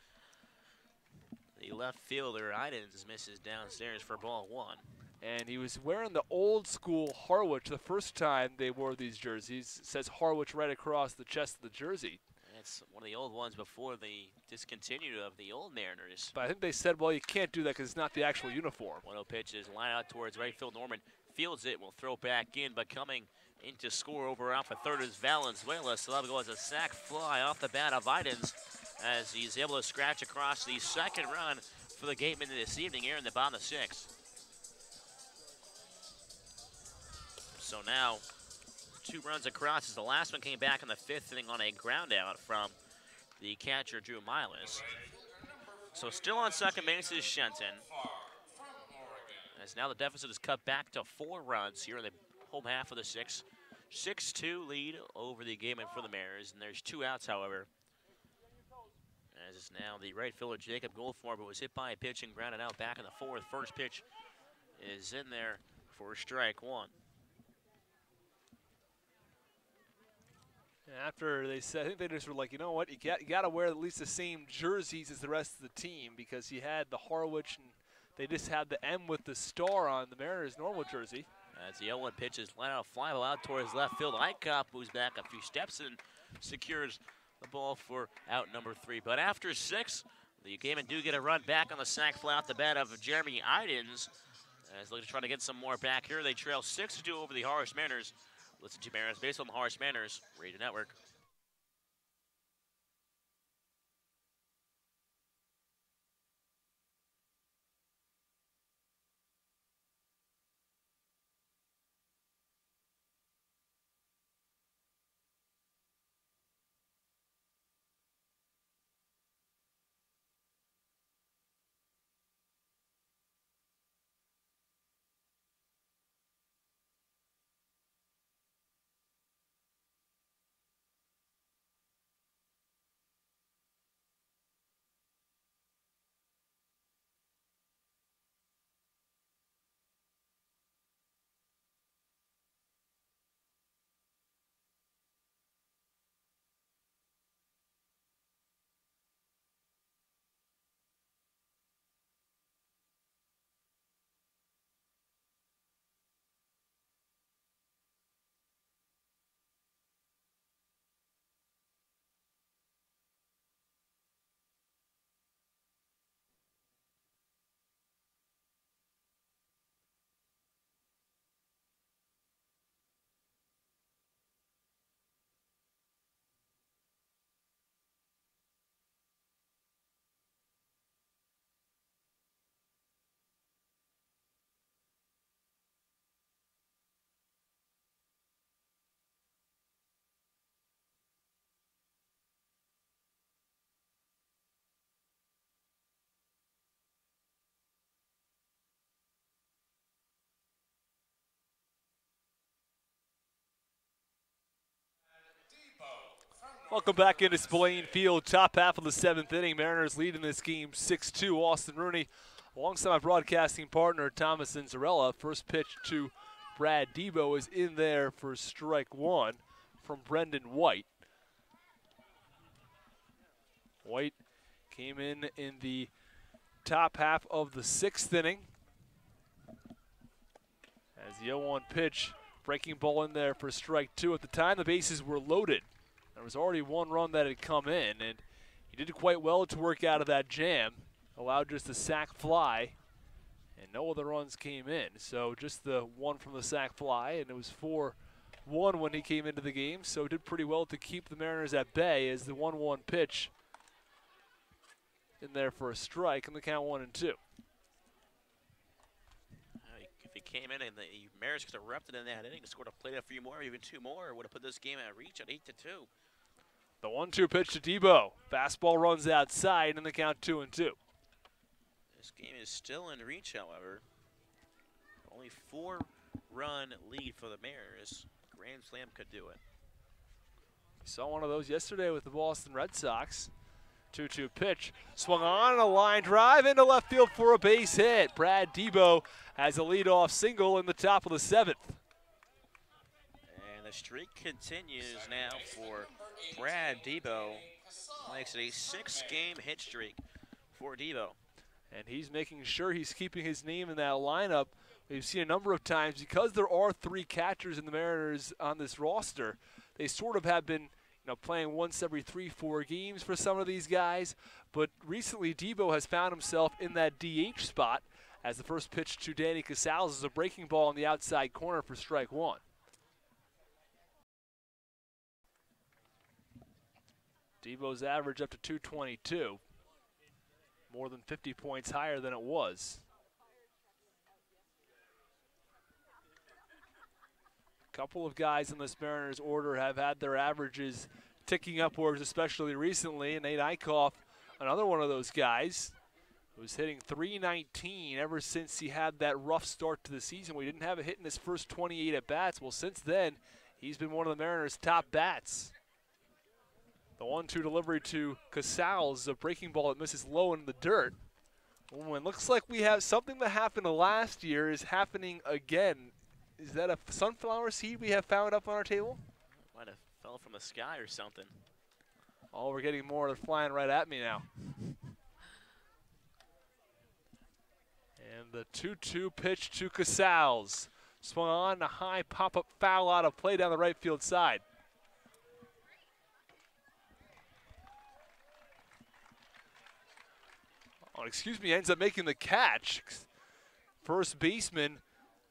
Speaker 3: the left fielder, Idens misses downstairs for ball 1.
Speaker 2: And he was wearing the old school Harwich the first time they wore these jerseys. It says Harwich right across the chest of the jersey.
Speaker 3: It's one of the old ones before the discontinued of the old Mariners.
Speaker 2: But I think they said, well, you can't do that because it's not the actual uniform.
Speaker 3: 1-0 pitch is line out towards right field. Norman fields it, will throw back in, but coming in to score over out for third is Valenzuela. So that'll go as a sac fly off the bat of Idens as he's able to scratch across the second run for the game into this evening here in the bottom of 6. So now 2 runs across as the last one came back in the 5th inning on a ground out from the catcher Drew Miles. So still on second base is Shenton. As now the deficit is cut back to 4 runs here in the home half of the 6th. 6-2 lead over the game for the Mariners, and there's 2 outs, however. As it's now the right fielder Jacob Goldfarb was hit by a pitch and grounded out back in the 4th. First pitch is in there for strike 1.
Speaker 2: After they said, I think they just were like, you know what, you got to wear at least the same jerseys as the rest of the team because you had the Harwich and they just had the M with the star on the Mariners' normal jersey.
Speaker 3: As the 0-1 pitch is line out, fly ball out towards left field. Ikop moves back a few steps and secures the ball for out number 3. But after 6, the Gaiman do get a run back on the sac fly off the bat of Jeremy Idens. As looking to try to get some more back here. They trail 6-2 over the Harwich Mariners. Listen to Mariners based on the Harwich Mariners Radio Network.
Speaker 2: Welcome back into Spillane Field, top half of the 7th inning. Mariners leading this game 6-2. Austin Rooney alongside my broadcasting partner Thomas Inzarella. First pitch to Brad Debo is in there for strike 1 from Brendan White. White came in the top half of the 6th inning. As the 0-1 pitch, breaking ball in there for strike 2. At the time, the bases were loaded. There was already 1 run that had come in, and he did quite well to work out of that jam. Allowed just a sac fly, and no other runs came in. So just the 1 from the sac fly, and it was 4-1 when he came into the game. So did pretty well to keep the Mariners at bay as the 1-1 pitch in there for a strike, and the count 1-2.
Speaker 3: If he came in and the Mariners could have erupted in that inning, scored a plate a few more, even 2 more, would have put this game at reach at 8-2.
Speaker 2: The 1-2 pitch to Debo. Fastball runs outside, and the count 2-2.
Speaker 3: This game is still in reach, however. Only 4-run lead for the Mariners. Grand Slam could do it.
Speaker 2: Saw one of those yesterday with the Boston Red Sox. 2-2 pitch, swung on, a line drive into left field for a base hit. Brad Debo has a leadoff single in the top of the 7th.
Speaker 3: And the streak continues now for Brad Debo. Makes it a 6-game hit streak for Debo.
Speaker 2: And he's making sure he's keeping his name in that lineup. We've seen a number of times, because there are 3 catchers in the Mariners on this roster, they sort of have been playing once every 3-4 games for some of these guys. But recently, Debo has found himself in that DH spot as the first pitch to Danny Casals is a breaking ball in the outside corner for strike 1. Debo's average up to 222, more than 50 points higher than it was. A couple of guys in this Mariners order have had their averages ticking upwards, especially recently, and Nate Eichhoff, another one of those guys, who's hitting .319 ever since he had that rough start to the season where he didn't have a hit in his first 28 at-bats. Well, since then, he's been one of the Mariners' top bats. The 1-2 delivery to Casals, a breaking ball that misses low in the dirt. Oh, and looks like we have something that happened last year is happening again. Is that a sunflower seed we have found up on our table?
Speaker 3: Might have fell from the sky or something.
Speaker 2: Oh, we're getting more. They're flying right at me now. And the 2-2 pitch to Casals. Swung on, a high pop-up foul out of play down the right field side. Oh, excuse me, ends up making the catch. First baseman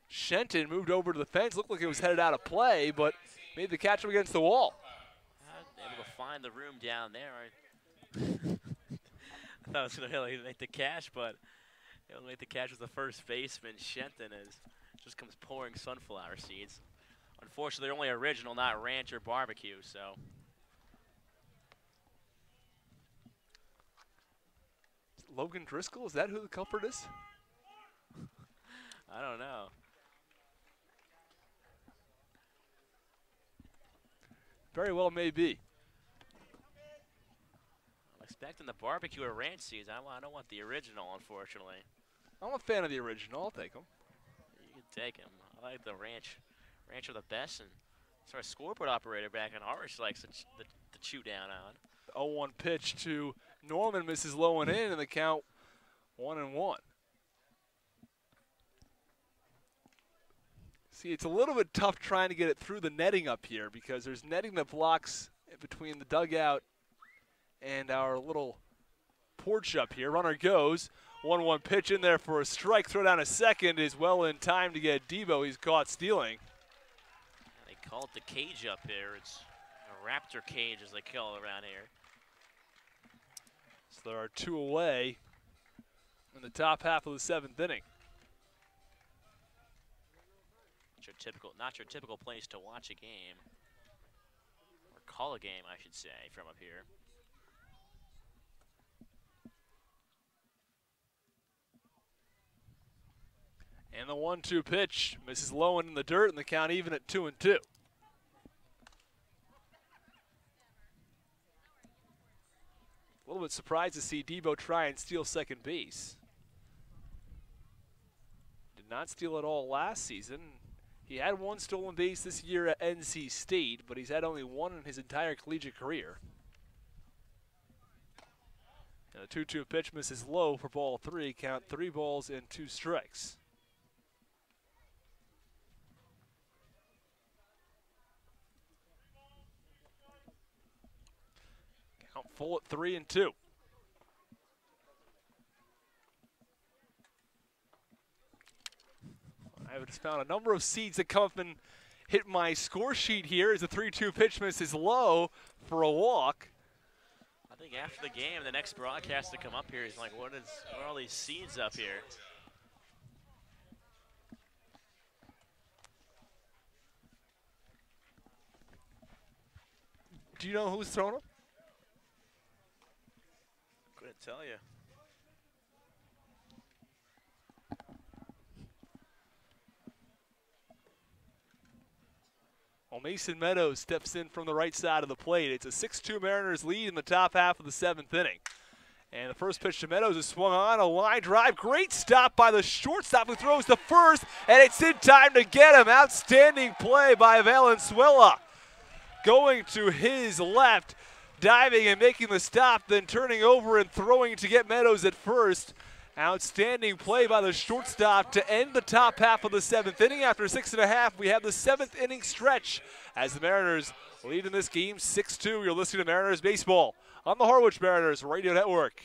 Speaker 2: Shenton moved over to the fence. Looked like it was headed out of play, but made the catch up against the wall.
Speaker 3: Able to find the room down there. I thought I was going to make the catch, but he'll make the catch with the first baseman, Shenton, as just comes pouring sunflower seeds. Unfortunately, they're only original, not ranch or barbecue, so.
Speaker 2: Logan Driscoll, is that who the culprit is?
Speaker 3: I don't know.
Speaker 2: Very well may be.
Speaker 3: I'm expecting the barbecue or ranch seeds. I don't want the original, unfortunately.
Speaker 2: I'm a fan of the original. I'll take them.
Speaker 3: You can take them. I like the ranch. Ranch are the best. And so our scoreboard operator back in Harwich likes to chew down on.
Speaker 2: 0-1 pitch to Norman, misses low and in the count 1-1. See, it's a little bit tough trying to get it through the netting up here because there's netting that blocks between the dugout and our little porch up here. Runner goes. 1-1 pitch in there for a strike. Throw down a second is well in time to get Debo. He's caught stealing.
Speaker 3: They call it the cage up here. It's a raptor cage, as they call it around here.
Speaker 2: So there are 2 away in the top half of the 7th inning.
Speaker 3: Not your typical place to watch a game, or call a game, I should say, from up here.
Speaker 2: And the 1-2 pitch misses low and in the dirt, and the count even at 2-2. A little bit surprised to see Debo try and steal second base. Did not steal it all last season. He had 1 stolen base this year at NC State, but he's had only 1 in his entire collegiate career. And the 2-2 pitch misses low for ball 3. Count 3 balls and 2 strikes. Count full at 3-2. I just found a number of seeds that come up and hit my score sheet here as the 3-2 pitch misses low for a walk.
Speaker 3: I think after the game, the next broadcast to come up here is like, what are all these seeds up here?
Speaker 2: Do you know who's throwing them?
Speaker 3: Couldn't tell you.
Speaker 2: Well, Mason Meadows steps in from the right side of the plate. It's a 6-2 Mariners lead in the top half of the 7th inning. And the first pitch to Meadows is swung on, a line drive. Great stop by the shortstop who throws to first, and it's in time to get him. Outstanding play by Valenzuela. Going to his left, diving and making the stop, then turning over and throwing to get Meadows at first. Outstanding play by the shortstop to end the top half of the 7th inning. After 6.5, we have the 7th inning stretch as the Mariners lead in this game 6-2. You're listening to Mariners Baseball on the Harwich Mariners Radio Network.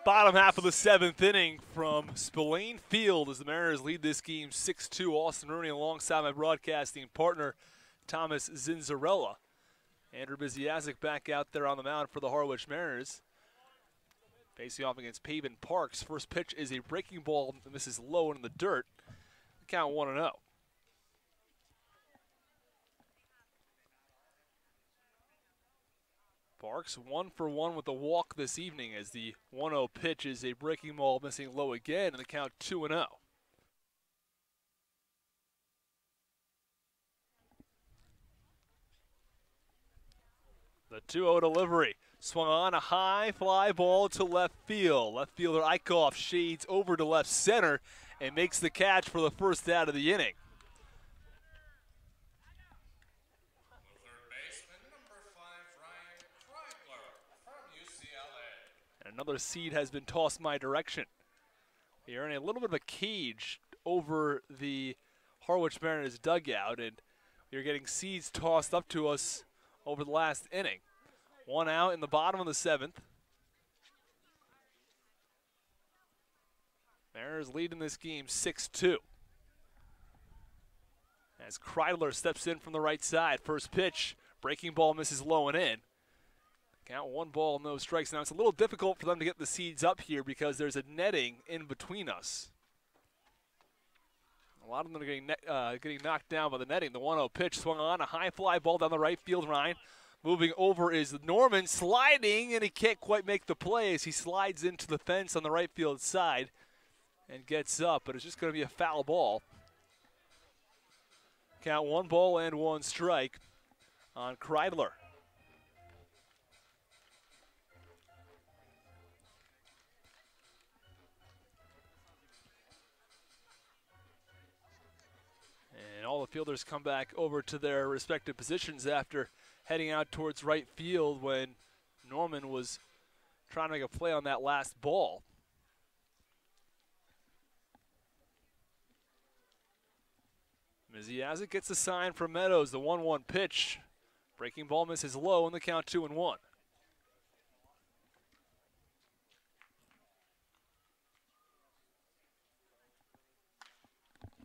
Speaker 2: Bottom half of the 7th inning from Spillane Field as the Mariners lead this game 6-2. Austin Rooney alongside my broadcasting partner, Thomas Zinzarella. Andrew Biziazik back out there on the mound for the Harwich Mariners. Facing off against Pavin Parks. First pitch is a breaking ball, and this is low in the dirt. Count 1-0. Parks 1 for 1 with a walk this evening as the 1-0 pitch is a breaking ball missing low again, and the count 2-0. The 2-0 delivery. Swung on, a high fly ball to left field. Left fielder Eichhoff shades over to left center and makes the catch for the first out of the inning. Another seed has been tossed my direction. We are in a little bit of a cage over the Harwich Mariners dugout, and we are getting seeds tossed up to us over the last inning. One out in the bottom of the 7th. Mariners leading this game 6-2. As Kreidler steps in from the right side. First pitch, breaking ball misses low and in. Count 1 ball, no strikes. Now it's a little difficult for them to get the seeds up here because there's a netting in between us. A lot of them are getting knocked down by the netting. The 1-0 pitch swung on, a high fly ball down the right field line. Moving over is Norman, sliding, and he can't quite make the play as he slides into the fence on the right field side and gets up, but it's just going to be a foul ball. Count 1 ball and 1 strike on Kreidler. And all the fielders come back over to their respective positions after heading out towards right field when Norman was trying to make a play on that last ball. Miziazik gets the sign from Meadows, the 1-1 pitch. Breaking ball misses low in the count 2-1.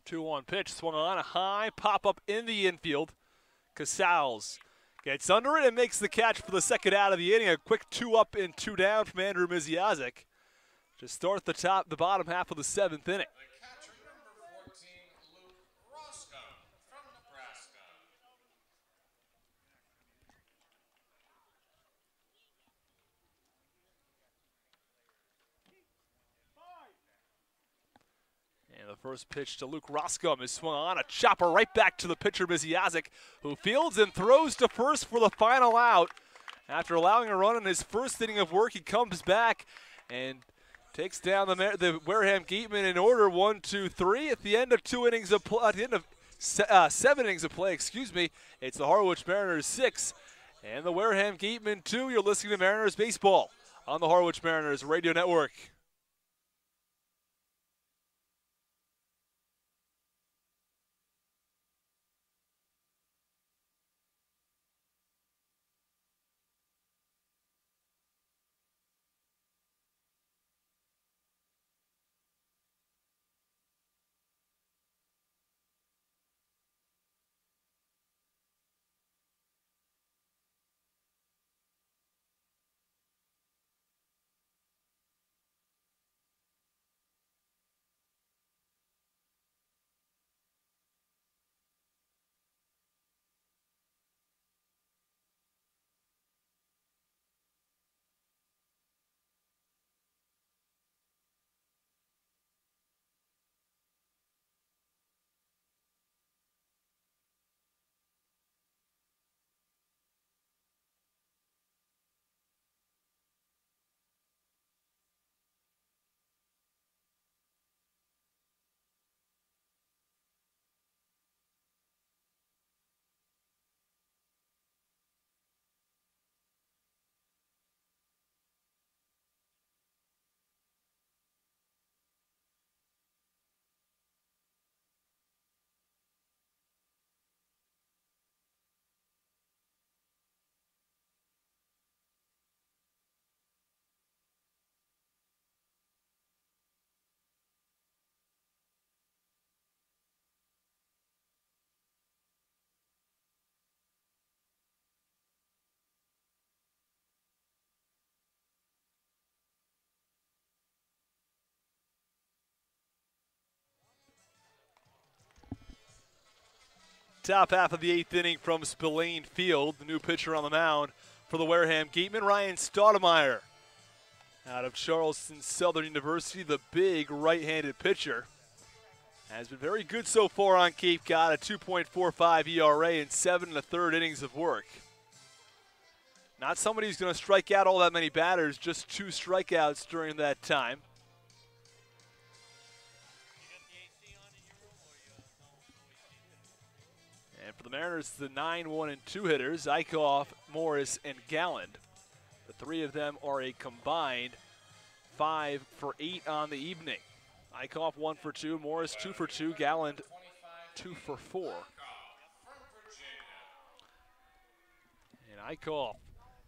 Speaker 2: 2-1 pitch, swung on a high pop-up in the infield. Casals gets under it and makes the catch for the second out of the inning. A quick 2-up and 2-down from Andrew Miziazik to start the bottom half of the 7th inning.
Speaker 1: The catcher, number 14, Luke Roscoe from Nebraska.
Speaker 2: And the first pitch to Luke Roscom is swung on, a chopper right back to the pitcher Miziazik, who fields and throws to first for the final out. After allowing a run in his first inning of work, he comes back and takes down the Wareham Gateman in order 1, 2, 3 at the end of 2 innings of play. At the end of 7 innings of play, excuse me. It's the Harwich Mariners 6 and the Wareham Gateman 2. You're listening to Mariners baseball on the Harwich Mariners Radio Network. Top half of the 8th inning from Spillane Field. The new pitcher on the mound for the Wareham Gateman, Ryan Stoudemire. Out of Charleston Southern University, the big right-handed pitcher. Has been very good so far on Cape Cod, a 2.45 ERA in 7 1/3 innings of work. Not somebody who's going to strike out all that many batters, just 2 strikeouts during that time. And for the Mariners, the 9, 1, and 2 hitters, Eichhoff, Morris, and Galland. The 3 of them are a combined 5 for 8 on the evening. Eichhoff 1 for 2, Morris 2 for 2, Galland 2 for 4. And Eichhoff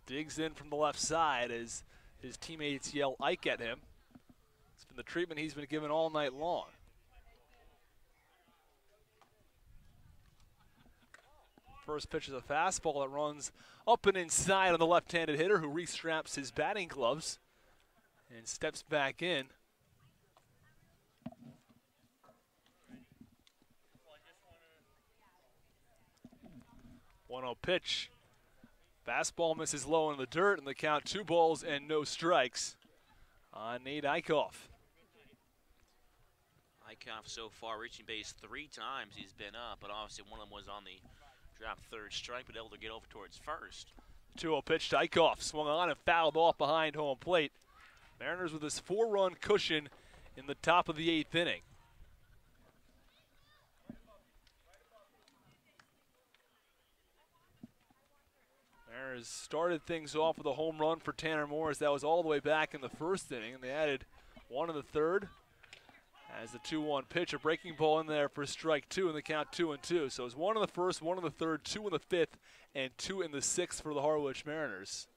Speaker 2: digs in from the left side as his teammates yell Ike at him. It's been the treatment he's been given all night long. First pitch is a fastball that runs up and inside on the left-handed hitter, who restraps his batting gloves and steps back in. 1-0 pitch. Fastball misses low in the dirt, and the count 2 balls and no strikes on Nate Eichhoff.
Speaker 3: Eichhoff so far reaching base 3 times he's been up, but obviously one of them was on the drop third strike, but able to get over towards first.
Speaker 2: 2-0 pitch to Eichhoff, swung on and fouled off behind home plate. Mariners with this 4-run cushion in the top of the 8th inning. Mariners started things off with a home run for Tanner Morris. That was all the way back in the first inning, and they added 1 in the 3rd. As the 2-1 pitch, a breaking ball in there for strike 2 in the count 2-2. So it's 1 in the first, 1 in the third, 2 in the fifth, and 2 in the sixth for the Harwich Mariners.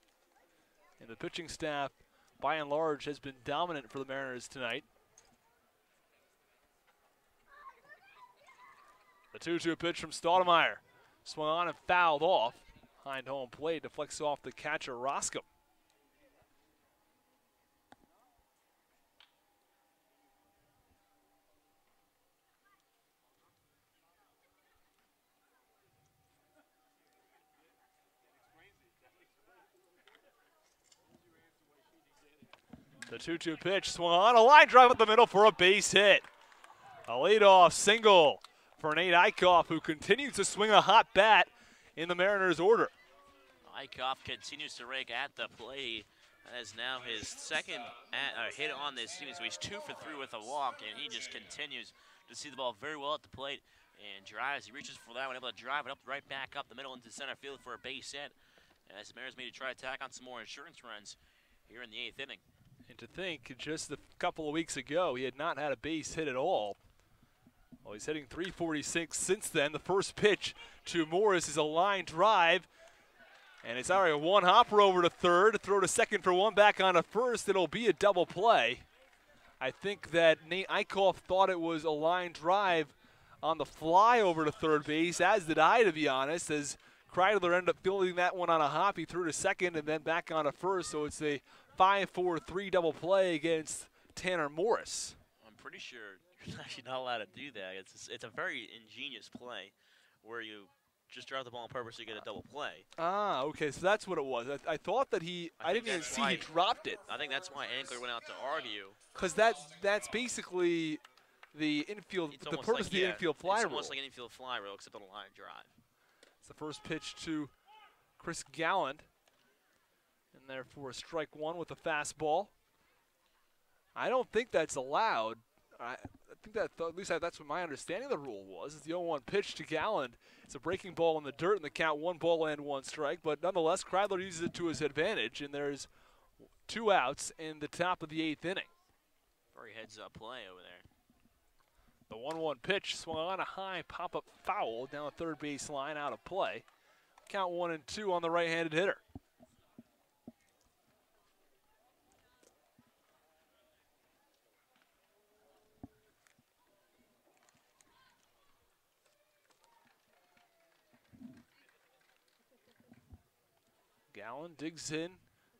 Speaker 2: And the pitching staff, by and large, has been dominant for the Mariners tonight. The 2-2 pitch from Stoudemire. Swung on and fouled off. Behind home plate, deflects off the catcher, Roscom. The 2-2 pitch swung on, a line drive up the middle for a base hit. A leadoff single for Nate Eichhoff, who continues to swing a hot bat in the Mariners' order.
Speaker 3: Eichhoff continues to rake at the plate. That is now his second hit on this season, so he's 2 for 3 with a walk, and he just continues to see the ball very well at the plate and drives. He reaches for that one, able to drive it up right back up the middle into center field for a base hit. As the Mariners may try to tack on some more insurance runs here in the 8th inning.
Speaker 2: And to think, just a couple of weeks ago, he had not had a base hit at all. Well, he's hitting .346 since then. The first pitch to Morris is a line drive. And it's already a one hopper over to third, throw to second for one, back on to first. It'll be a double play. I think that Nate Eichhoff thought it was a line drive on the fly over to third base, as did I, to be honest, as Kreidler ended up fielding that one on a hop. He threw to second and then back on to first, so it's a 5-4-3 double play against Tanner Morris.
Speaker 3: I'm pretty sure you're actually not allowed to do that. It's a very ingenious play where you just drive the ball on purpose to get a double play.
Speaker 2: Ah, okay, so that's what it was. I thought that I didn't even see he dropped it.
Speaker 3: I think that's why Ankler went out to argue.
Speaker 2: Because that's basically the infield, the purpose of the infield fly rule.
Speaker 3: It's almost like an infield fly rule, except on a line drive.
Speaker 2: It's the first pitch to Chris Galland. And therefore, strike one with a fastball. I don't think that's allowed. I think that, at least that's what my understanding of the rule was. It's the 0-1 pitch to Galland. It's a breaking ball in the dirt in the count, 1 ball and 1 strike. But nonetheless, Kreidler uses it to his advantage, and there's 2 outs in the top of the 8th inning.
Speaker 3: Very heads-up play over there.
Speaker 2: The 1-1 pitch swung on a high pop-up foul down the third base line, out of play. Count 1-2 on the right-handed hitter. Galland digs in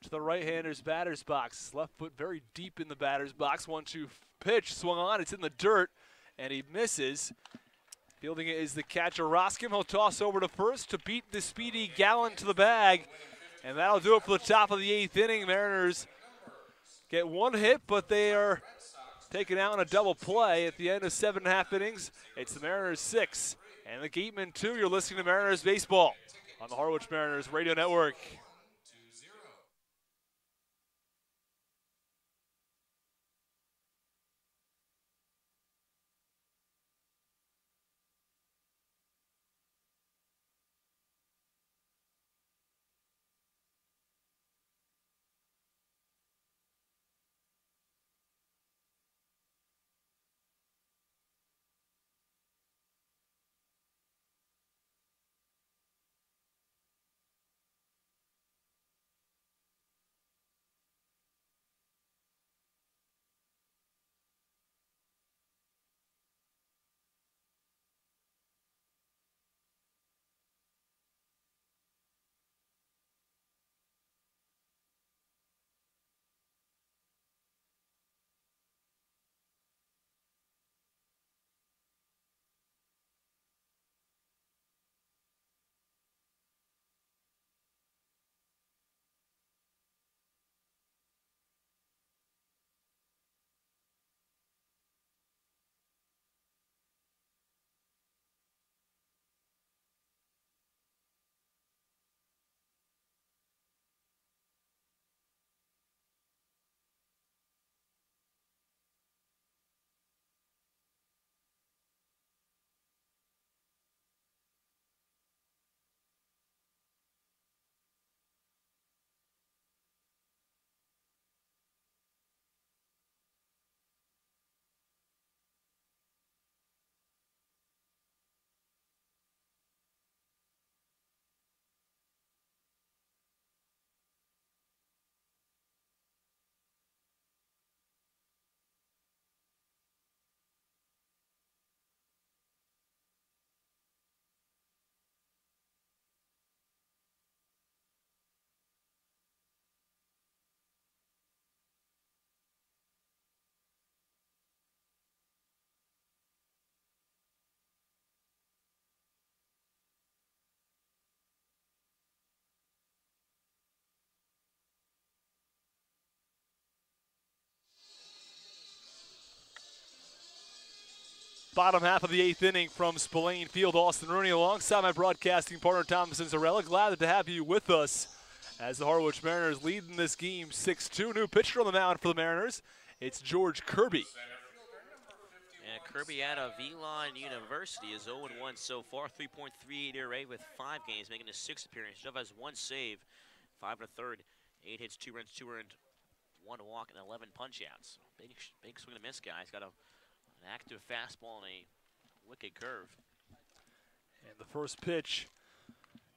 Speaker 2: to the right-hander's batter's box. His left foot very deep in the batter's box. 1-2 pitch swung on. It's in the dirt, and he misses. Fielding it is the catcher, Roscom. He'll toss over to first to beat the speedy Galland to the bag, and that'll do it for the top of the 8th inning. Mariners get 1 hit, but they are taken out in a double play at the end of 7.5 innings. It's the Mariners 6 and the Gatemen 2. You're listening to Mariners Baseball on the Harwich Mariners Radio Network. Bottom half of the 8th inning from Spillane Field. Austin Rooney alongside my broadcasting partner Thomas Zarella. Glad to have you with us as the Harwich Mariners lead in this game 6-2. New pitcher on the mound for the Mariners. It's George Kirby.
Speaker 3: And Kirby out of Elon University is 0-1 so far. 3.38 ERA with 5 games, making his 6th appearance. Jeff has 1 save, 5 1/3, 8 hits, 2 runs, 2 earned, 1 walk, and 11 punch-outs. Big swing and a miss, guys. Got an active fastball and a wicked curve.
Speaker 2: And the first pitch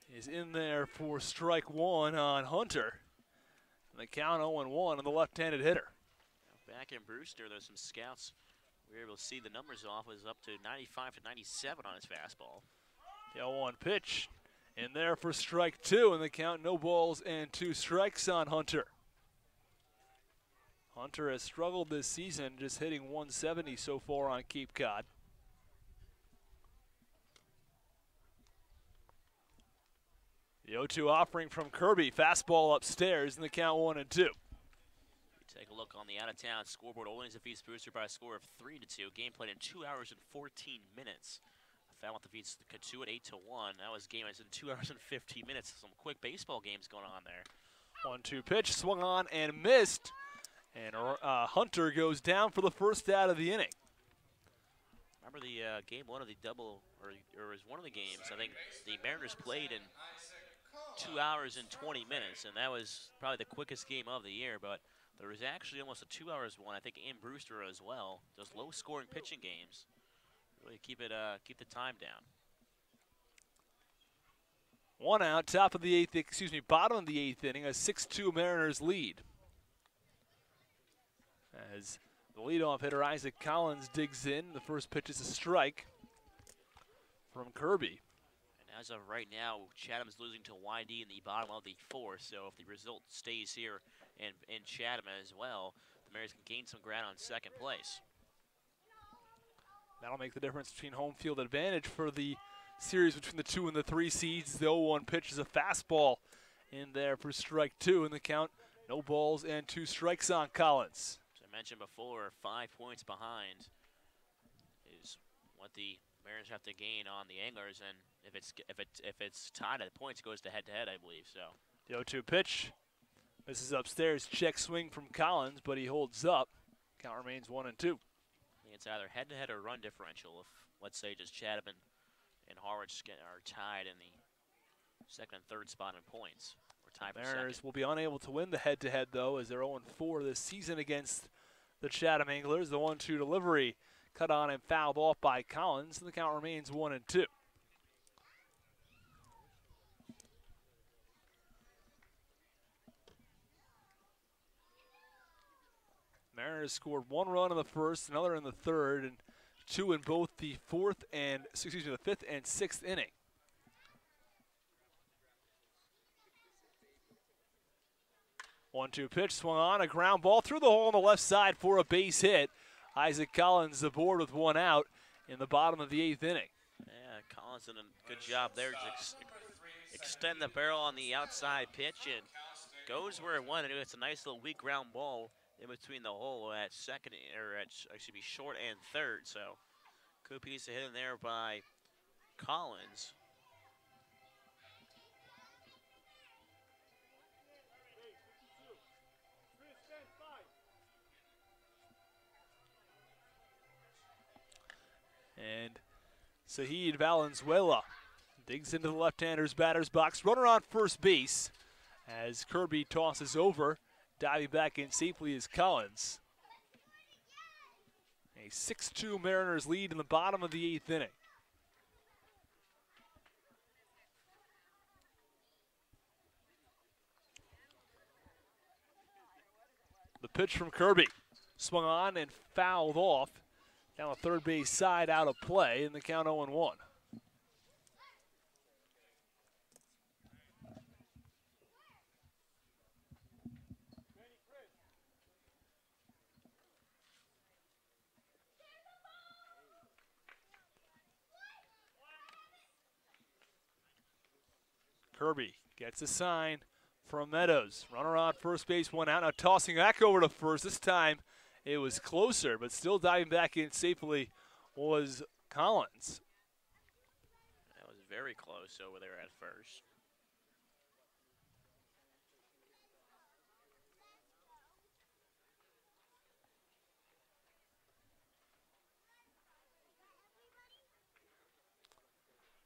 Speaker 2: is in there for strike 1 on Hunter. And the count 0-1 on the left-handed hitter.
Speaker 3: Back in Brewster, there's some scouts. We were able to see the numbers off. Was up to 95 to 97 on his fastball.
Speaker 2: The 0-1 pitch in there for strike 2, and the count no balls and 2 strikes on Hunter. Hunter has struggled this season, just hitting 170 so far on Cape Cod. The 0-2 offering from Kirby, fastball upstairs, and the count 1-2.
Speaker 3: Take a look on the out-of-town scoreboard. Orleans defeats Brewster by a score of 3-2. Game played in 2 hours and 14 minutes. Falmouth defeats Katu at 8-1. That was game in 2 hours and 15 minutes. Some quick baseball games going on there.
Speaker 2: 1-2 pitch, swung on and missed. And Hunter goes down for the first out of the inning.
Speaker 3: Remember the game 1 of the double, or it was one of the games, I think the Mariners played in 2 hours and 20 minutes, and that was probably the quickest game of the year, but there was actually almost a 2 hours one, I think, in Brewster as well. Those low-scoring pitching games really keep the time down.
Speaker 2: 1 out, bottom of the 8th inning, a 6-2 Mariners lead. As the leadoff hitter Isaac Collins digs in, the first pitch is a strike from Kirby.
Speaker 3: And as of right now, Chatham's losing to YD in the bottom of the 4th, so if the result stays here in Chatham as well, the Mariners can gain some ground on second place.
Speaker 2: That'll make the difference between home field advantage for the series between the 2 and the 3 seeds. The 0-1 pitch is a fastball in there for strike 2, and the count no balls and 2 strikes on Collins.
Speaker 3: As I mentioned before, 5 points behind is what the Mariners have to gain on the Anglers, and if it's tied at points, it goes to head-to-head, I believe. So
Speaker 2: the 0-2 pitch misses upstairs, check swing from Collins, but he holds up. Count remains 1-2.
Speaker 3: I think it's either head-to-head or run differential. If let's say just Chatham and Harwich are tied in the 2nd and 3rd spot in points, or tied for
Speaker 2: Mariners
Speaker 3: second.
Speaker 2: will be unable to win the head-to-head though, as they're 0-4 this season against the Chatham Anglers. The 1-2 delivery cut on and fouled off by Collins, and the count remains 1-2. Mariners scored 1 run in the 1st, another in the 3rd, and 2 in both the 5th and 6th inning. One-two pitch, swung on, a ground ball through the hole on the left side for a base hit. Isaac Collins aboard with 1 out in the bottom of the 8th inning.
Speaker 3: Yeah, Collins did a good job there to extend the barrel on the outside pitch, and goes where it wanted to. It's a nice little weak ground ball in between the hole at second, or at short and 3rd. So good piece of hitting there by Collins.
Speaker 2: And Sahid Valenzuela digs into the left-hander's batter's box. Runner on first base as Kirby tosses over. Diving back in safely is Collins. A 6-2 Mariners lead in the bottom of the 8th inning. The pitch from Kirby. Swung on and fouled off. Down the third base side, out of play, and the count 0-1. Kirby gets a sign from Meadows. Runner on first base, 1 out. Now tossing back over to first. This time it was closer, but still diving back in safely was Collins.
Speaker 3: That was very close over there at first.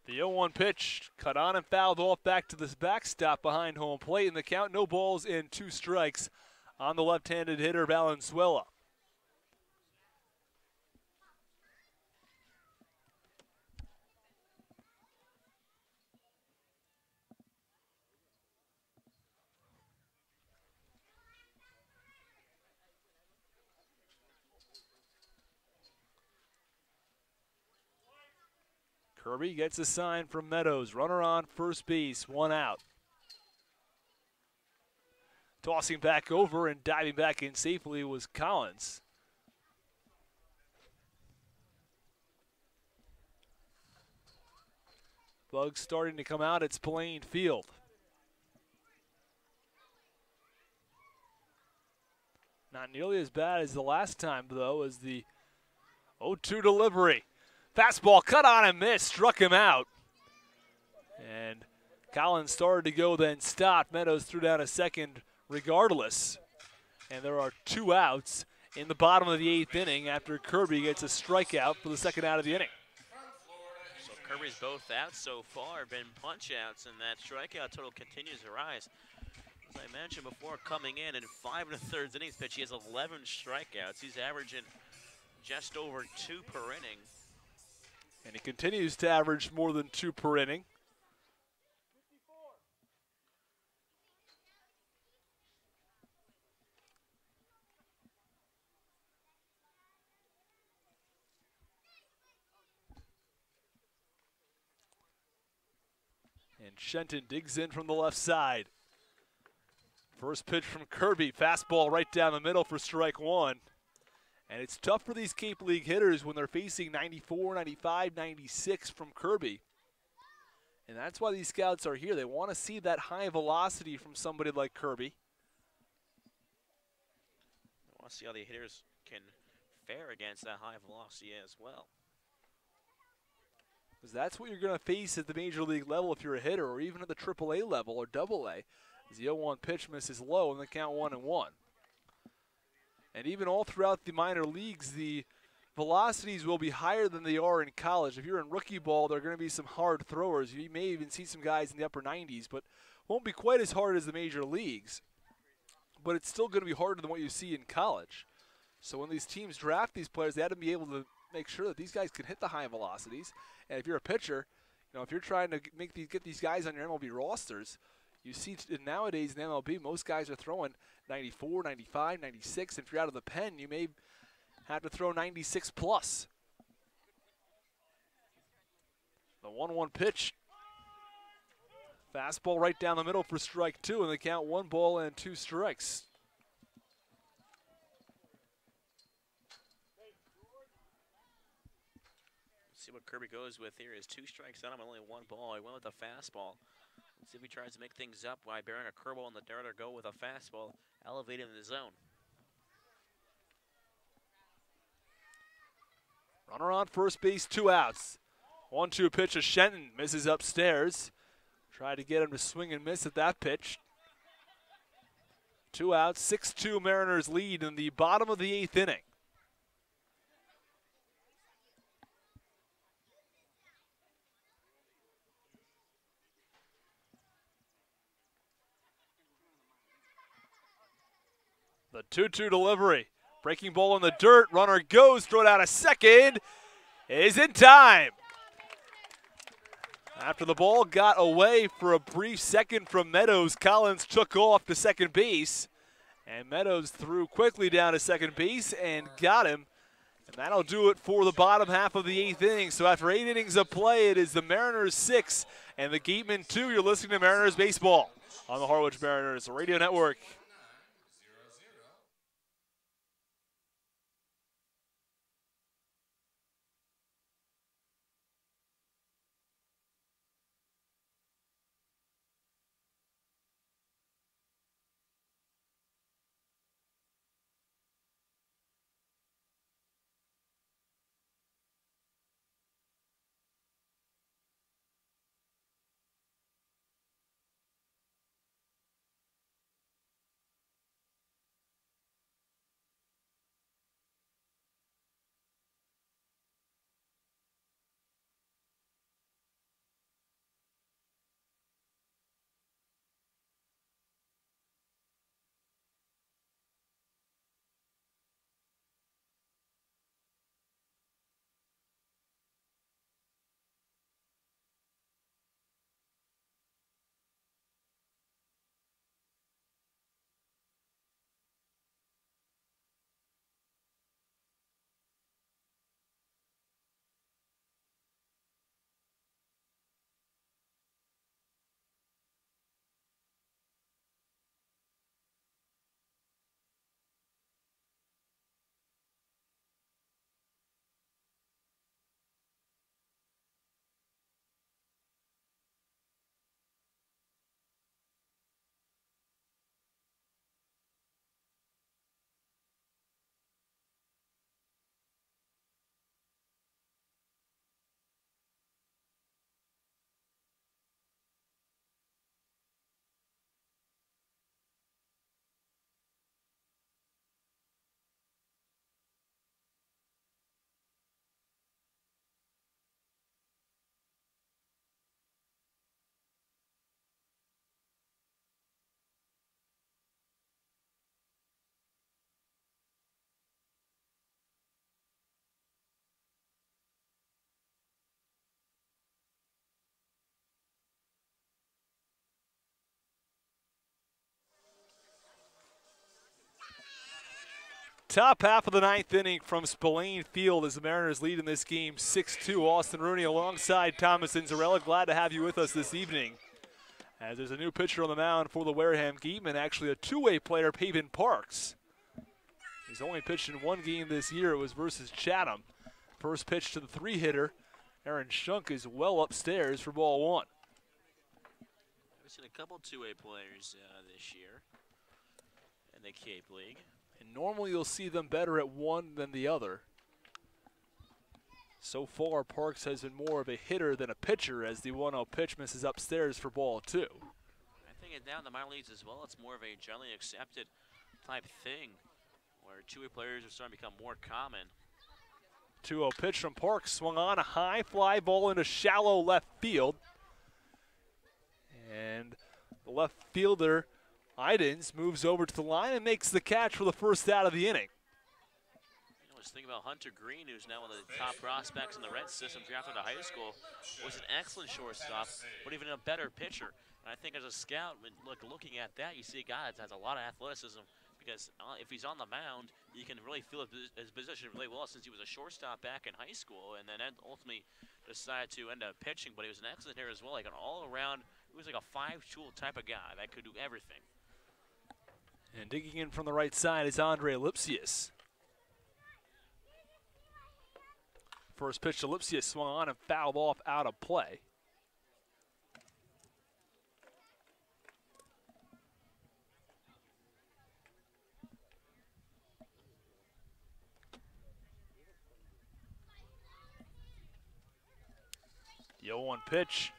Speaker 2: The 0-1 pitch cut on and fouled off back to the backstop behind home plate. In the count, no balls and 2 strikes on the left-handed hitter Valenzuela. Kirby gets a sign from Meadows. Runner on first base, 1 out. Tossing back over and diving back in safely was Collins. Bugs starting to come out. It's Plain Field. Not nearly as bad as the last time, though, as the 0-2 delivery. Fastball cut on and missed, struck him out. And Collins started to go, then stopped. Meadows threw down a second regardless. And there are 2 outs in the bottom of the 8th inning after Kirby gets a strikeout for the second out of the inning.
Speaker 3: So Kirby's both outs so far have been punch outs, and that strikeout total continues to rise. As I mentioned before, coming in 5 1/3 innings pitch, he has 11 strikeouts. He's averaging just over 2 per inning.
Speaker 2: And he continues to average more than 2 per inning. And Shenton digs in from the left side. First pitch from Kirby, fastball right down the middle for strike 1. And it's tough for these Cape League hitters when they're facing 94, 95, 96 from Kirby. And that's why these scouts are here. They want to see that high velocity from somebody like Kirby.
Speaker 3: I want to see how the hitters can fare against that high velocity as well.
Speaker 2: Because that's what you're going to face at the major league level if you're a hitter, or even at the AAA level or AA. As the 0-1 pitch misses low and the count 1-1. And even all throughout the minor leagues, the velocities will be higher than they are in college. If you're in rookie ball, there are going to be some hard throwers. You may even see some guys in the upper 90s, but won't be quite as hard as the major leagues. But it's still going to be harder than what you see in college. So when these teams draft these players, they have to be able to make sure that these guys can hit the high velocities. And if you're a pitcher, you know, if you're trying to get these guys on your MLB rosters, you see nowadays in MLB, most guys are throwing 94, 95, 96. If you're out of the pen, you may have to throw 96 plus. The 1-1 pitch. Fastball right down the middle for strike 2, and the count 1 ball and 2 strikes.
Speaker 3: See what Kirby goes with here is 2 strikes on him and only 1 ball. He went with a fastball. Let's see if he tries to make things up by bearing a curveball in the dirt or go with a fastball, elevating the zone.
Speaker 2: Runner on first base, 2 outs. 1-2 pitch to Shenton, misses upstairs. Tried to get him to swing and miss at that pitch. 2 outs, 6-2 Mariners lead in the bottom of the 8th inning. The 2-2 delivery. Breaking ball in the dirt. Runner goes. Throw it out a second. Is in time. After the ball got away for a brief second from Meadows, Collins took off to second base. And Meadows threw quickly down to second base and got him. And that'll do it for the bottom half of the 8th inning. So after 8 innings of play, it is the Mariners 6 and the Gatemen 2. You're listening to Mariners Baseball on the Harwich Mariners Radio Network. top half of the ninth inning from Spillane Field as the Mariners lead in this game 6-2. Austin Rooney alongside Thomas Inzarella. Glad to have you with us this evening. As there's a new pitcher on the mound for the Wareham Geatmen, actually a two-way player, Pavin Parks. He's only pitched in one game this year. It was versus Chatham. First pitch to the three-hitter. Aaron Shunk is well upstairs for ball one.
Speaker 3: We've seen a couple two-way players this year in the Cape League.
Speaker 2: And normally you'll see them better at one than the other. So far, Parks has been more of a hitter than a pitcher as the 1-0 pitch misses upstairs for ball two.
Speaker 3: I think it down in the minor leagues as well, it's more of a generally accepted type thing where two-way players are starting to become more common.
Speaker 2: 2-0 pitch from Parks, swung on, a high fly ball into shallow left field. And the left fielder, Idens, moves over to the line and makes the catch for the first out of the inning.
Speaker 3: You know, I was thinking about Hunter Green, who's now one of the top prospects in the Red system, drafted out of high school, was an excellent shortstop, but even a better pitcher. And I think as a scout, when looking at that, you see a guy that has a lot of athleticism, because if he's on the mound, you can really feel his position really well since he was a shortstop back in high school and then ultimately decided to end up pitching. But he was an excellent hitter as well, like an all-around, he was like a five-tool type of guy that could do everything.
Speaker 2: And digging in from the right side is Andre Lipsius. First pitch to Lipsius, swung on and fouled off out of play. The 0-1 pitch,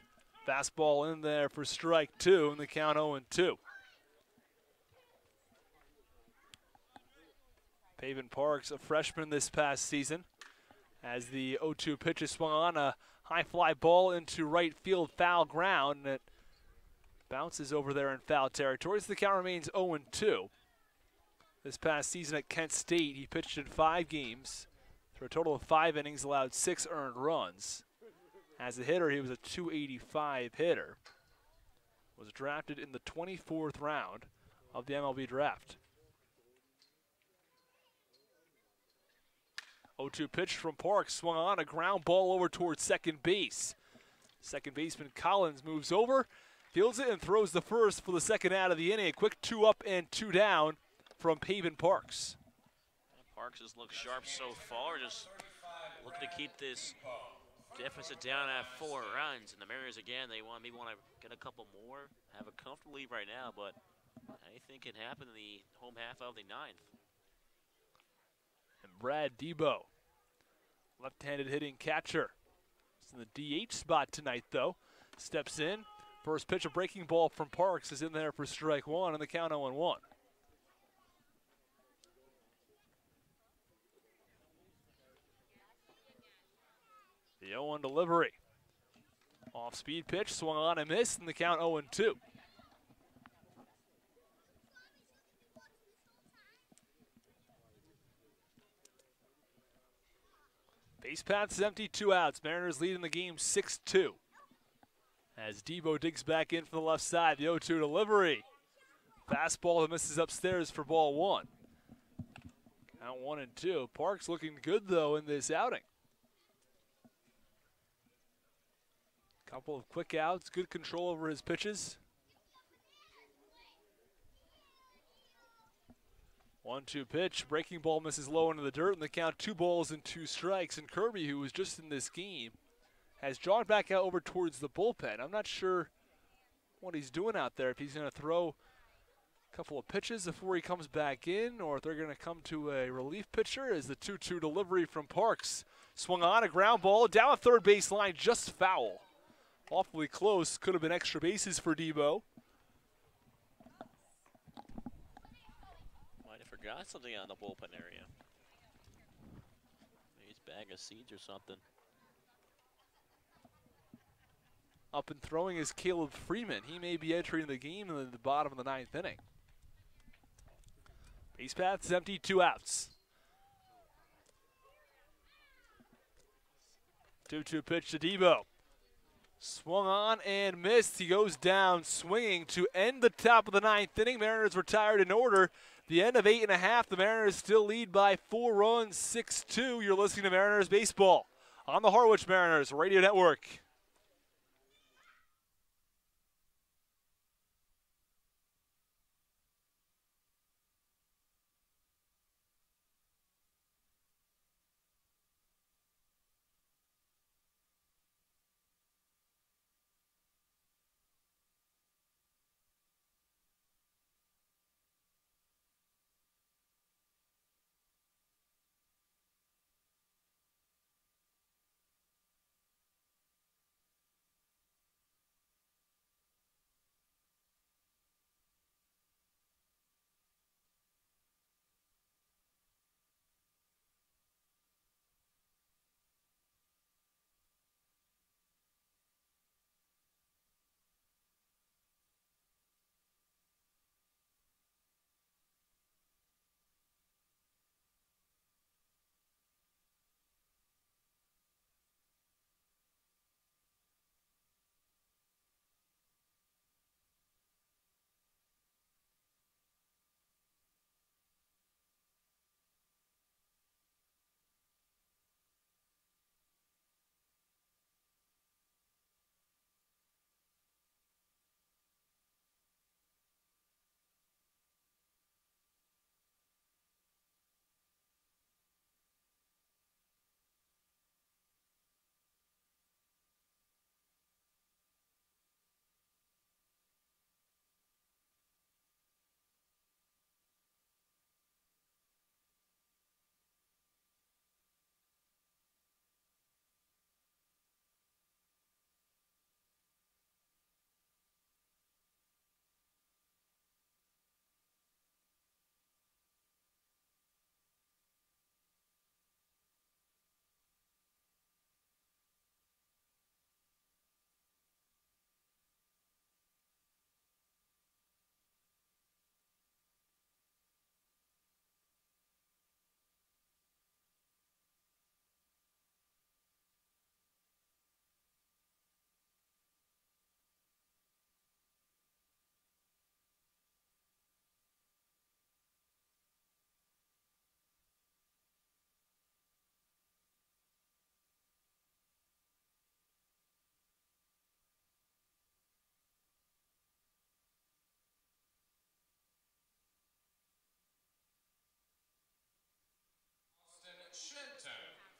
Speaker 2: fastball in there for strike two, and the count 0-2. Pavin Parks, a freshman this past season, as the 0-2 pitch is swung on, a high fly ball into right field foul ground, and it bounces over there in foul territory. So the count remains 0-2. This past season at Kent State, he pitched in 5 games for a total of 5 innings, allowed 6 earned runs. As a hitter, he was a .285 hitter. Was drafted in the 24th round of the MLB draft. 0-2 pitch from Parks, swung on, a ground ball over towards second base. Second baseman Collins moves over, fields it, and throws the first for the second out of the inning. A quick 2 up and 2 down from Pavin Parks.
Speaker 3: Parks has looked sharp so far, just looking to keep this deficit down at 4 runs. And the Mariners, again, they maybe want to get a couple more, have a comfortable lead right now, but anything can happen in the home half of the 9th.
Speaker 2: And Brad Debo, left-handed hitting catcher. He's in the DH spot tonight, though. Steps in. First pitch, a breaking ball from Parks is in there for strike one, and the count 0-1. The 0-1 delivery. Off-speed pitch, swung on and missed, and the count 0-2. Base path is empty, 2 outs. Mariners leading the game 6-2. As Debo digs back in from the left side, the 0-2 delivery. Fastball that misses upstairs for ball one. Count 1-2. Parks looking good, though, in this outing. Couple of quick outs, good control over his pitches. 1-2 pitch, breaking ball misses low into the dirt, and the count 2 balls and 2 strikes. And Kirby, who was just in this game, has drawn back out over towards the bullpen. I'm not sure what he's doing out there, if he's going to throw a couple of pitches before he comes back in, or if they're going to come to a relief pitcher. As the 2-2 delivery from Parks swung on, a ground ball down the third base line, just foul. Awfully close, could have been extra bases for Debo.
Speaker 3: Forgot something on the bullpen area. Maybe his bag of seeds or something.
Speaker 2: Up and throwing is Caleb Freeman. He may be entering the game in the bottom of the 9th inning. Base path is empty, 2 outs. 2-2 pitch to Debo. Swung on and missed. He goes down swinging to end the top of the 9th inning. Mariners retired in order. The end of 8.5, the Mariners still lead by 4 runs, 6-2. You're listening to Mariners Baseball on the Harwich Mariners Radio Network.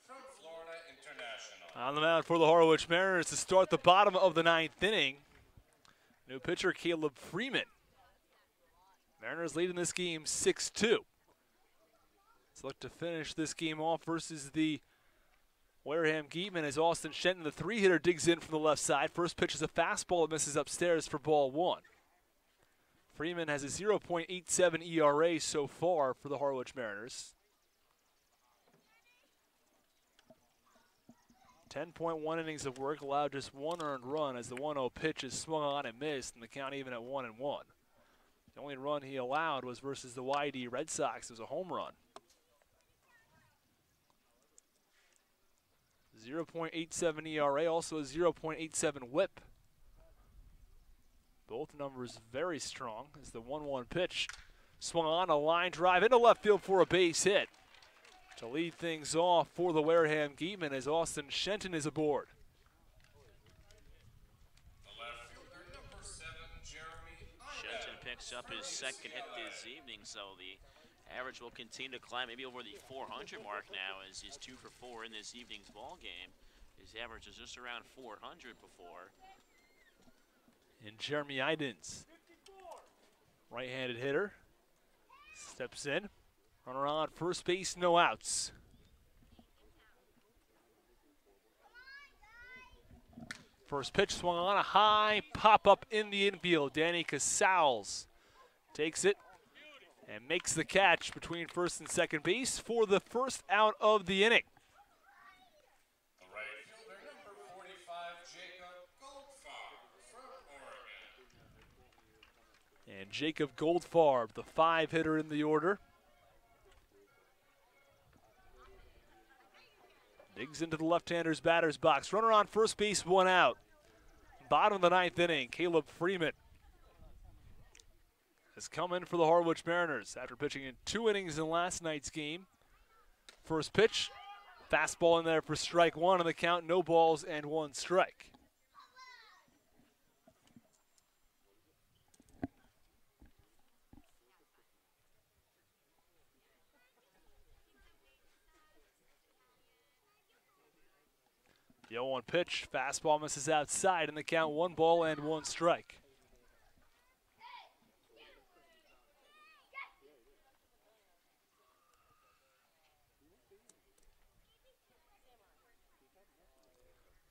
Speaker 1: From Florida International.
Speaker 2: On the mound for the Harwich Mariners to start the bottom of the 9th inning. New pitcher Caleb Freeman. Mariners leading this game 6-2. Let's look to finish this game off versus the Wareham Geatmen as Austin Shenton, the 3-hitter, digs in from the left side. First pitch is a fastball that misses upstairs for ball 1. Freeman has a 0.87 ERA so far for the Harwich Mariners. 10.1 innings of work, allowed just 1 earned run as the 1-0 pitch is swung on and missed, and the count even at 1-1. The only run he allowed was versus the YD Red Sox. It was a home run. 0.87 ERA, also a 0.87 whip. Both numbers very strong as the 1-1 pitch swung on, a line drive into left field for a base hit. To lead things off for the Wareham Geatmen as Austin Shenton is aboard.
Speaker 1: The left fielder, number 7, Jeremy
Speaker 3: Shenton picks up his second hit this evening, so the average will continue to climb, maybe over the 400 mark now, as he's 2 for 4 in this evening's ball game. His average is just around 400 before.
Speaker 2: And Jeremy Idens, right-handed hitter, steps in. Runner on first base, no outs. First pitch swung on, a high pop-up in the infield. Danny Casals takes it and makes the catch between first and second base for the first out of the inning.
Speaker 1: The right fielder, number 45, Jacob Goldfarb from Oregon.
Speaker 2: And Jacob Goldfarb, the 5-hitter in the order. Digs into the left-hander's batter's box. Runner on first base, 1 out. Bottom of the 9th inning, Caleb Freeman has come in for the Harwich Mariners after pitching in 2 innings in last night's game. First pitch, fastball in there for strike one on the count, no balls and 1 strike. The 0-1 pitch, fastball misses outside in the count, 1 ball and 1 strike.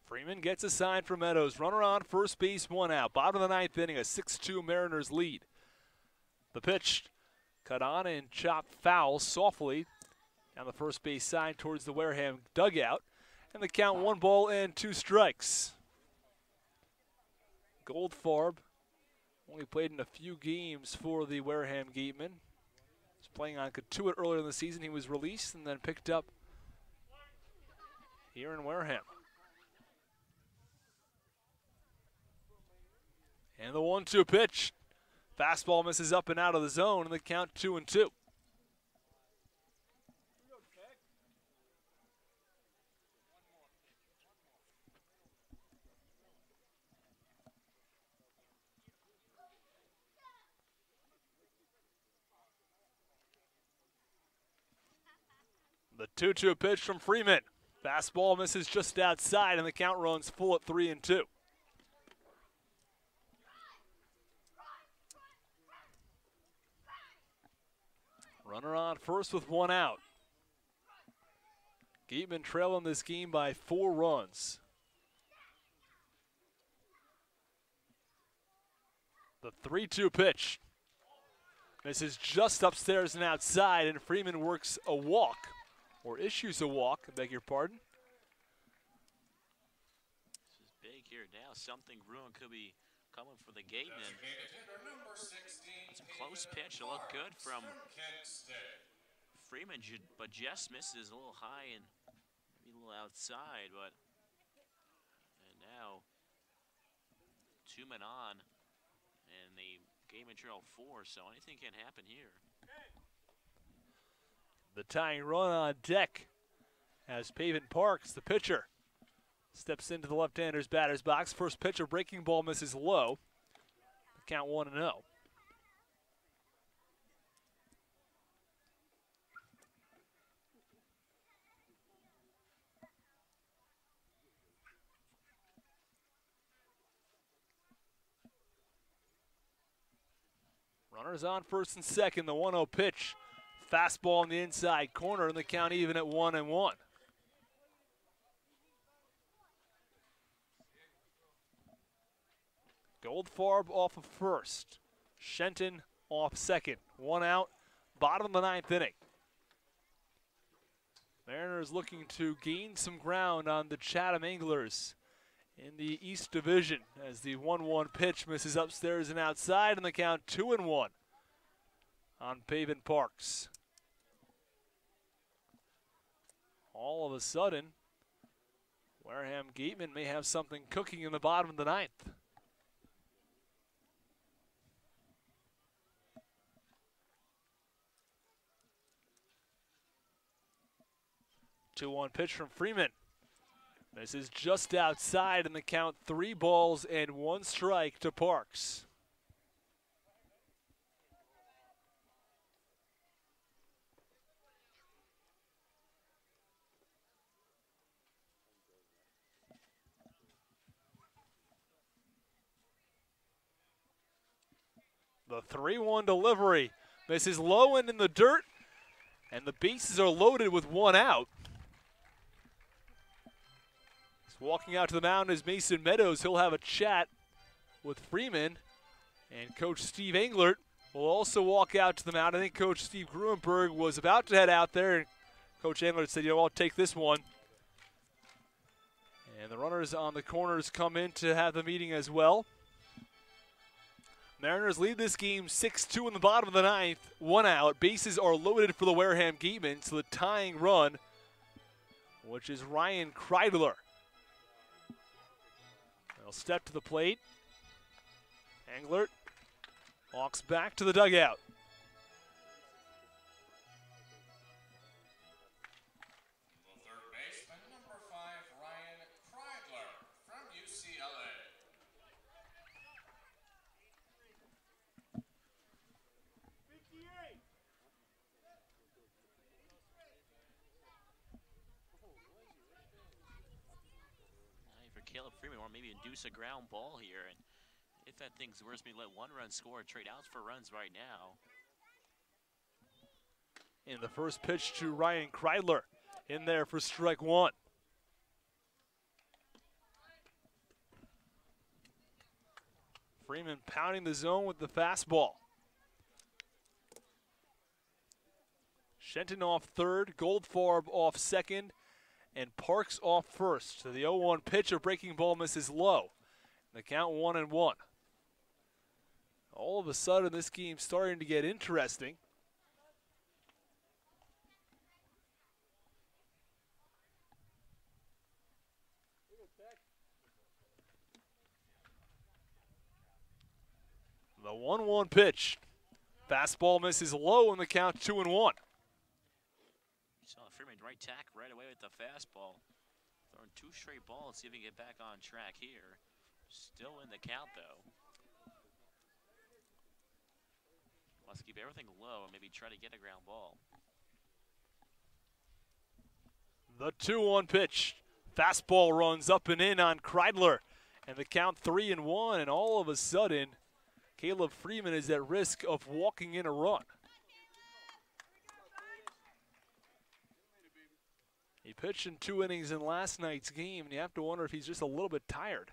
Speaker 2: Freeman gets a sign from Meadows. Runner on first base, 1 out. Bottom of the 9th inning, a 6-2 Mariners lead. The pitch cut on and chopped foul softly down the first base side towards the Wareham dugout. And the count, 1 ball and 2 strikes. Goldfarb only played in a few games for the Wareham Gatemen. He was playing on Katuitt earlier in the season. He was released and then picked up here in Wareham. And the 1-2 pitch. Fastball misses up and out of the zone, and the count 2-2. The 2-2 pitch from Freeman. Fastball misses just outside, and the count runs full at 3-2. Runner on first with 1 out. Gateman trailing this game by 4 runs. The 3-2 pitch. This is just upstairs and outside, and Freeman works a walk, or issues a walk, I beg your pardon.
Speaker 3: This is big here now. Something brewing could be coming for the Gatemen. It's a close pitch. It looked good from Freeman, but just misses a little high and maybe a little outside. But and now 2 men on, and the Gatemen trail 4. So anything can happen here.
Speaker 2: The tying run on deck as Pavin Parks, the pitcher, steps into the left-hander's batter's box. First pitch, a breaking ball misses low. The count 1-0. Runners on first and second. The 1-0 pitch. Fastball in the inside corner, and the count even at 1-1. Goldfarb off of first. Shenton off second. 1 out. Bottom of the 9th inning. Mariners looking to gain some ground on the Chatham Anglers in the East Division as the 1-1 pitch misses upstairs and outside, and the count 2-1 on Pavin Parks. All of a sudden, Wareham Gatemen may have something cooking in the bottom of the 9th. 2-1 pitch from Freeman. This is just outside, and the count 3 balls and 1 strike to Parks. The 3-1 delivery. This is low and in the dirt, and the bases are loaded with 1 out. Walking out to the mound is Mason Meadows. He'll have a chat with Freeman. And Coach Steve Englert will also walk out to the mound. I think Coach Steve Gruenberg was about to head out there. And Coach Englert said, you know, I'll take this one. And the runners on the corners come in to have the meeting as well. Mariners lead this game 6-2 in the bottom of the 9th. 1 out. Bases are loaded for the Wareham Gatemen. So the tying run, which is Ryan Kreidler. He'll step to the plate. Englert Walks back to the dugout.
Speaker 1: The third baseman, number 5, Ryan Kreidler from UCLA.
Speaker 3: For Caleb Freeman, or maybe induce a ground ball here. And if that thing's worse, maybe let one run score, trade outs for runs right now.
Speaker 2: In the first pitch to Ryan Kreidler, in there for strike one. Freeman pounding the zone with the fastball. Shenton off third, Goldfarb off second, and Parks off first. So the 0-1 pitch, a breaking ball misses low. The count 1-1. All of a sudden, this game's starting to get interesting. The 1-1 pitch. Fastball misses low in the count 2-1.
Speaker 3: You saw Freeman right tack right away with the fastball. Throwing 2 straight balls, see if he can get back on track here. Still in the count though. Wants to keep everything low and maybe try to get a ground ball.
Speaker 2: The 2-1 pitch. Fastball runs up and in on Kreidler. And the count 3-1, and all of a sudden, Caleb Freeman is at risk of walking in a run. He pitched in 2 innings in last night's game, and you have to wonder if he's just a little bit tired.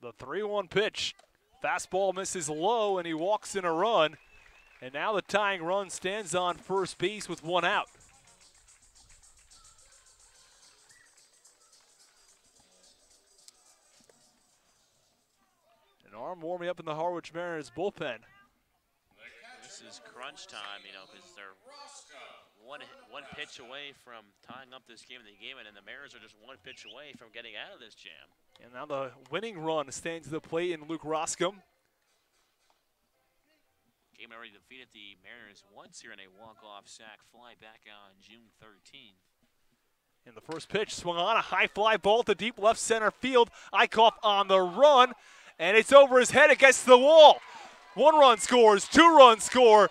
Speaker 2: The 3-1 pitch. Fastball misses low, and he walks in a run. And now the tying run stands on first base with 1 out. An arm warming up in the Harwich Mariners bullpen.
Speaker 3: This is crunch time, you know, because they're one pitch away from tying up this game in the game, and the Mariners are just 1 pitch away from getting out of this jam.
Speaker 2: And now the winning run stands at the plate in Luke Roscom.
Speaker 3: Game already defeated the Mariners once here in a walk-off sac fly back on June 13th.
Speaker 2: And the first pitch swung on, a high fly ball to deep left center field. Eichhoff on the run, and it's over his head against the wall. 1 run scores, 2 runs score.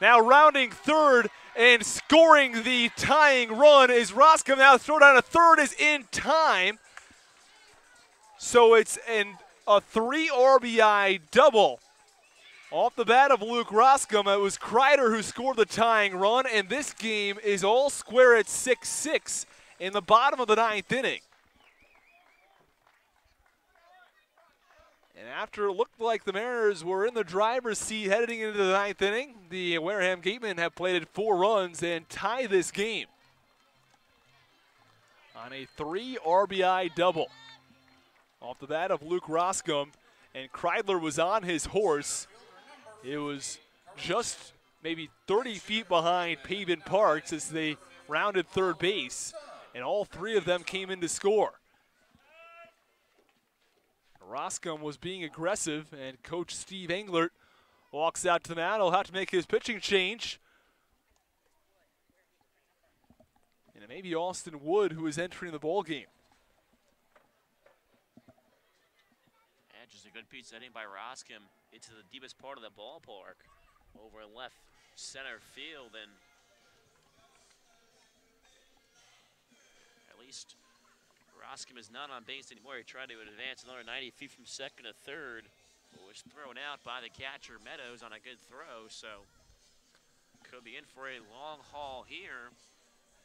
Speaker 2: Now rounding third and scoring the tying run is Roscom. Now throw down to third is in time. So it's a 3 RBI double. Off the bat of Luke Roscom, it was Kreider who scored the tying run, and this game is all square at 6-6 in the bottom of the 9th inning. And after it looked like the Mariners were in the driver's seat heading into the 9th inning, the Wareham Gatemen have plated 4 runs and tie this game on a 3 RBI double. Off the bat of Luke Roscom, and Kreidler was on his horse. It was just maybe 30 feet behind Pavin Parks as they rounded third base, and all 3 of them came in to score. Roscom was being aggressive, and Coach Steve Englert walks out to the mound. He'll have to make his pitching change. And it may be Austin Wood who is entering the ball game.
Speaker 3: And just a good piece of hitting by Roscom into the deepest part of the ballpark over left center field, and at least Roscom is not on base anymore. He tried to advance another 90 feet from second to third, but was thrown out by the catcher Meadows on a good throw, so could be in for a long haul here.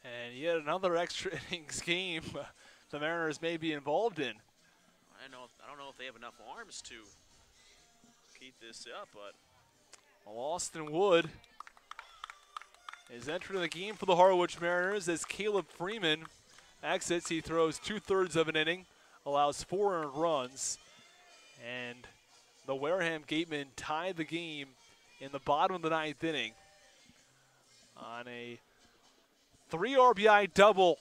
Speaker 2: And yet another extra innings game the Mariners may be involved in.
Speaker 3: I don't know if they have enough arms to keep this up, but
Speaker 2: well, Austin Wood is entering the game for the Harwich Mariners as Caleb Freeman exits. He throws 2/3 of an inning, allows 4 earned runs, and the Wareham Gatemen tie the game in the bottom of the 9th inning on a 3 RBI double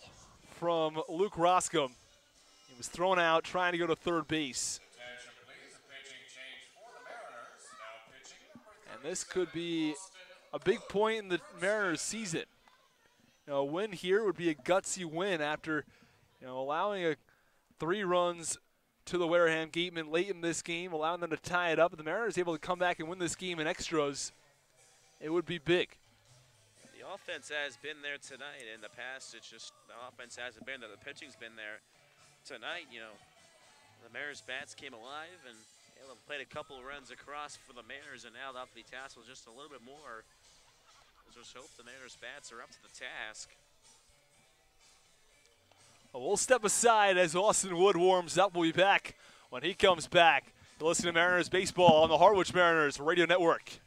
Speaker 2: from Luke Roscom. He was thrown out trying to go to third base.
Speaker 1: Attention, please. A pitching change for the Mariners. Now pitching number
Speaker 2: And this could be a big point in the Mariners' season. A win here would be a gutsy win after allowing 3 runs to the Wareham Gatemen late in this game, allowing them to tie it up. If the Mariners able to come back and win this game in extras, it would be big.
Speaker 3: The offense has been there tonight. In the past, it's just the offense hasn't been there. The pitching's been there. Tonight, the Mariners' bats came alive, and they played a couple of runs across for the Mariners, and now the task was just a little bit more. Let's just hope the Mariners' bats are up to the task.
Speaker 2: Well, we'll step aside as Austin Wood warms up. We'll be back when he comes back. You're listening to Mariners Baseball on the Harwich Mariners Radio Network.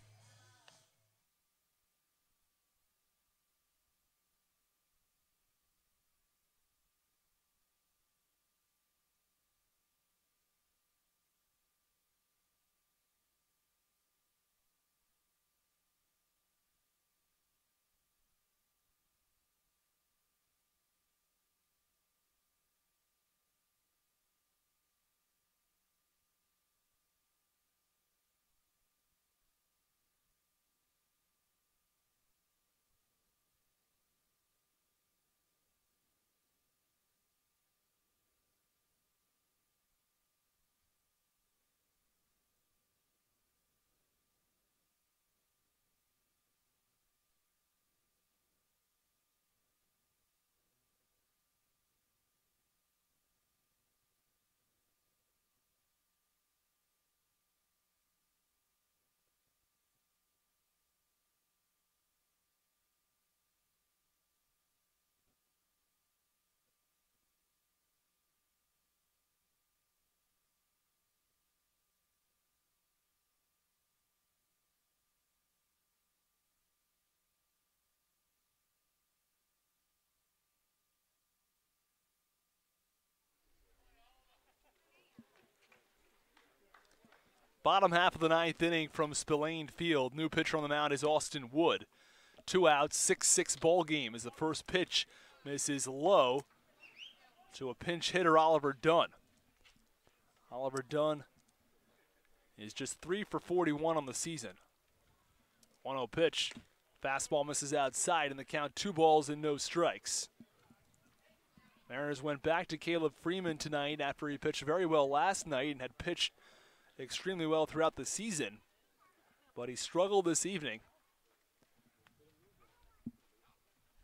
Speaker 2: Bottom half of the 9th inning from Spillane Field. New pitcher on the mound is Austin Wood. 2 outs, 6-6 ball game as the first pitch misses low to a pinch hitter, Oliver Dunn. Oliver Dunn is just 3 for 41 on the season. 1-0 pitch. Fastball misses outside, and the count 2 balls and no strikes. Mariners went back to Caleb Freeman tonight after he pitched very well last night and had pitched extremely well throughout the season, but he struggled this evening.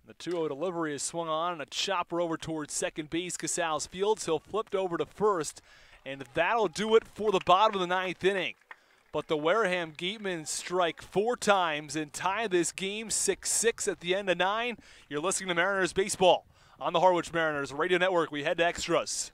Speaker 2: The 2-0 delivery is swung on, and a chopper over towards second base, Casals Fields. He'll flip over to first, and that'll do it for the bottom of the 9th inning. But the Wareham Gatemen strike 4 times and tie this game 6-6 at the end of 9. You're listening to Mariners Baseball on the Harwich Mariners Radio Network. We head to extras.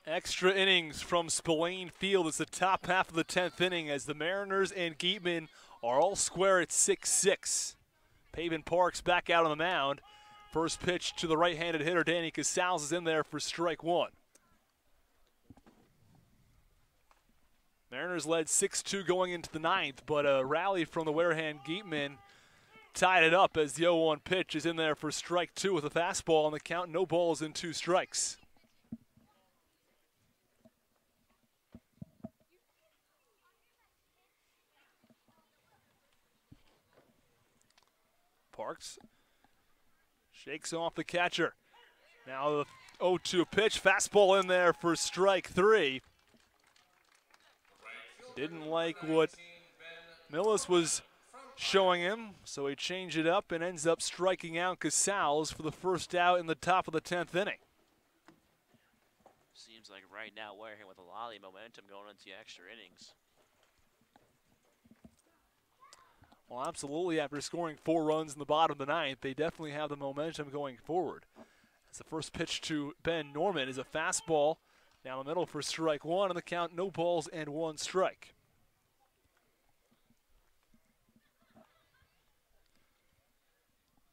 Speaker 2: Extra innings from Spillane Field. It's the top half of the 10th inning as the Mariners and Gatemen are all square at 6-6. Pavin Parks back out on the mound. First pitch to the right-handed hitter, Danny Casals, is in there for strike one. Mariners led 6-2 going into the ninth, but a rally from the Wareham Geatman tied it up as the 0-1 pitch is in there for strike two with a fastball on the count. No balls and 2 strikes. Parks shakes off the catcher. Now the 0-2 pitch, fastball in there for strike three. Didn't like what Millis was showing him, so he changed it up and ends up striking out Casals for the first out in the top of the 10th inning.
Speaker 3: Seems like right now we're here with a lot of momentum going into the extra innings.
Speaker 2: Well, absolutely, after scoring 4 runs in the bottom of the ninth, they definitely have the momentum going forward. As the first pitch to Ben Norman is a fastball down the middle for strike one, and the count no balls and 1 strike.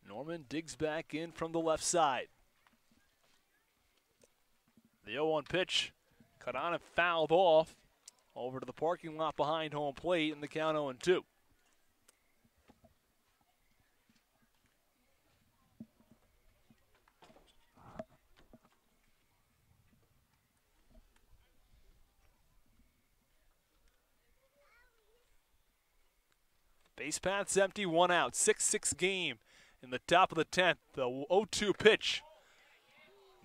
Speaker 2: Norman digs back in from the left side. The 0-1 pitch cut on and fouled off over to the parking lot behind home plate, and the count 0-2. Base path's empty, 1 out. 6-6 game in the top of the 10th. The 0-2 pitch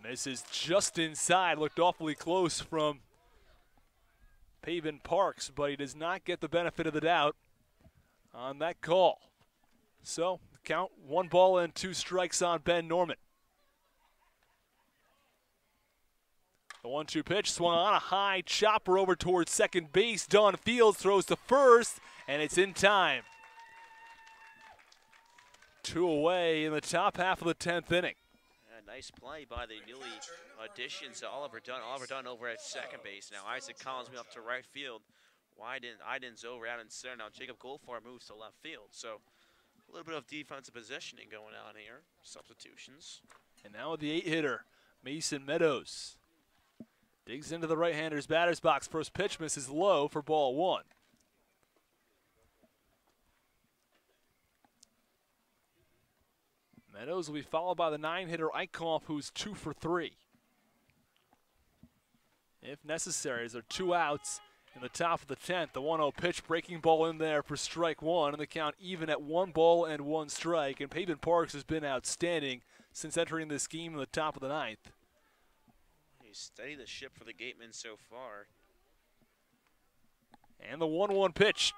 Speaker 2: misses just inside. Looked awfully close from Pavin Parks, but he does not get the benefit of the doubt on that call. So, the count 1 ball and 2 strikes on Ben Norman. The 1-2 pitch swung on a high chopper over towards second base. Don Fields throws to first, and it's in time. 2 away in the top half of the 10th inning.
Speaker 3: Yeah, nice play by the newly additions, Oliver Dunn. Oliver Dunn over at second base. Now Isaac Collins moved up to right field. Iden's over out in center. Now Jacob Goldfarb moves to left field. So a little bit of defensive positioning going on here. Substitutions.
Speaker 2: And now with the 8-hitter, Mason Meadows. Digs into the right-hander's batter's box. First pitch misses low for ball 1. Meadows will be followed by the 9-hitter Eichhoff, who's 2 for 3. If necessary, as there are 2 outs in the top of the 10th. The 1-0 pitch, breaking ball in there for strike 1, and the count even at 1 ball and 1 strike. And Pavin Parks has been outstanding since entering this game in the top of the 9th.
Speaker 3: He's steadied the ship for the Gatemen so far.
Speaker 2: And the 1-1 pitch.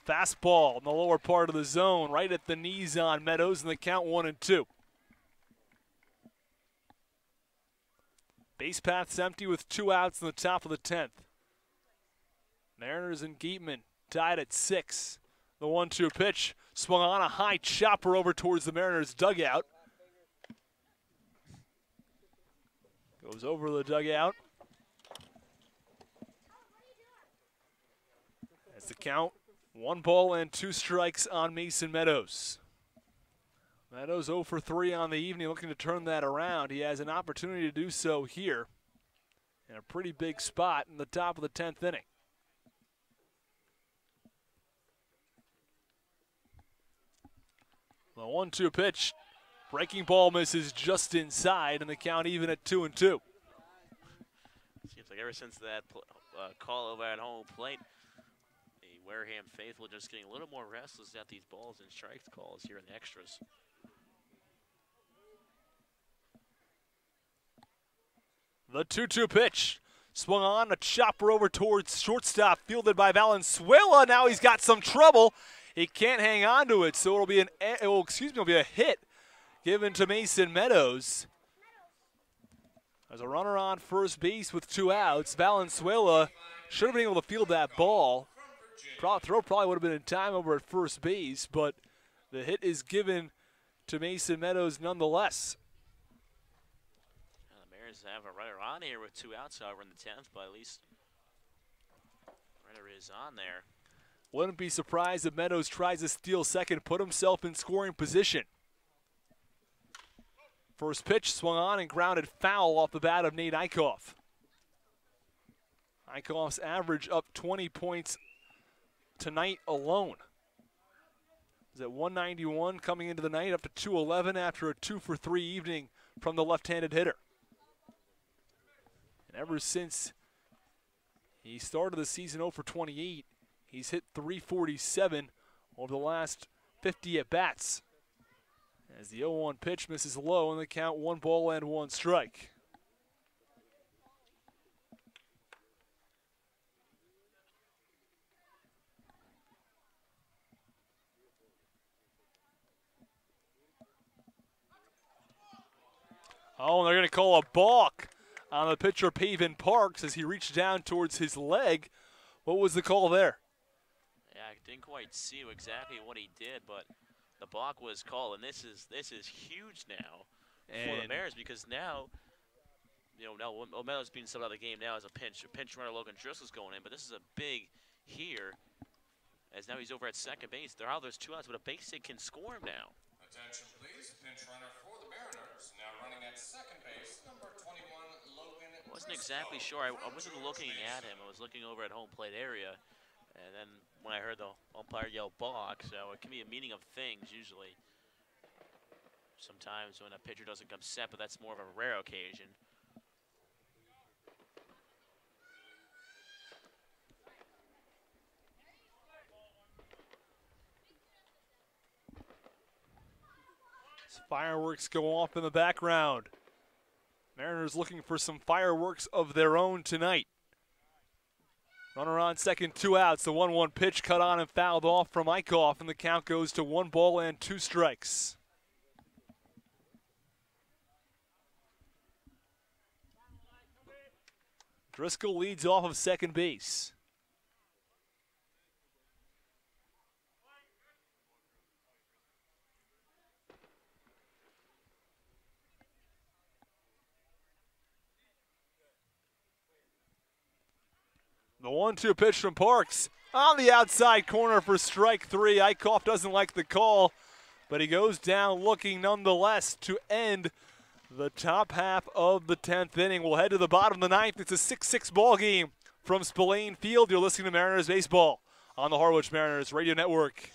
Speaker 2: Fastball in the lower part of the zone, right at the knees on Meadows, and the count 1-2. Base path's empty with 2 outs in the top of the 10th. Mariners and Geatman tied at 6. The 1-2 pitch swung on a high chopper over towards the Mariners dugout. Goes over the dugout. That's the count. 1 ball and 2 strikes on Mason Meadows. Meadows 0 for 3 on the evening, looking to turn that around. He has an opportunity to do so here in a pretty big spot in the top of the 10th inning. The 1-2 pitch, breaking ball misses just inside, and the count even at 2-2.
Speaker 3: Seems like ever since that call over at home plate, the Wareham faithful just getting a little more restless at these balls and strikes calls here in the extras.
Speaker 2: The 2-2 pitch swung on, a chopper over towards shortstop, fielded by Valenzuela. Now he's got some trouble. He can't hang on to it, so it'll be it'll be a hit given to Mason Meadows. There's a runner on first base with 2 outs. Valenzuela should have been able to field that ball. Throw probably would have been in time over at first base, but the hit is given to Mason Meadows nonetheless.
Speaker 3: Now the Mariners have a runner on here with 2 outs, however, in the 10th, but at least runner is on there.
Speaker 2: Wouldn't be surprised if Meadows tries to steal second, put himself in scoring position. First pitch swung on and grounded foul off the bat of Nate Eichhoff. Eichhoff's average up 20 points tonight alone. Is at 191 coming into the night, up to 211 after a 2-for-3 evening from the left-handed hitter. And ever since he started the season 0 for 28, he's hit 347 over the last 50 at-bats. As the 0-1 pitch misses low and the count 1 ball and 1 strike. Oh, and they're going to call a balk on the pitcher, Paven Parks, as he reached down towards his leg. What was the call there?
Speaker 3: Yeah, I didn't quite see exactly what he did, but the balk was called, and this is huge now for the Mariners, because now, now O'Malley's being subbed out of the game now as a pinch runner. Logan Driscoll's going in, but this is a big here, as now he's over at second base. There's 2 outs, but a base hit can score him now.
Speaker 1: Attention, please. Pinch runner for the Mariners. Now running at second base, number 21, Logan.
Speaker 3: I wasn't exactly sure. I wasn't looking at him. I was looking over at home plate area. And then when I heard the umpire yell balk, so it can be a meaning of things usually. Sometimes when a pitcher doesn't come set, but that's more of a rare occasion.
Speaker 2: Fireworks go off in the background. Mariners looking for some fireworks of their own tonight. Runner on second, 2 outs. The 1-1 pitch cut on and fouled off from Eichhoff, and the count goes to 1 ball and 2 strikes. Driscoll leads off of second base. The 1-2 pitch from Parks on the outside corner for strike 3. Eichhoff doesn't like the call, but he goes down looking nonetheless to end the top half of the 10th inning. We'll head to the bottom of the 9th. It's a 6-6 ball game from Spillane Field. You're listening to Mariners Baseball on the Harwich Mariners Radio Network.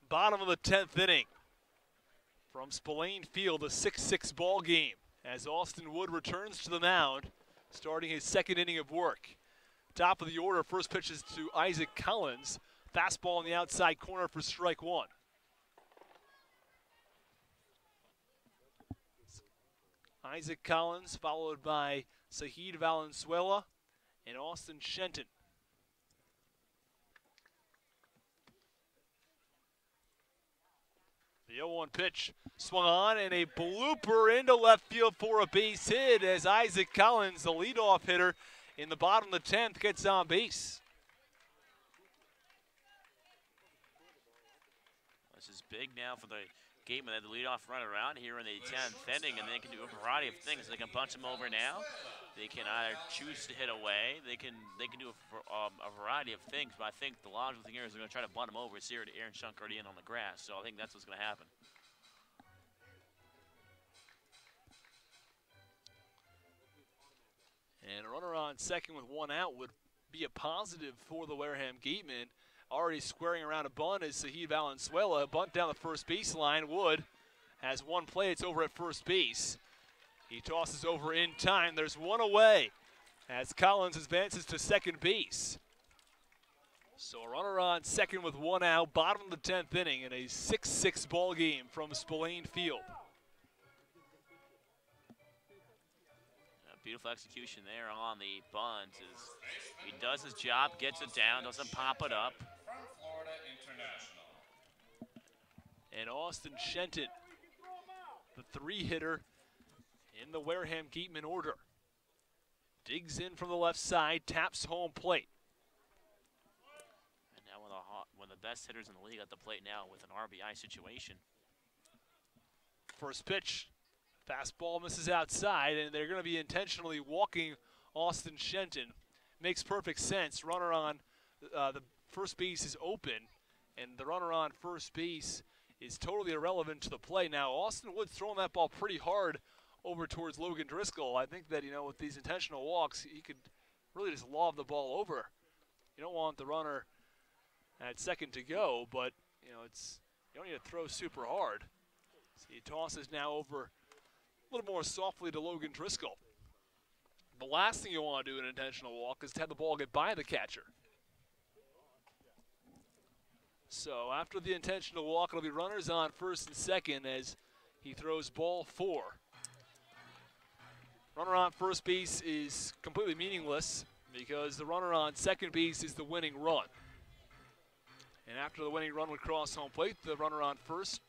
Speaker 2: Bottom of the 10th inning from Spillane Field, a 6-6 ball game as Austin Wood returns to the mound, starting his 2nd inning of work. Top of the order, first pitch is to Isaac Collins. Fastball in the outside corner for strike 1. Isaac Collins followed by Sahid Valenzuela and Austin Shenton. 0-1 pitch. Swung on and a blooper into left field for a base hit as Isaac Collins, the leadoff hitter in the bottom of the 10th, gets on base.
Speaker 3: This is big now for the Gatemen. They had the leadoff run around here in the 10th inning, and they can do a variety of things. They can bunch him over now. They can either choose to hit away. They can do a variety of things. But I think the logical thing here is they're going to try to bunt him over. It's here to Aaron Shunk already in on the grass, so I think that's what's going to happen.
Speaker 2: And a runner on second with one out would be a positive for the Wareham Gatemen. Already squaring around a bunt is Sahid Valenzuela. Bunt down the first baseline. Wood has one play. It's over at first base. He tosses over in time. There's one away as Collins advances to second base. So a runner on second with one out, bottom of the 10th inning in a 6-6 ball game from Spillane Field.
Speaker 3: Beautiful execution there on the bunt. He does his job, gets it down, doesn't pop it up.
Speaker 1: From Florida International.
Speaker 2: And Austin Shenton, the three-hitter in the Wareham Gatemen order. Digs in from the left side, taps home plate.
Speaker 3: And now one of the best hitters in the league at the plate now with an RBI situation.
Speaker 2: First pitch, fastball misses outside, and they're going to be intentionally walking Austin Shenton. Makes perfect sense. Runner on the first base is open, and the runner on first base is totally irrelevant to the play. Now, Austin Wood's throwing that ball pretty hard over towards Logan Driscoll. I think that, with these intentional walks, he could really just lob the ball over. You don't want the runner at second to go, but, you don't need to throw super hard. So he tosses now over a little more softly to Logan Driscoll. The last thing you want to do in an intentional walk is to have the ball get by the catcher. So after the intentional walk, it'll be runners on first and second as he throws ball 4. Runner on first base is completely meaningless because the runner on second base is the winning run. And after the winning run would cross home plate, the runner on first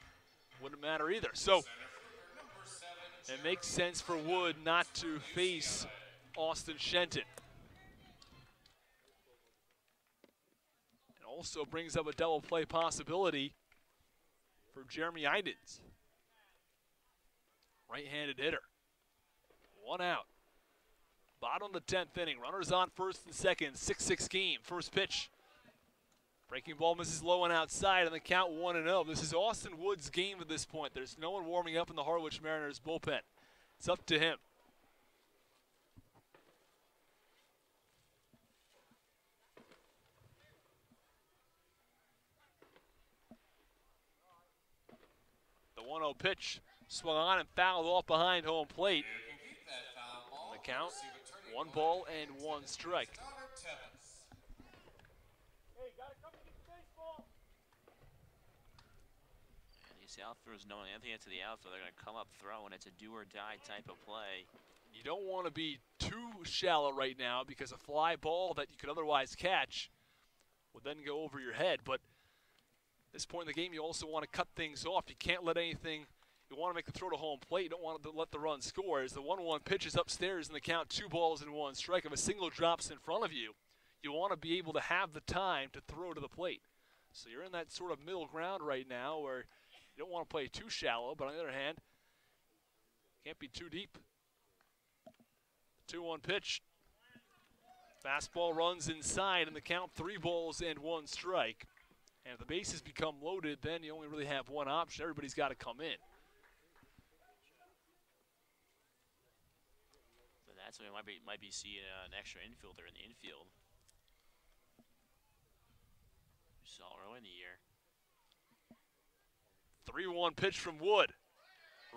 Speaker 2: wouldn't matter either. So it makes sense for Wood not to face Austin Shenton. It also brings up a double play possibility for Jeremy Idens. Right-handed hitter. One out. Bottom of the 10th inning. Runners on first and second. 6-6 game. First pitch. Breaking ball misses low and outside, and the count 1-0. This is Austin Wood's game at this point. There's no one warming up in the Harwich Mariners bullpen. It's up to him. The 1-0 pitch swung on and fouled off behind home plate. The count, 1 ball and 1 strike.
Speaker 3: These outfielders knowing anything into the outfield, they're going to come up throwing. It's a do-or-die type of play.
Speaker 2: You don't want to be too shallow right now because a fly ball that you could otherwise catch would then go over your head. But at this point in the game, you also want to cut things off. You can't let anything, you want to make the throw to home plate. You don't want to let the run score. As the 1-1 pitch is upstairs in the count, 2 balls and 1 strike. If a single drops in front of you, you want to be able to have the time to throw to the plate. So you're in that sort of middle ground right now where you don't want to play too shallow, but on the other hand, can't be too deep. 2-1 pitch. Fastball runs inside, and the count 3 balls and 1 strike. And if the bases become loaded, then you only really have one option. Everybody's got to come in.
Speaker 3: So that's when we might be seeing an extra infielder in the infield. We saw early in the year.
Speaker 2: 3-1 pitch from Wood.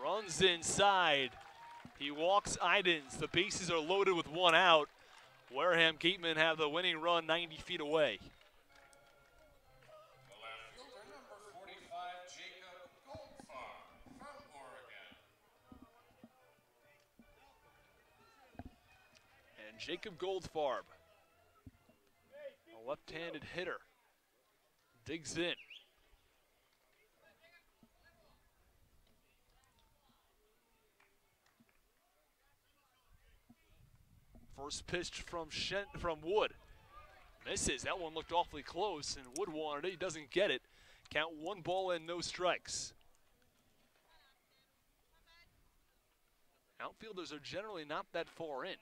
Speaker 2: Runs inside. He walks Idens. The bases are loaded with 1 out. Wareham Gatemen have the winning run 90 feet away.
Speaker 1: The left fielder, number 45, Jacob Goldfarb from Oregon.
Speaker 2: And Jacob Goldfarb, a left-handed hitter, digs in. First pitch from Wood. Misses. That one looked awfully close, and Wood wanted it. He doesn't get it. Count 1 ball and no strikes. Outfielders are generally not that far in.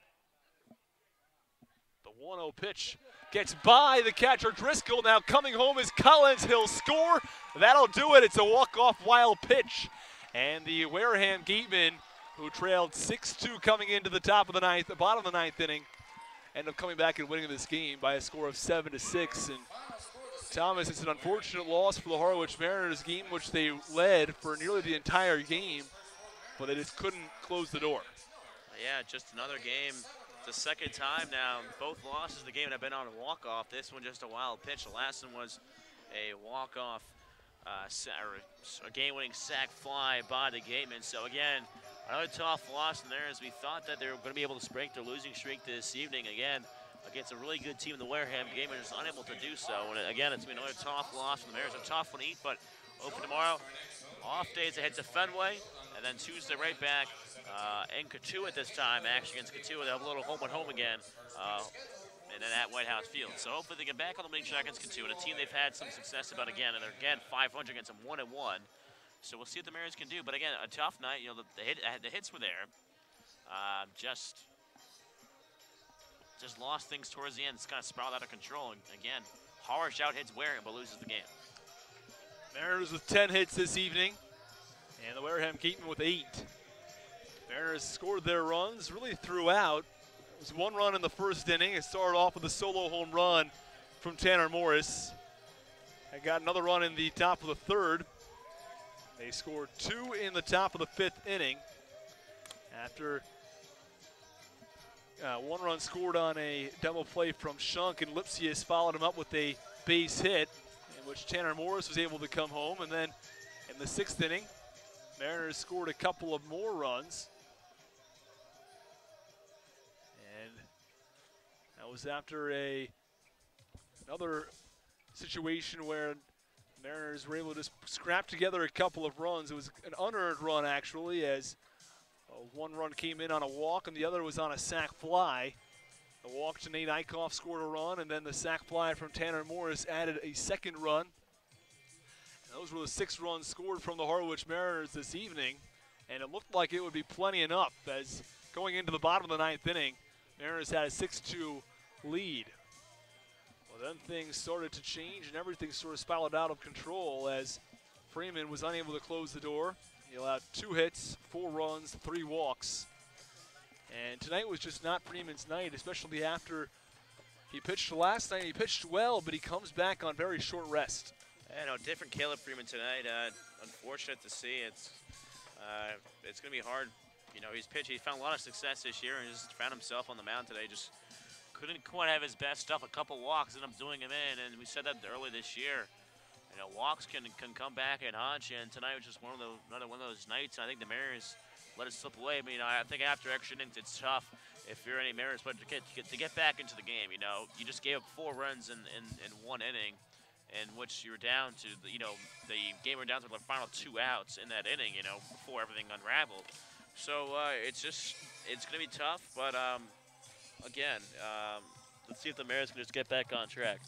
Speaker 2: The 1-0 pitch gets by the catcher Driscoll. Now coming home is Collins. He'll score. That'll do it. It's a walk-off wild pitch. And the Wareham Gatemen, who trailed 6-2 coming into the bottom of the ninth inning, end up coming back and winning this game by a score of 7-6. And Thomas, it's an unfortunate loss for the Harwich Mariners, game which they led for nearly the entire game, but they just couldn't close the door.
Speaker 3: Yeah, just another game. It's the second time now. Both losses of the game have been on a walk-off. This one just a wild pitch. The last one was a walk-off, a game-winning sac fly by the Gatemen. So again, another tough loss in there, as we thought that they were going to be able to break their losing streak this evening. Again, against a really good team in the Wareham Gatemen, is unable to do so. And again, it's been another tough loss for the Mariners. A tough one to eat, but open tomorrow. Off days ahead to Fenway, and then Tuesday right back in Cotuit this time, actually against Cotuit. They'll have a little home again, and then at White House Field. So hopefully they get back on the winning track against Cotuit, a team they've had some success about again, and they're again 500 against them 1-1. So we'll see what the Mariners can do. But again, a tough night. You know, the hits were there. Just lost things towards the end. It's kind of spiraled out of control. And again, Harwich out hits Wareham but loses the game.
Speaker 2: Mariners with 10 hits this evening, and the Wareham Gatemen with 8. Mariners scored their runs really throughout. It was 1 run in the first inning. It started off with a solo home run from Tanner Morris. They got another run in the top of the third. They scored 2 in the top of the 5th inning. After 1 run scored on a double play from Shunk, and Lipsius followed him up with a base hit, in which Tanner Morris was able to come home. And then in the 6th inning, Mariners scored a couple of more runs. And that was after another situation where Mariners were able to just scrap together a couple of runs. It was an unearned run, actually, as 1 run came in on a walk and the other was on a sac fly. The walk to Nate Eichhoff scored a run, and then the sac fly from Tanner Morris added a 2nd run. And those were the 6 runs scored from the Harwich Mariners this evening, and it looked like it would be plenty enough, as going into the bottom of the 9th inning, Mariners had a 6-2 lead. Well, then things started to change and everything sort of spiraled out of control as Freeman was unable to close the door. He allowed 2 hits, 4 runs, 3 walks. And tonight was just not Freeman's night, especially after he pitched last night. He pitched well, but he comes back on very short rest.
Speaker 3: I know, different Caleb Freeman tonight. Unfortunate to see. It's going to be hard. You know, he's found a lot of success this year, and just found himself on the mound today. Just couldn't quite have his best stuff. A couple walks, ended up doing him in, and we said that early this year. You know, walks can come back and haunt you, and tonight was just another one of those nights. And I think the Mariners let it slip away. I mean, I think after extra innings, it's tough if you're any Mariners player to get back into the game. You know, you just gave up 4 runs in 1 inning, in which you were down to the game were down to the final 2 outs in that inning. You know, before everything unraveled. So it's going to be tough, but again, let's see if the Mariners can just get back on track.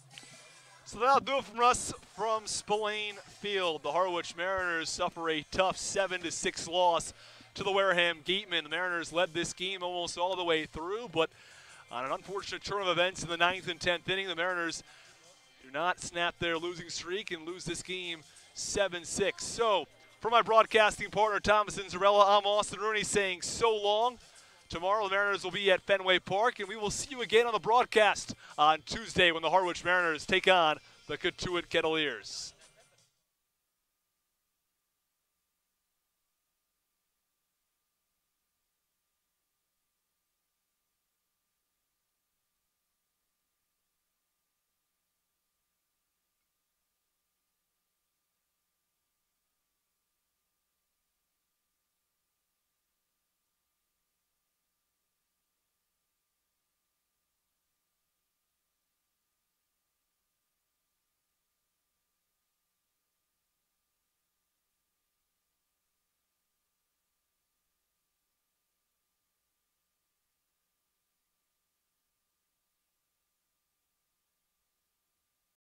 Speaker 2: So that'll do it from us from Spillane Field. The Harwich Mariners suffer a tough 7-6 loss to the Wareham Gatemen. The Mariners led this game almost all the way through, but on an unfortunate turn of events in the 9th and 10th inning, the Mariners do not snap their losing streak and lose this game 7-6. So, for my broadcasting partner, Thomas and Zarella, I'm Austin Rooney saying so long. Tomorrow, the Mariners will be at Fenway Park, and we will see you again on the broadcast on Tuesday when the Harwich Mariners take on the Cotuit Kettleers.